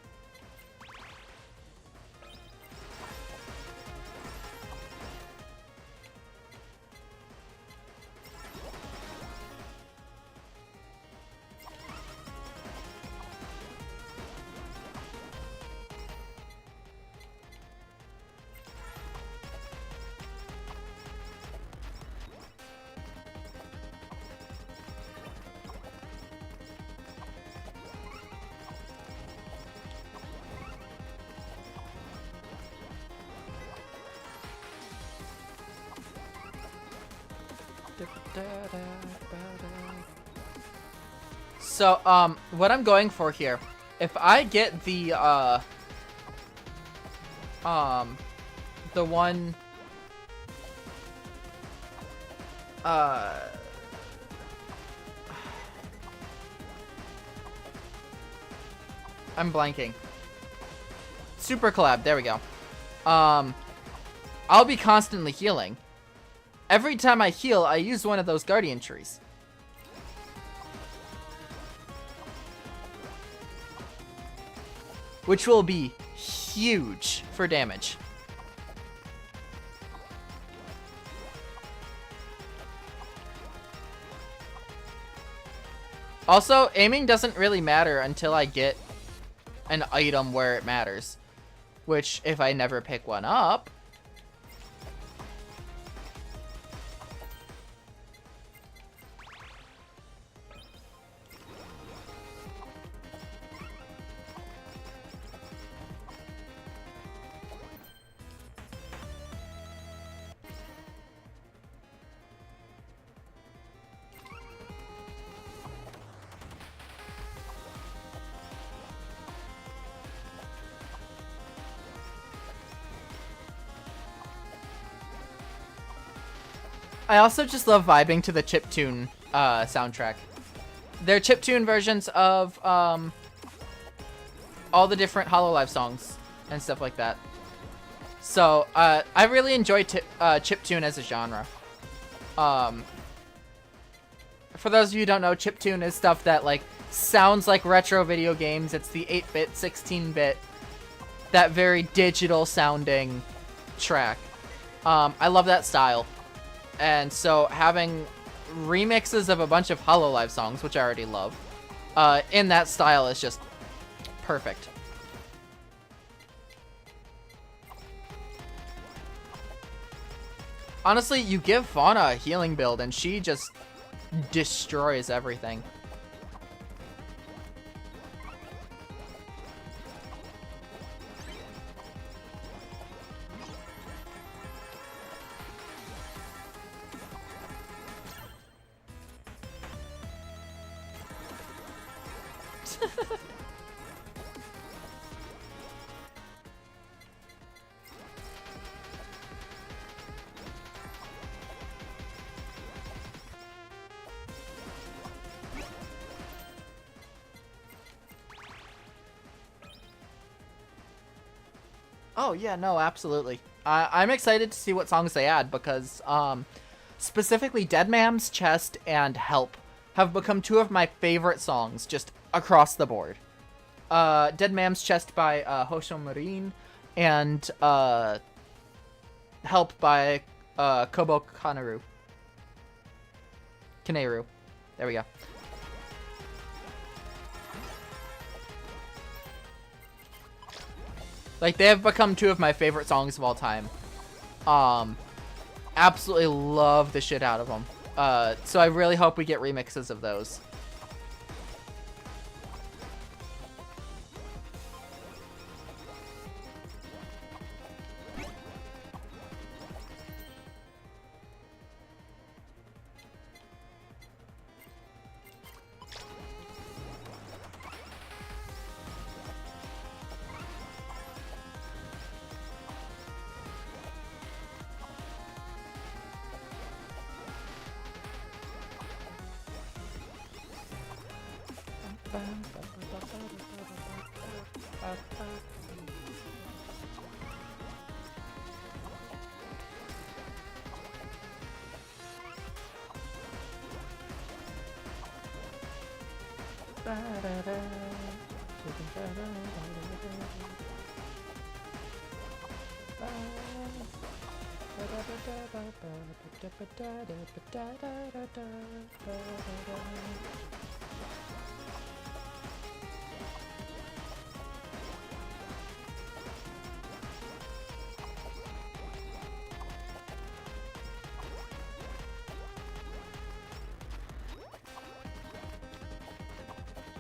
So, what I'm going for here, if I get the one, I'm blanking. Super collab, there we go. I'll be constantly healing. Every time I heal, I use one of those guardian trees. Which will be huge for damage. Also, aiming doesn't really matter until I get an item where it matters. Which, if I never pick one up... I also just love vibing to the chiptune soundtrack. They're chiptune versions of all the different Hololive songs and stuff like that. So I really enjoy chiptune as a genre. For those of you who don't know, chiptune is stuff that like sounds like retro video games. It's the 8-bit, 16-bit, that very digital sounding track. I love that style. And so having remixes of a bunch of Hololive songs, which I already love, in that style is just perfect. Honestly, you give Fauna a healing build and she just destroys everything. Oh yeah, no, absolutely. I'm excited to see what songs they add because specifically Dead Man's Chest and Help have become two of my favorite songs just across the board. Dead Man's Chest by Hosho Marine and Help by Kobo Kaneru. There we go. Like, they have become two of my favorite songs of all time. Absolutely love the shit out of them. So I really hope we get remixes of those.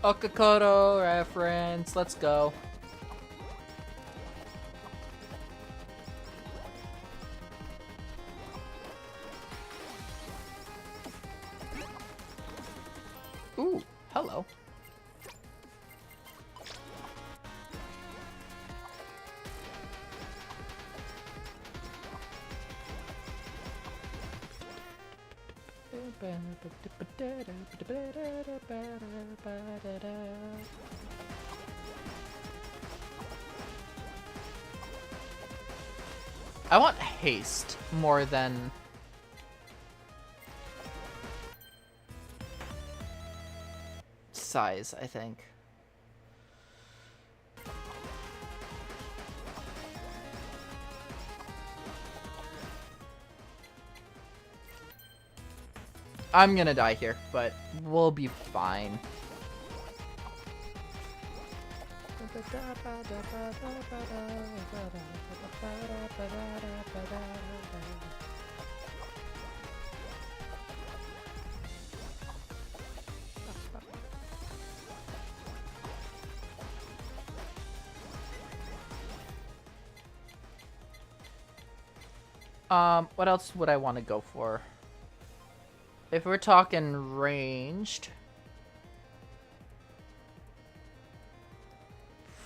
Okakoro reference, let's go. Ooh, hello. I want haste more than size, I think. I'm gonna die here, but we'll be fine. What else would I want to go for? If we're talking ranged,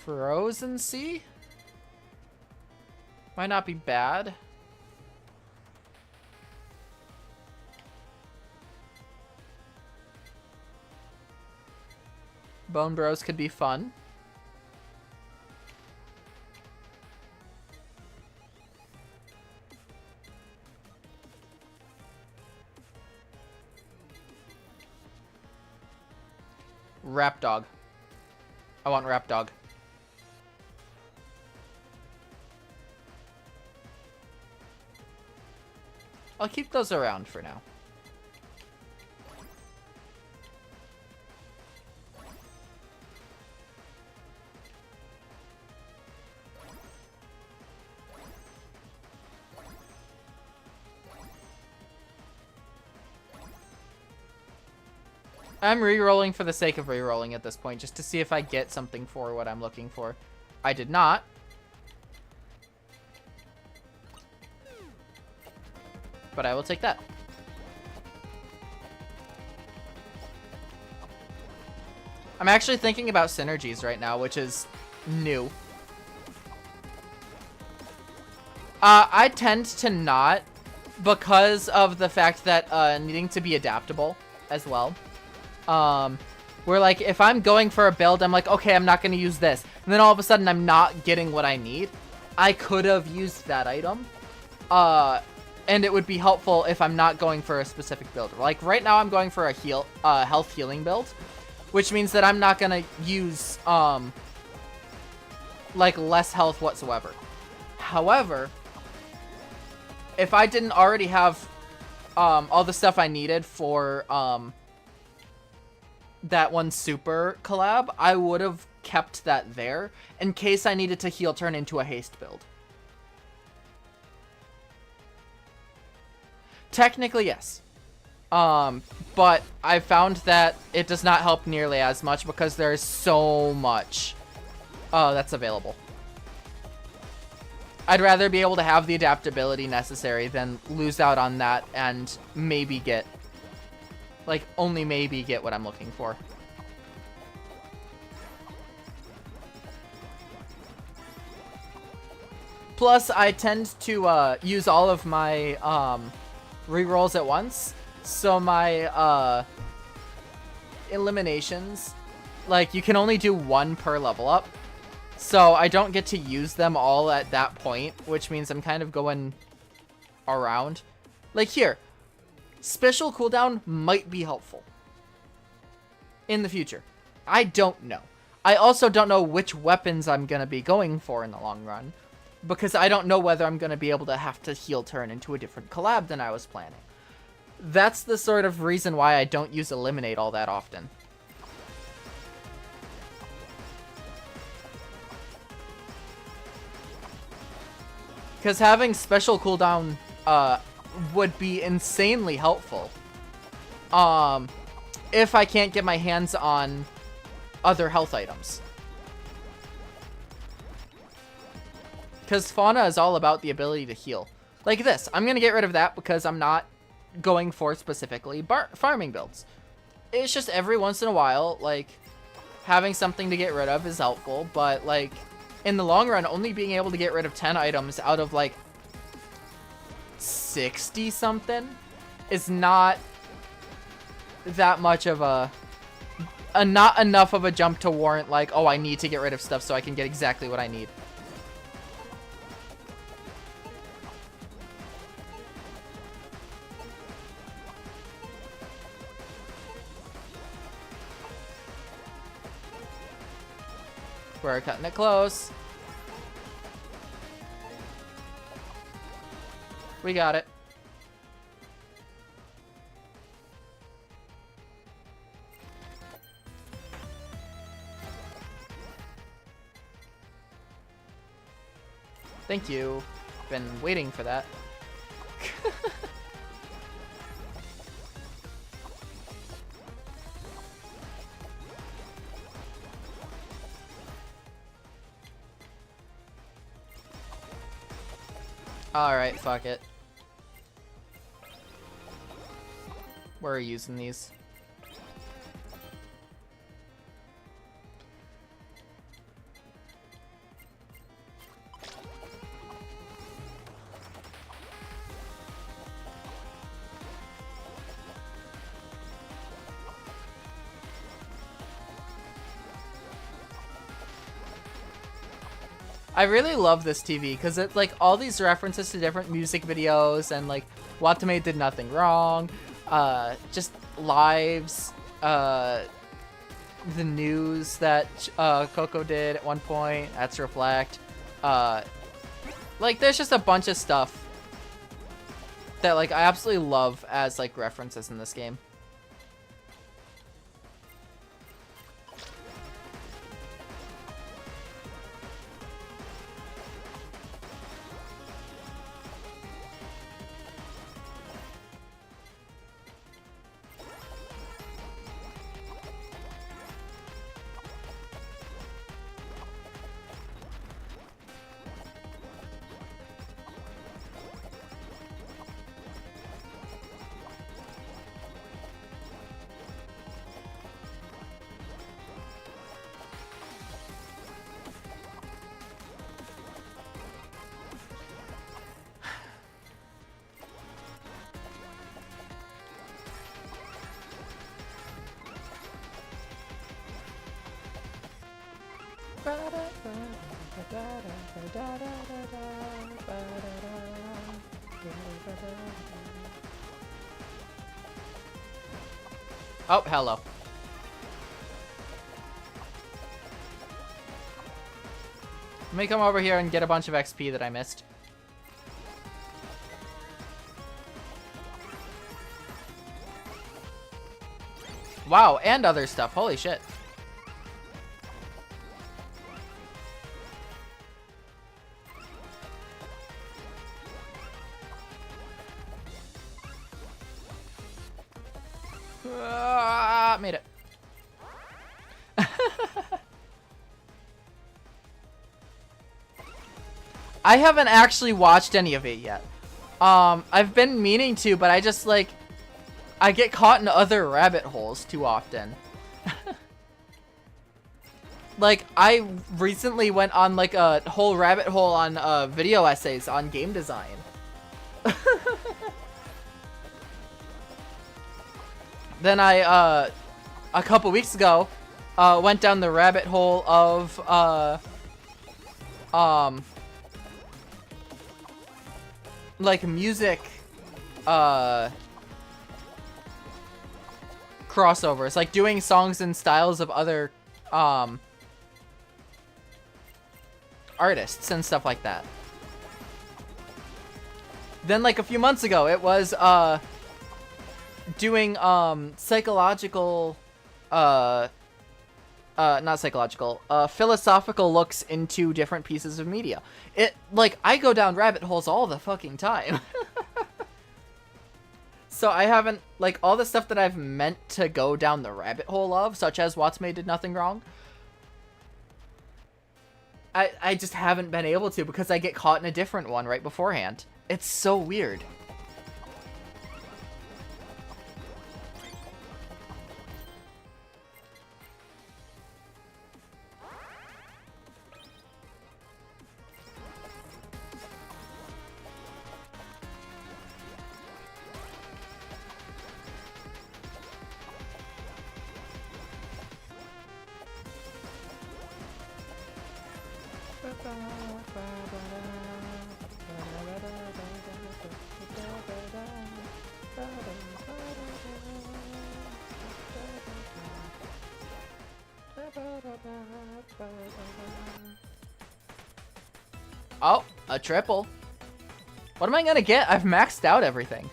Frozen Sea might not be bad. Bone Bros could be fun. Rap Dog. I want Rap Dog. I'll keep those around for now. I'm re-rolling for the sake of re-rolling at this point, just to see if I get something for what I'm looking for. I did not. But I will take that. I'm actually thinking about synergies right now, which is new. I tend to not, because of the fact that needing to be adaptable as well. Where like if I'm going for a build, I'm like, okay, I'm not going to use this, and then all of a sudden I'm not getting what I need. I could have used that item, and it would be helpful if I'm not going for a specific build. Like right now I'm going for a health healing build, which means that I'm not going to use like less health whatsoever. However, if I didn't already have all the stuff I needed for that one super collab, I would have kept that there in case I needed to heal turn into a haste build. Technically, yes. But I found that it does not help nearly as much because there is so much that's available. I'd rather be able to have the adaptability necessary than lose out on that and maybe get, like, only maybe get what I'm looking for. Plus, I tend to use all of my rerolls at once, so my eliminations, like, you can only do one per level up. So I don't get to use them all at that point, which means I'm kind of going around. Like here, special cooldown might be helpful in the future. I don't know. I also don't know which weapons I'm going to be going for in the long run, because I don't know whether I'm going to be able to have to heal turn into a different collab than I was planning. That's the sort of reason why I don't use Eliminate all that often. Because having special cooldown would be insanely helpful if I can't get my hands on other health items. Because Fauna is all about the ability to heal. Like this, I'm going to get rid of that because I'm not going for specifically farming builds. It's just every once in a while, like, having something to get rid of is helpful, but, like, in the long run, only being able to get rid of 10 items out of, like, 60-something is not that much of not enough of a jump to warrant, like, oh, I need to get rid of stuff so I can get exactly what I need. We're cutting it close. We got it. Thank you. Been waiting for that. Alright, fuck it. We're using these. I really love this TV because it, like, all these references to different music videos and, like, Watame did nothing wrong, just lives, the news that Coco did at one point, that's Reflect, like, there's just a bunch of stuff that, like, I absolutely love as, like, references in this game. Oh, hello. Let me come over here and get a bunch of XP that I missed. Wow, and other stuff. Holy shit. Made it. I haven't actually watched any of it yet. I've been meaning to, but I just like I get caught in other rabbit holes too often. Like I recently went on like a whole rabbit hole on video essays on game design. Then I a couple weeks ago went down the rabbit hole of like music crossovers, like doing songs and styles of other artists and stuff like that. Then like a few months ago it was doing psychological not psychological, philosophical looks into different pieces of media. It, like, I go down rabbit holes all the fucking time. So I haven't, like, all the stuff that I've meant to go down the rabbit hole of, such as Watsume did nothing wrong, I just haven't been able to because I get caught in a different one right beforehand. It's so weird. Oh, a triple. What am I gonna get? I've maxed out everything.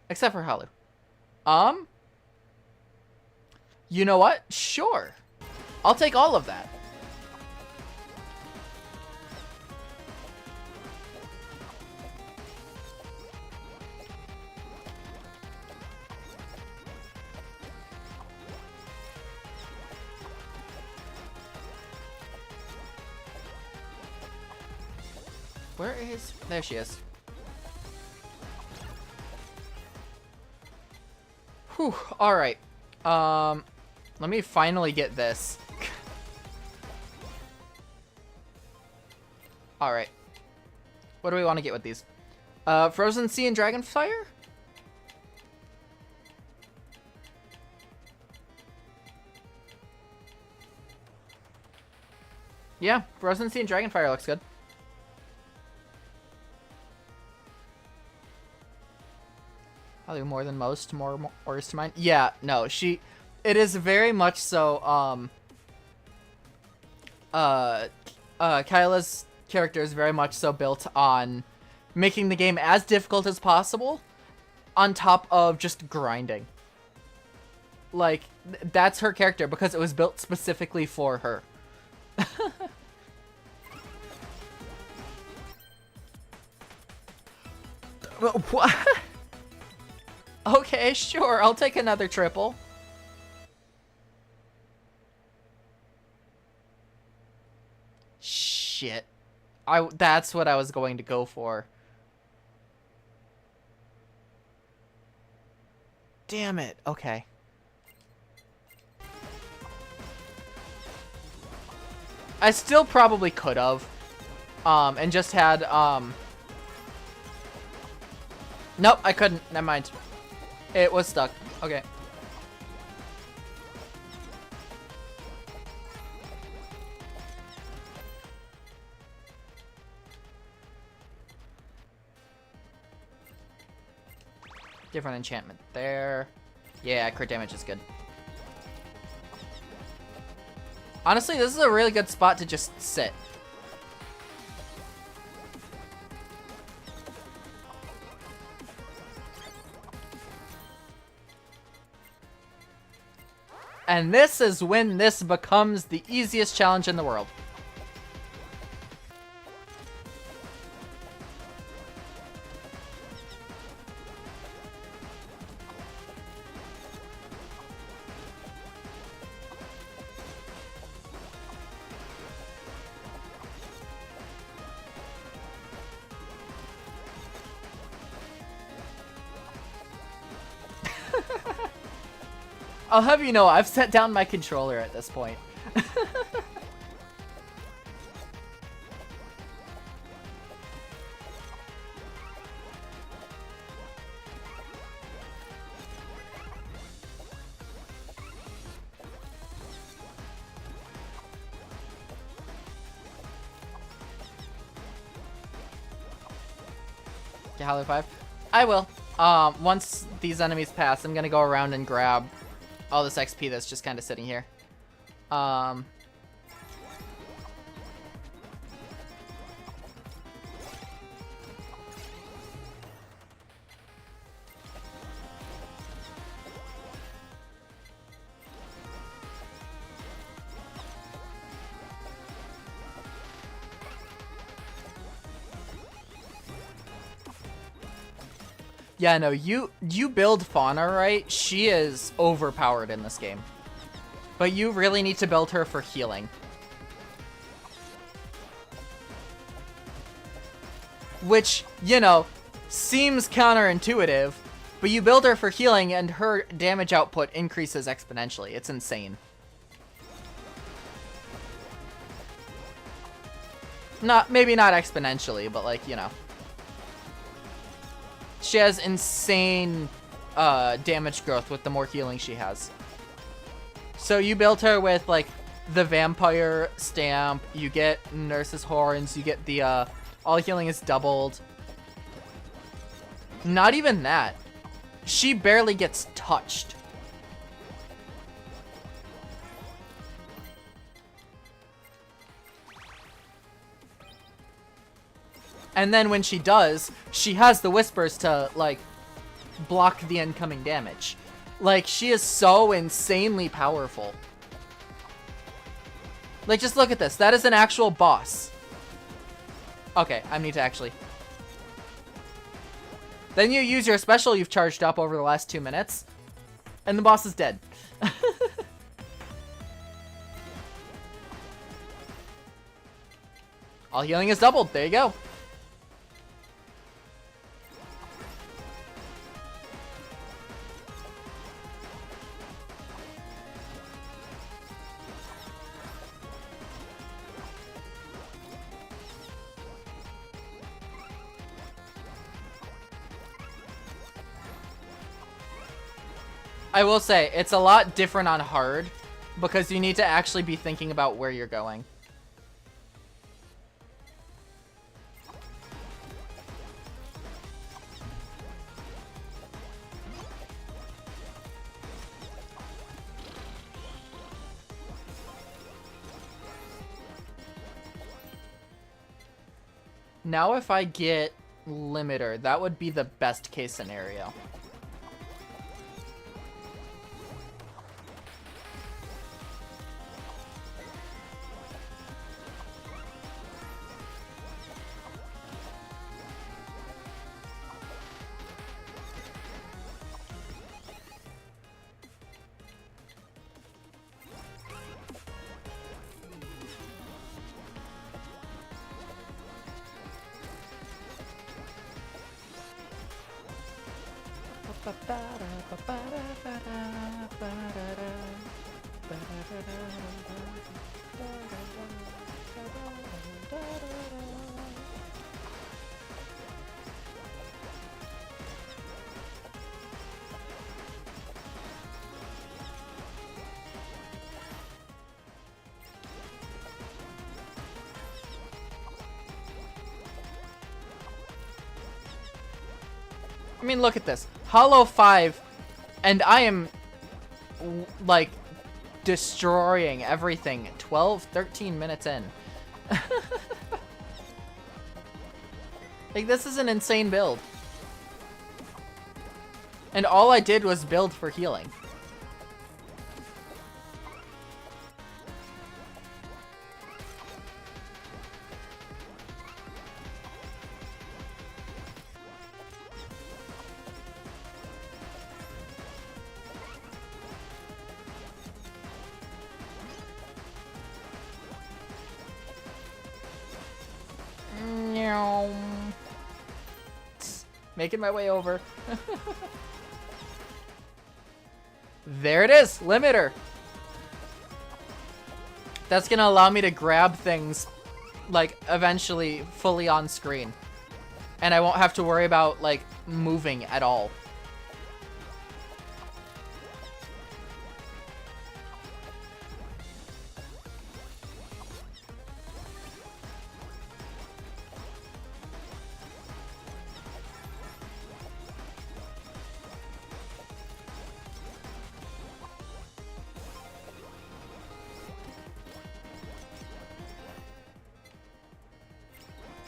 Except for Halu. You know what? Sure. I'll take all of that. Where is... There she is. Whew, alright. Let me finally get this. Alright. What do we want to get with these? Frozen Sea and Dragonfire? Yeah, Frozen Sea and Dragonfire looks good. Probably more than most, more worse to mine. Yeah, no, it is very much so, Kyla's character is very much so built on making the game as difficult as possible on top of just grinding. Like, that's her character because it was built specifically for her. What? Okay, sure, I'll take another triple. Shit. That's what I was going to go for. Damn it. Okay. I still probably could have. And just had, Nope, I couldn't. Never mind. It was stuck. Okay. Different enchantment there. Yeah, crit damage is good. Honestly, this is a really good spot to just sit. And this is when this becomes the easiest challenge in the world. I'll have you know, I've set down my controller at this point. Okay, Halo 5. I will. Once these enemies pass, I'm gonna go around and grab all this XP that's just kind of sitting here. Yeah, no, you build Fauna right, she is overpowered in this game. But you really need to build her for healing. Which, you know, seems counterintuitive, but you build her for healing and her damage output increases exponentially. It's insane. Maybe not exponentially, but like, you know. She has insane damage growth with the more healing she has. So you build her with like the vampire stamp, you get nurse's horns, you get the all healing is doubled. Not even that. She barely gets touched. And then when she does, she has the whispers to, like, block the incoming damage. Like, she is so insanely powerful. Like, just look at this. That is an actual boss. Okay, I need to actually... Then you use your special you've charged up over the last 2 minutes, and the boss is dead. All healing is doubled. There you go. I will say, it's a lot different on hard, because you need to actually be thinking about where you're going. Now if I get limiter, that would be the best case scenario. I mean, look at this. Hollow 5, and I am, like, destroying everything 12, 13 minutes in. Like, this is an insane build. And all I did was build for healing. Making my way over. There it is, limiter. That's gonna allow me to grab things, like, eventually fully on screen. And I won't have to worry about, like, moving at all.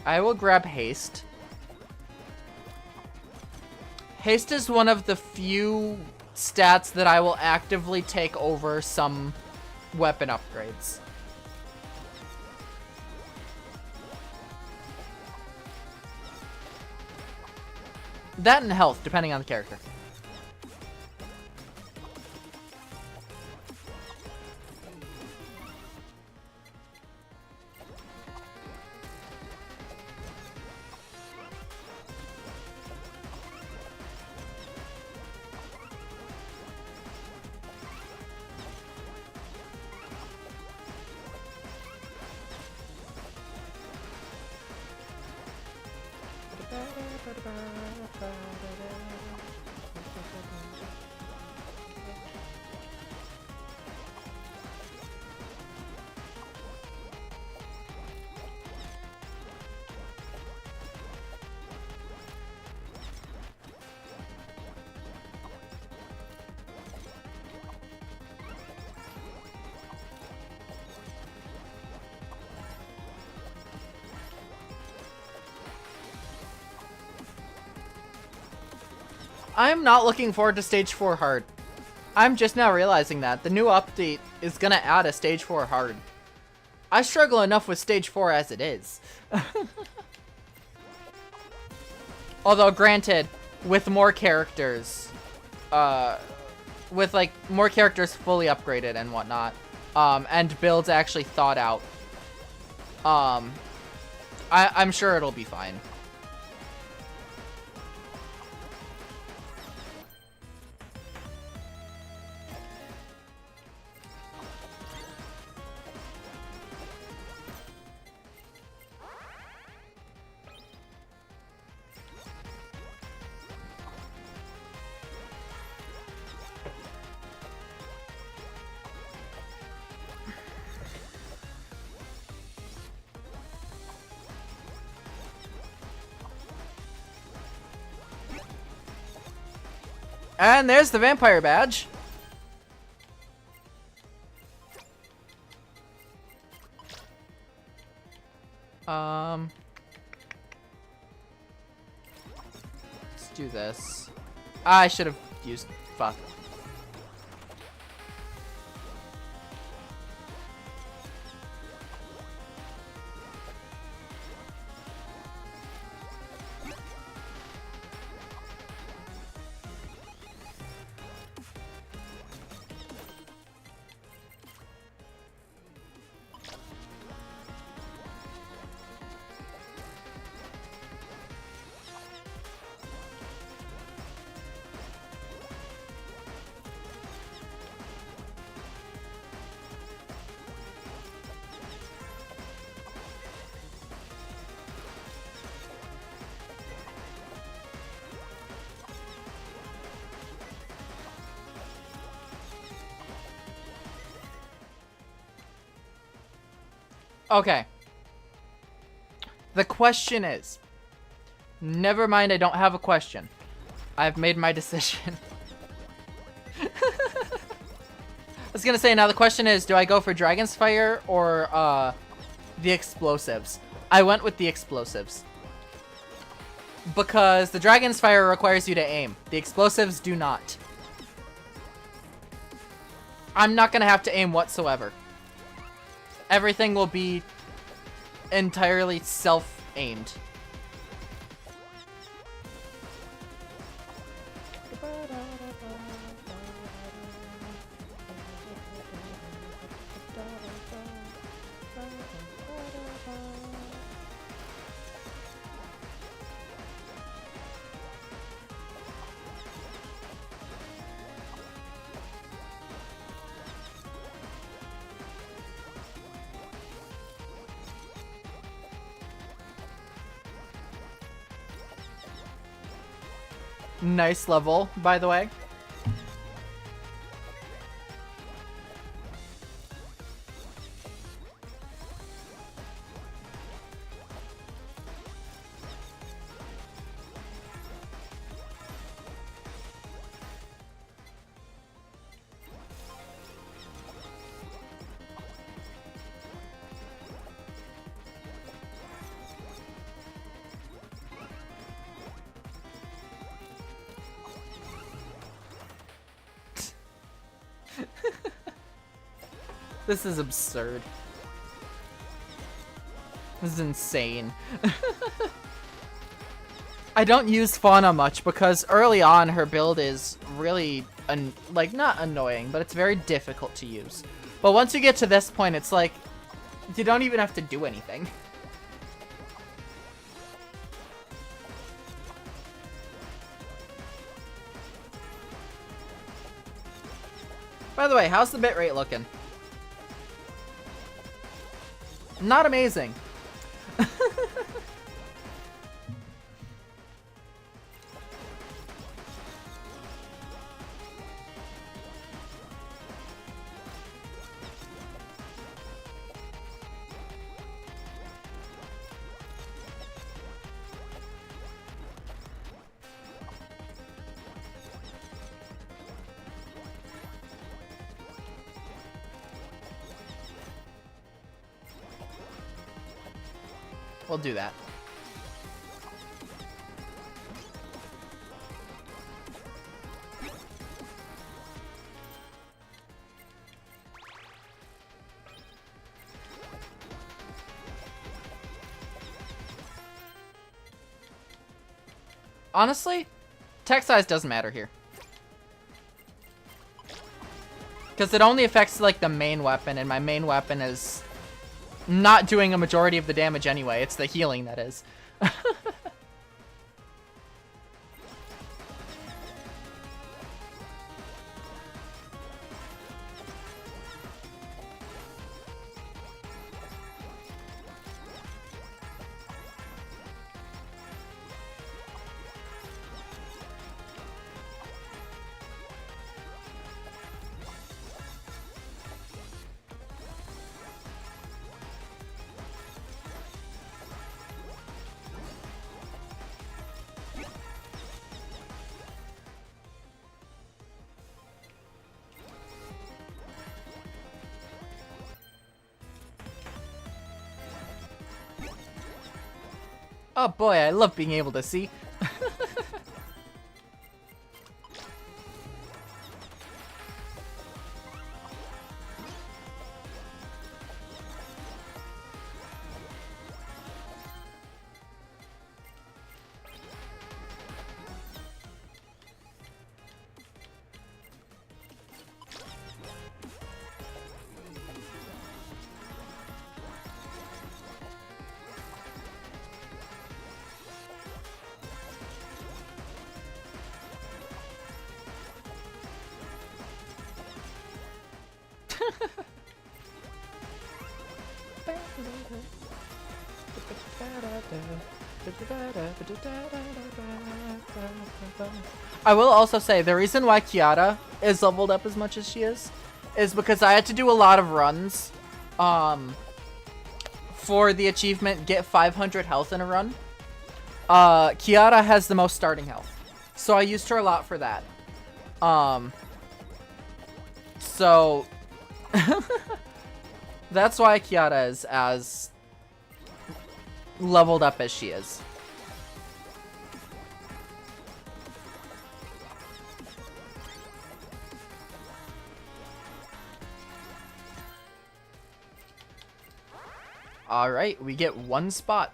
I will grab haste. Haste is one of the few stats that I will actively take over some weapon upgrades. That and health, depending on the character. I'm not looking forward to Stage 4 hard. I'm just now realizing that. The new update is gonna add a Stage 4 hard. I struggle enough with Stage 4 as it is. Although, granted, with more characters, with, like, more characters fully upgraded and whatnot, and builds actually thought out, I'm sure it'll be fine. And there's the vampire badge. Let's do this. I should have used fuck. Okay. The question is... Never mind, I don't have a question. I've made my decision. I was gonna say, now the question is, do I go for Dragon's Fire or the explosives? I went with the explosives. Because the Dragon's Fire requires you to aim. The explosives do not. I'm not gonna have to aim whatsoever. Everything will be entirely self-aimed. Nice level, by the way. This is absurd. This is insane. I don't use Fauna much because early on her build is really, like, not annoying, but it's very difficult to use. But once you get to this point, it's like, you don't even have to do anything. By the way, how's the bitrate looking? Not amazing. We'll do that. Honestly, text size doesn't matter here. Because it only affects, like, the main weapon, and my main weapon is not doing a majority of the damage anyway. It's the healing that is. Oh boy, I love being able to see. I will also say, the reason why Kiara is leveled up as much as she is because I had to do a lot of runs for the achievement, get 500 health in a run. Kiara has the most starting health. So I used her a lot for that. So that's why Kiara is as leveled up as she is. Alright, we get one spot.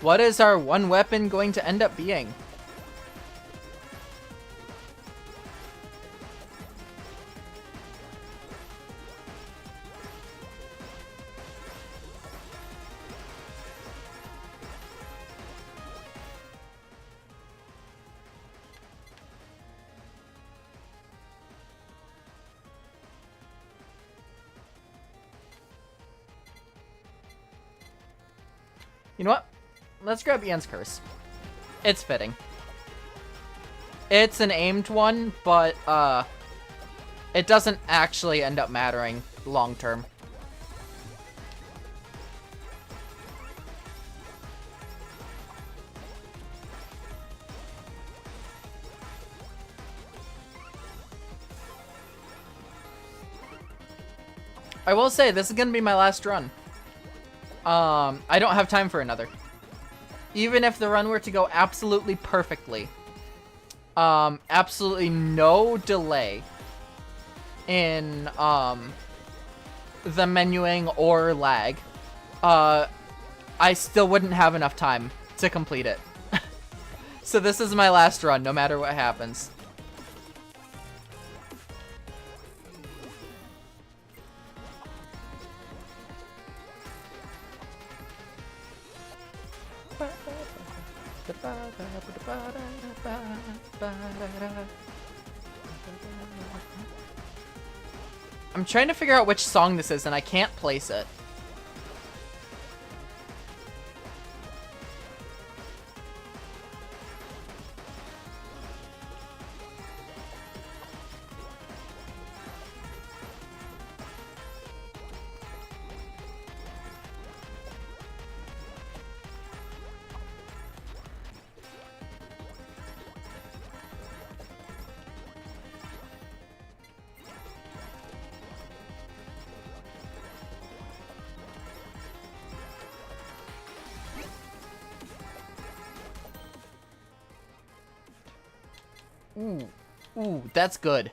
What is our one weapon going to end up being? You know what? Let's grab Ian's Curse. It's fitting. It's an aimed one, but it doesn't actually end up mattering long term. I will say, this is gonna be my last run. I don't have time for another. Even if the run were to go absolutely perfectly, absolutely no delay in, the menuing or lag, I still wouldn't have enough time to complete it. So this is my last run, no matter what happens. I'm trying to figure out which song this is, and I can't place it. Ooh, that's good.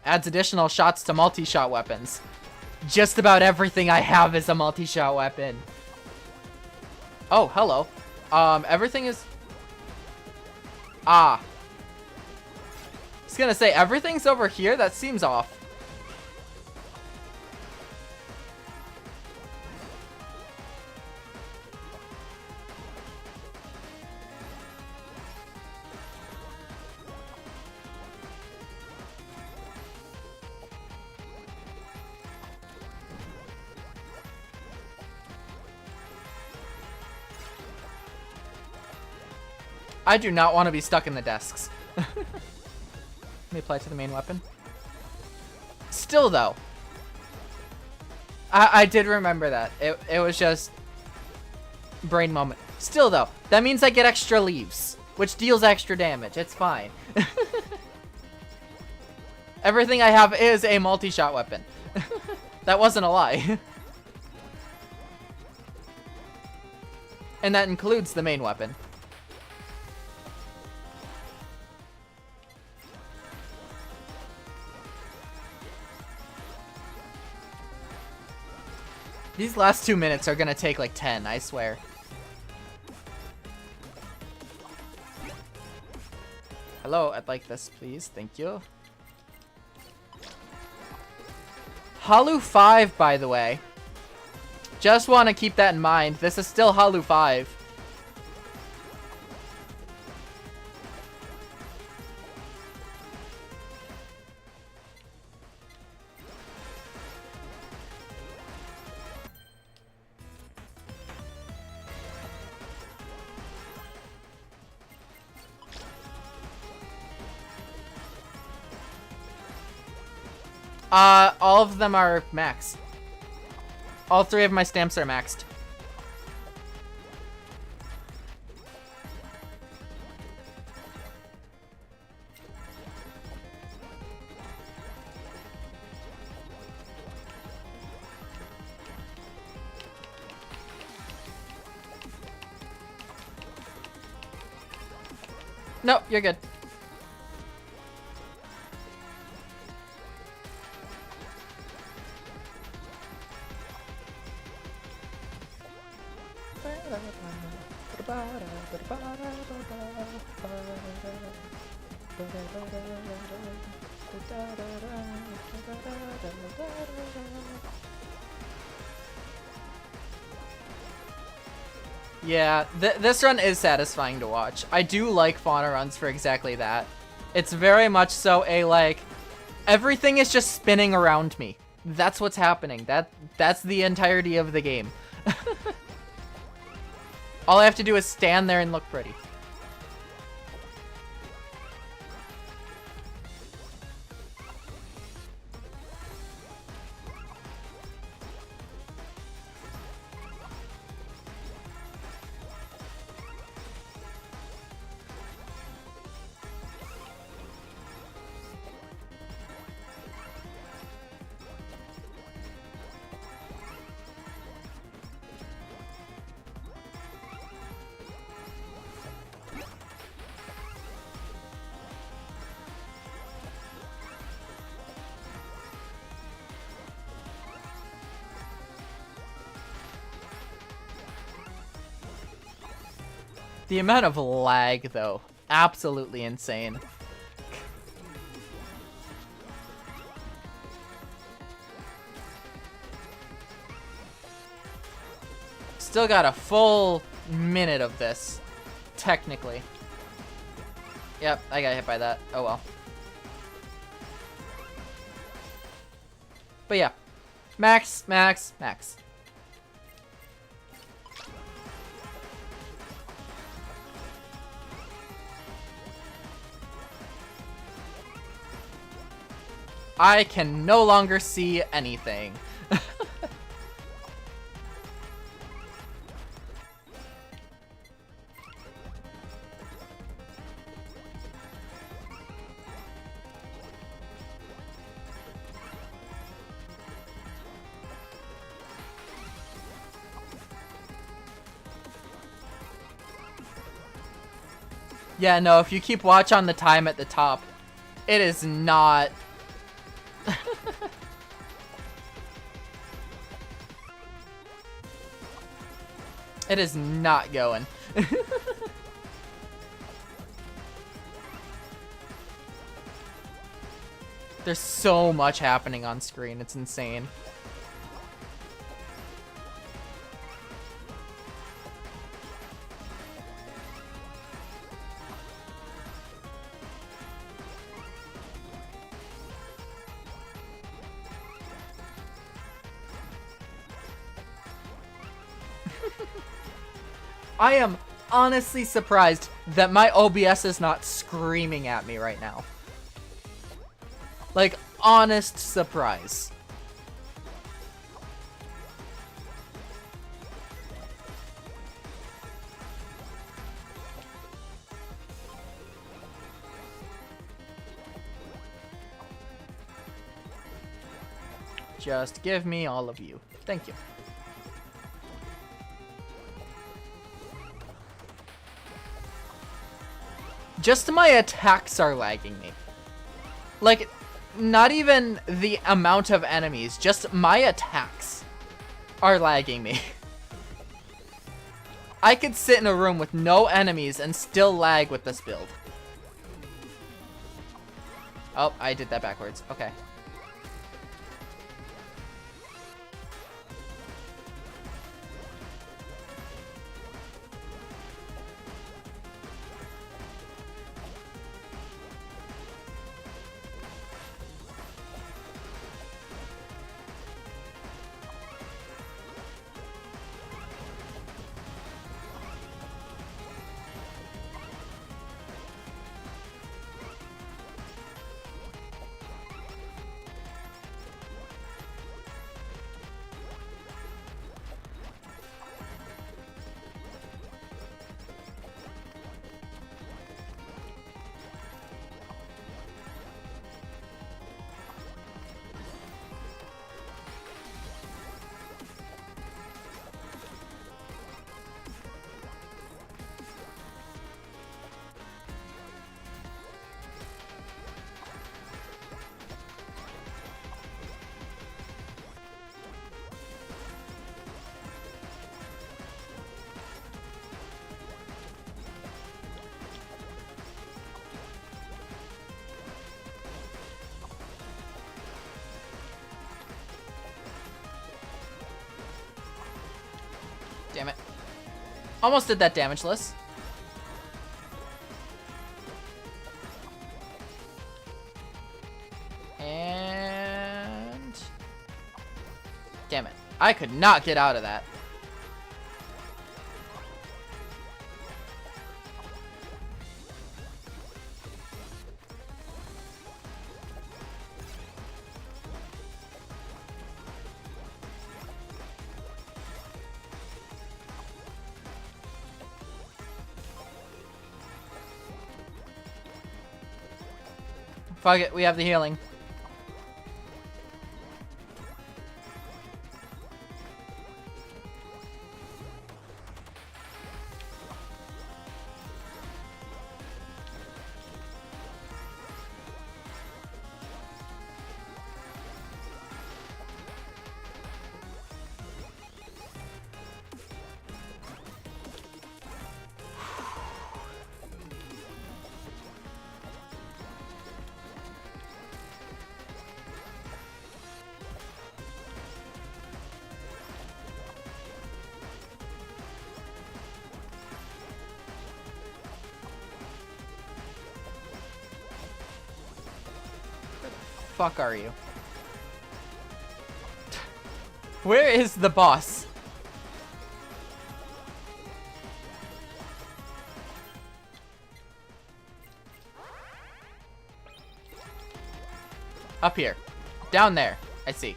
Adds additional shots to multi-shot weapons. Just about everything I have is a multi-shot weapon. Oh, hello. Everything is... I was gonna say, everything's over here? That seems off. I do not want to be stuck in the desks. Let me apply to the main weapon. Still, though. I did remember that. It was just... brain moment. Still, though. That means I get extra leaves. Which deals extra damage. It's fine. Everything I have is a multi-shot weapon. That wasn't a lie. And that includes the main weapon. These last 2 minutes are gonna take like 10, I swear. Hello, I'd like this, please. Thank you. Halu 5, by the way. Just want to keep that in mind. This is still Halu 5. All of them are maxed. All 3 of my stamps are maxed. No, you're good. Yeah, this run is satisfying to watch. I do like fauna runs for exactly that. It's very much so a, like, everything is just spinning around me. That's what's happening. That's the entirety of the game. All I have to do is stand there and look pretty. The amount of lag, though, absolutely insane. Still got a full minute of this, technically. Yep, I got hit by that. Oh well. But yeah, max, max, max. I can no longer see anything. Yeah, no, if you keep watch on the time at the top, it is not... It is not going. There's so much happening on screen, it's insane. I am honestly surprised that my OBS is not screaming at me right now. Like, honest surprise. Just give me all of you. Thank you. Just my attacks are lagging me. Like, not even the amount of enemies, just my attacks are lagging me. I could sit in a room with no enemies and still lag with this build. Oh, I did that backwards. Okay. Almost did that damageless. And... damn it. I could not get out of that. Fuck it, we have the healing. Fuck are you? Where is the boss? Up here. Down there. I see.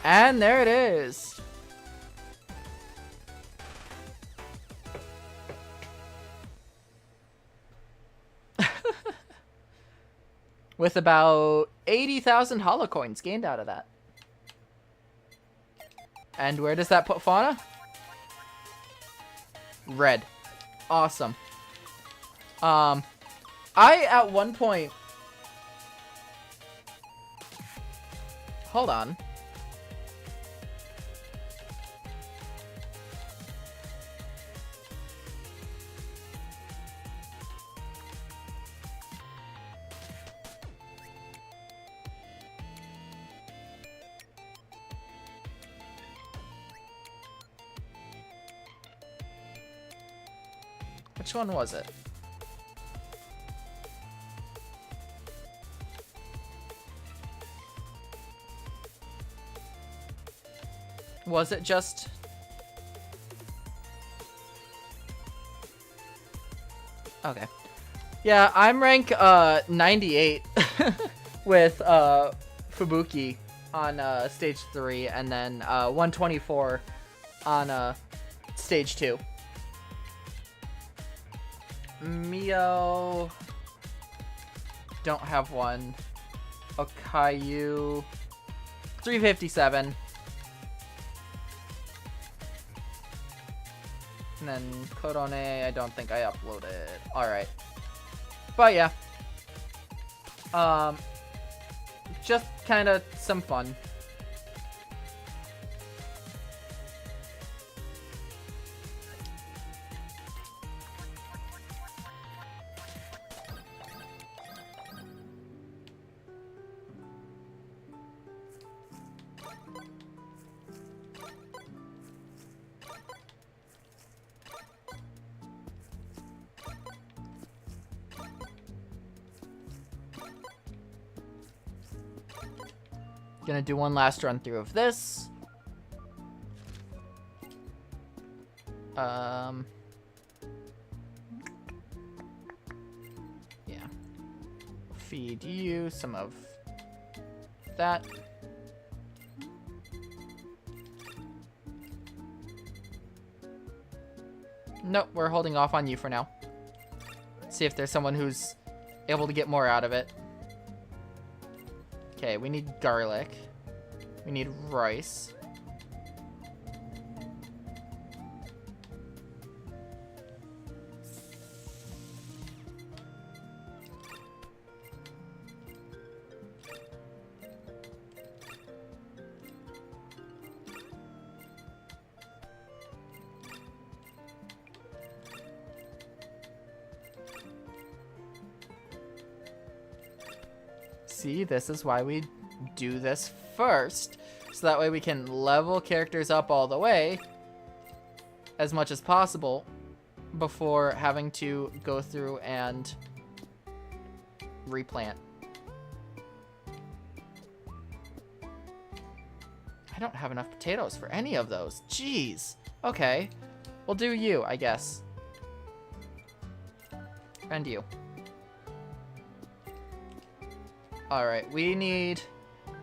And there it is. With about 80,000 holocoins gained out of that. And where does that put Fauna? Red. Awesome. I at one point... hold on. Which one was it? Was it just... okay. Yeah, I'm rank 98 with Fubuki on stage 3 and then 124 on stage 2. Mio... don't have one. Okayu... 357. And then Korone, I don't think I uploaded. Alright. But yeah. Just kinda some fun. Gonna do one last run through of this. Yeah. Feed you some of that. Nope, we're holding off on you for now. See if there's someone who's able to get more out of it. Okay, we need garlic. We need rice. See, this is why we do this first. So that way we can level characters up all the way as much as possible before having to go through and replant. I don't have enough potatoes for any of those. Jeez. Okay. We'll do you, I guess. And you. Alright, we need...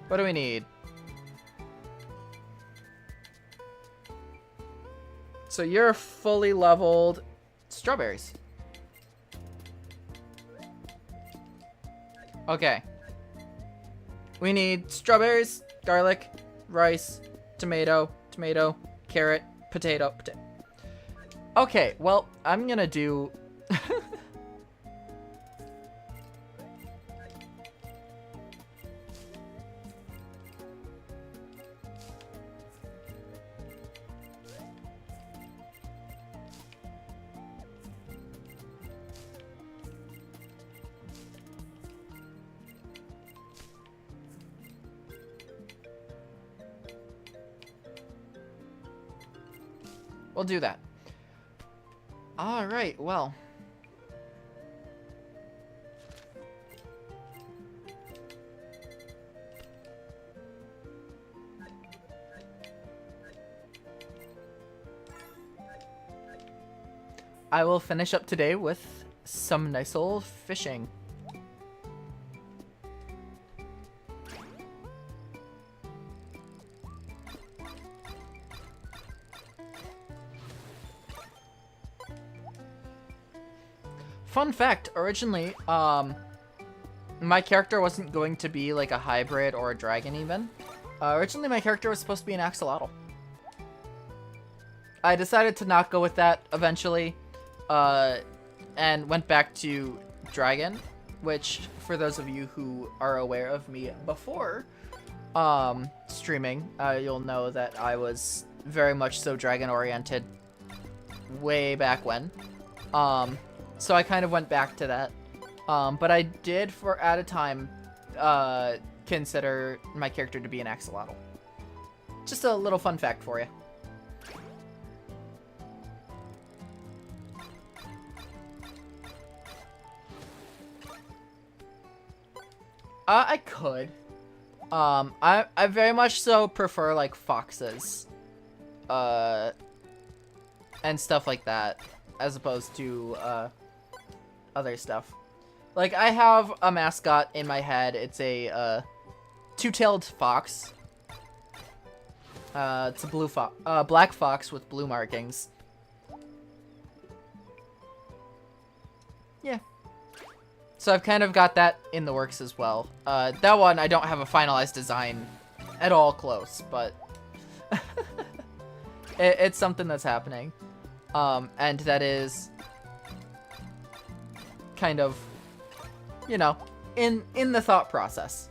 What do we need? So you're fully leveled strawberries. Okay. We need strawberries, garlic, rice, tomato, carrot, potato. Okay, well, I'm gonna do... We'll do that. All right, well. I will finish up today with some nice old fishing. Fun fact, originally, my character wasn't going to be like a hybrid or a dragon even. Originally my character was supposed to be an axolotl. I decided to not go with that eventually, and went back to dragon, which for those of you who are aware of me before streaming, you'll know that I was very much so dragon oriented way back when. So I kind of went back to that. But I did, at a time, consider my character to be an axolotl. Just a little fun fact for you. I could. I very much so prefer, like, foxes. And stuff like that. As opposed to, other stuff. Like, I have a mascot in my head. It's a, two-tailed fox. It's a black fox with blue markings. Yeah. So I've kind of got that in the works as well. That one, I don't have a finalized design at all close, but it's something that's happening. And that is kind of, you know, in the thought process.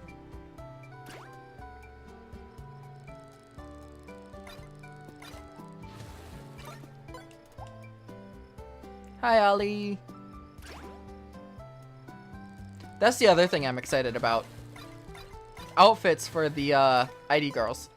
Hi, Ollie. That's the other thing I'm excited about. Outfits for the ID girls.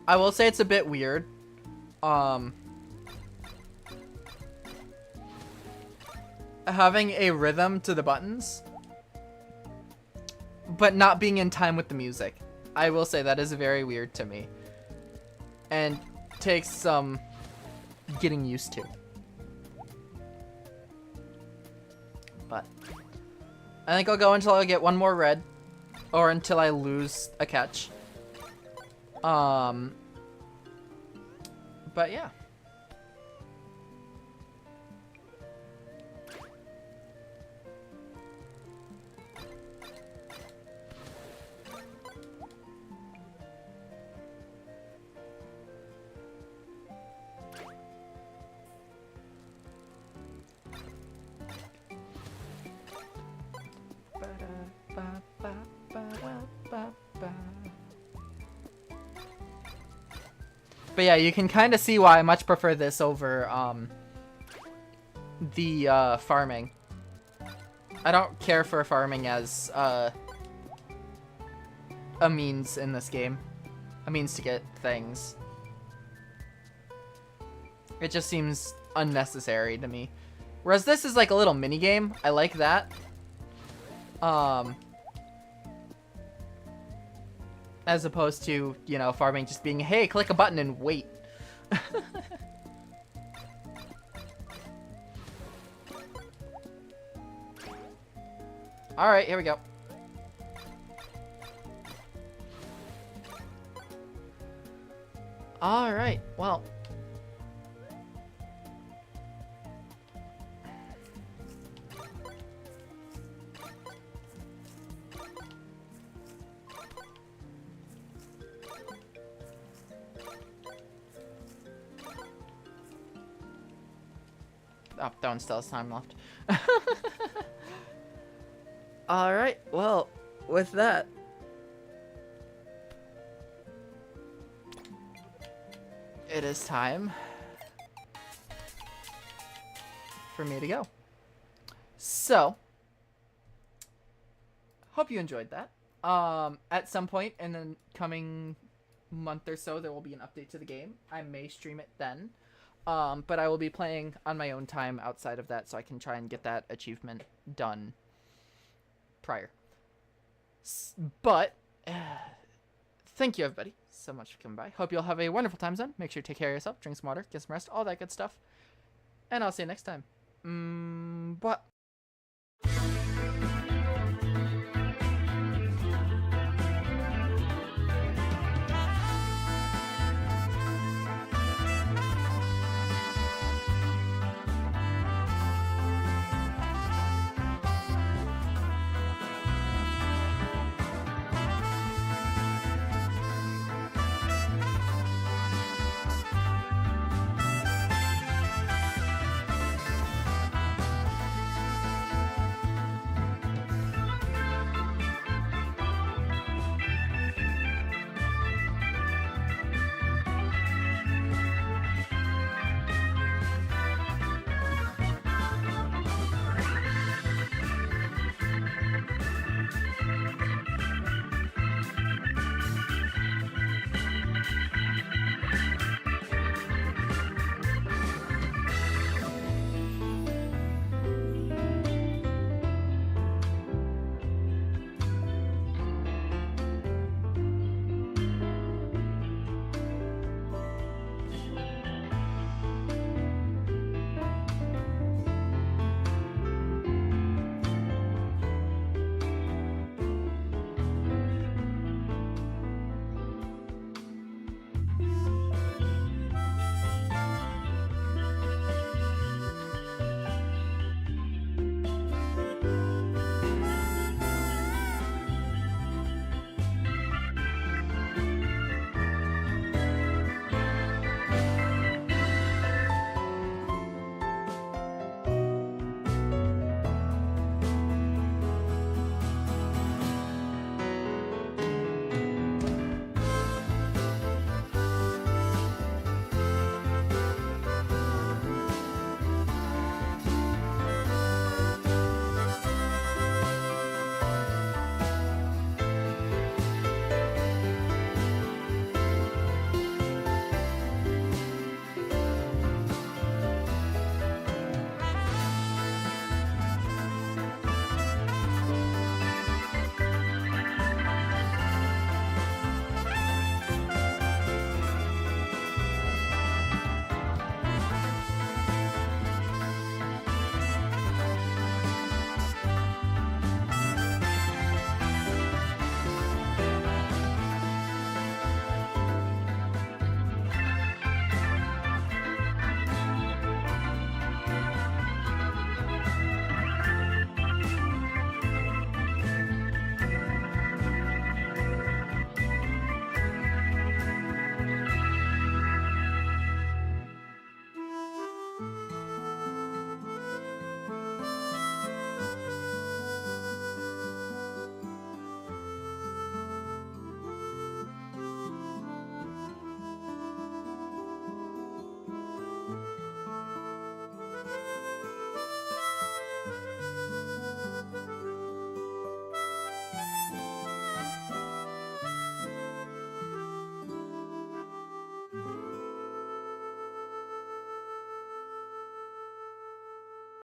I will say it's a bit weird. Having a rhythm to the buttons, but not being in time with the music. I will say that is very weird to me. And takes some getting used to. But I think I'll go until I get one more red, or until I lose a catch. But yeah. But yeah, you can kind of see why I much prefer this over the farming. I don't care for farming as a means in this game. A means to get things. It just seems unnecessary to me. Whereas this is like a little mini game. I like that. As opposed to, you know, farming just being, hey, click a button and wait. Alright, here we go. Alright, well. Oh, that one still has time left. Alright, well, with that. It is time for me to go. So, hope you enjoyed that. At some point in the coming month or so, there will be an update to the game. I may stream it then. But I will be playing on my own time outside of that, so I can try and get that achievement done prior. But thank you, everybody, so much for coming by. Hope you'll have a wonderful time zone. Make sure to take care of yourself, drink some water, get some rest, all that good stuff. And I'll see you next time. Bye.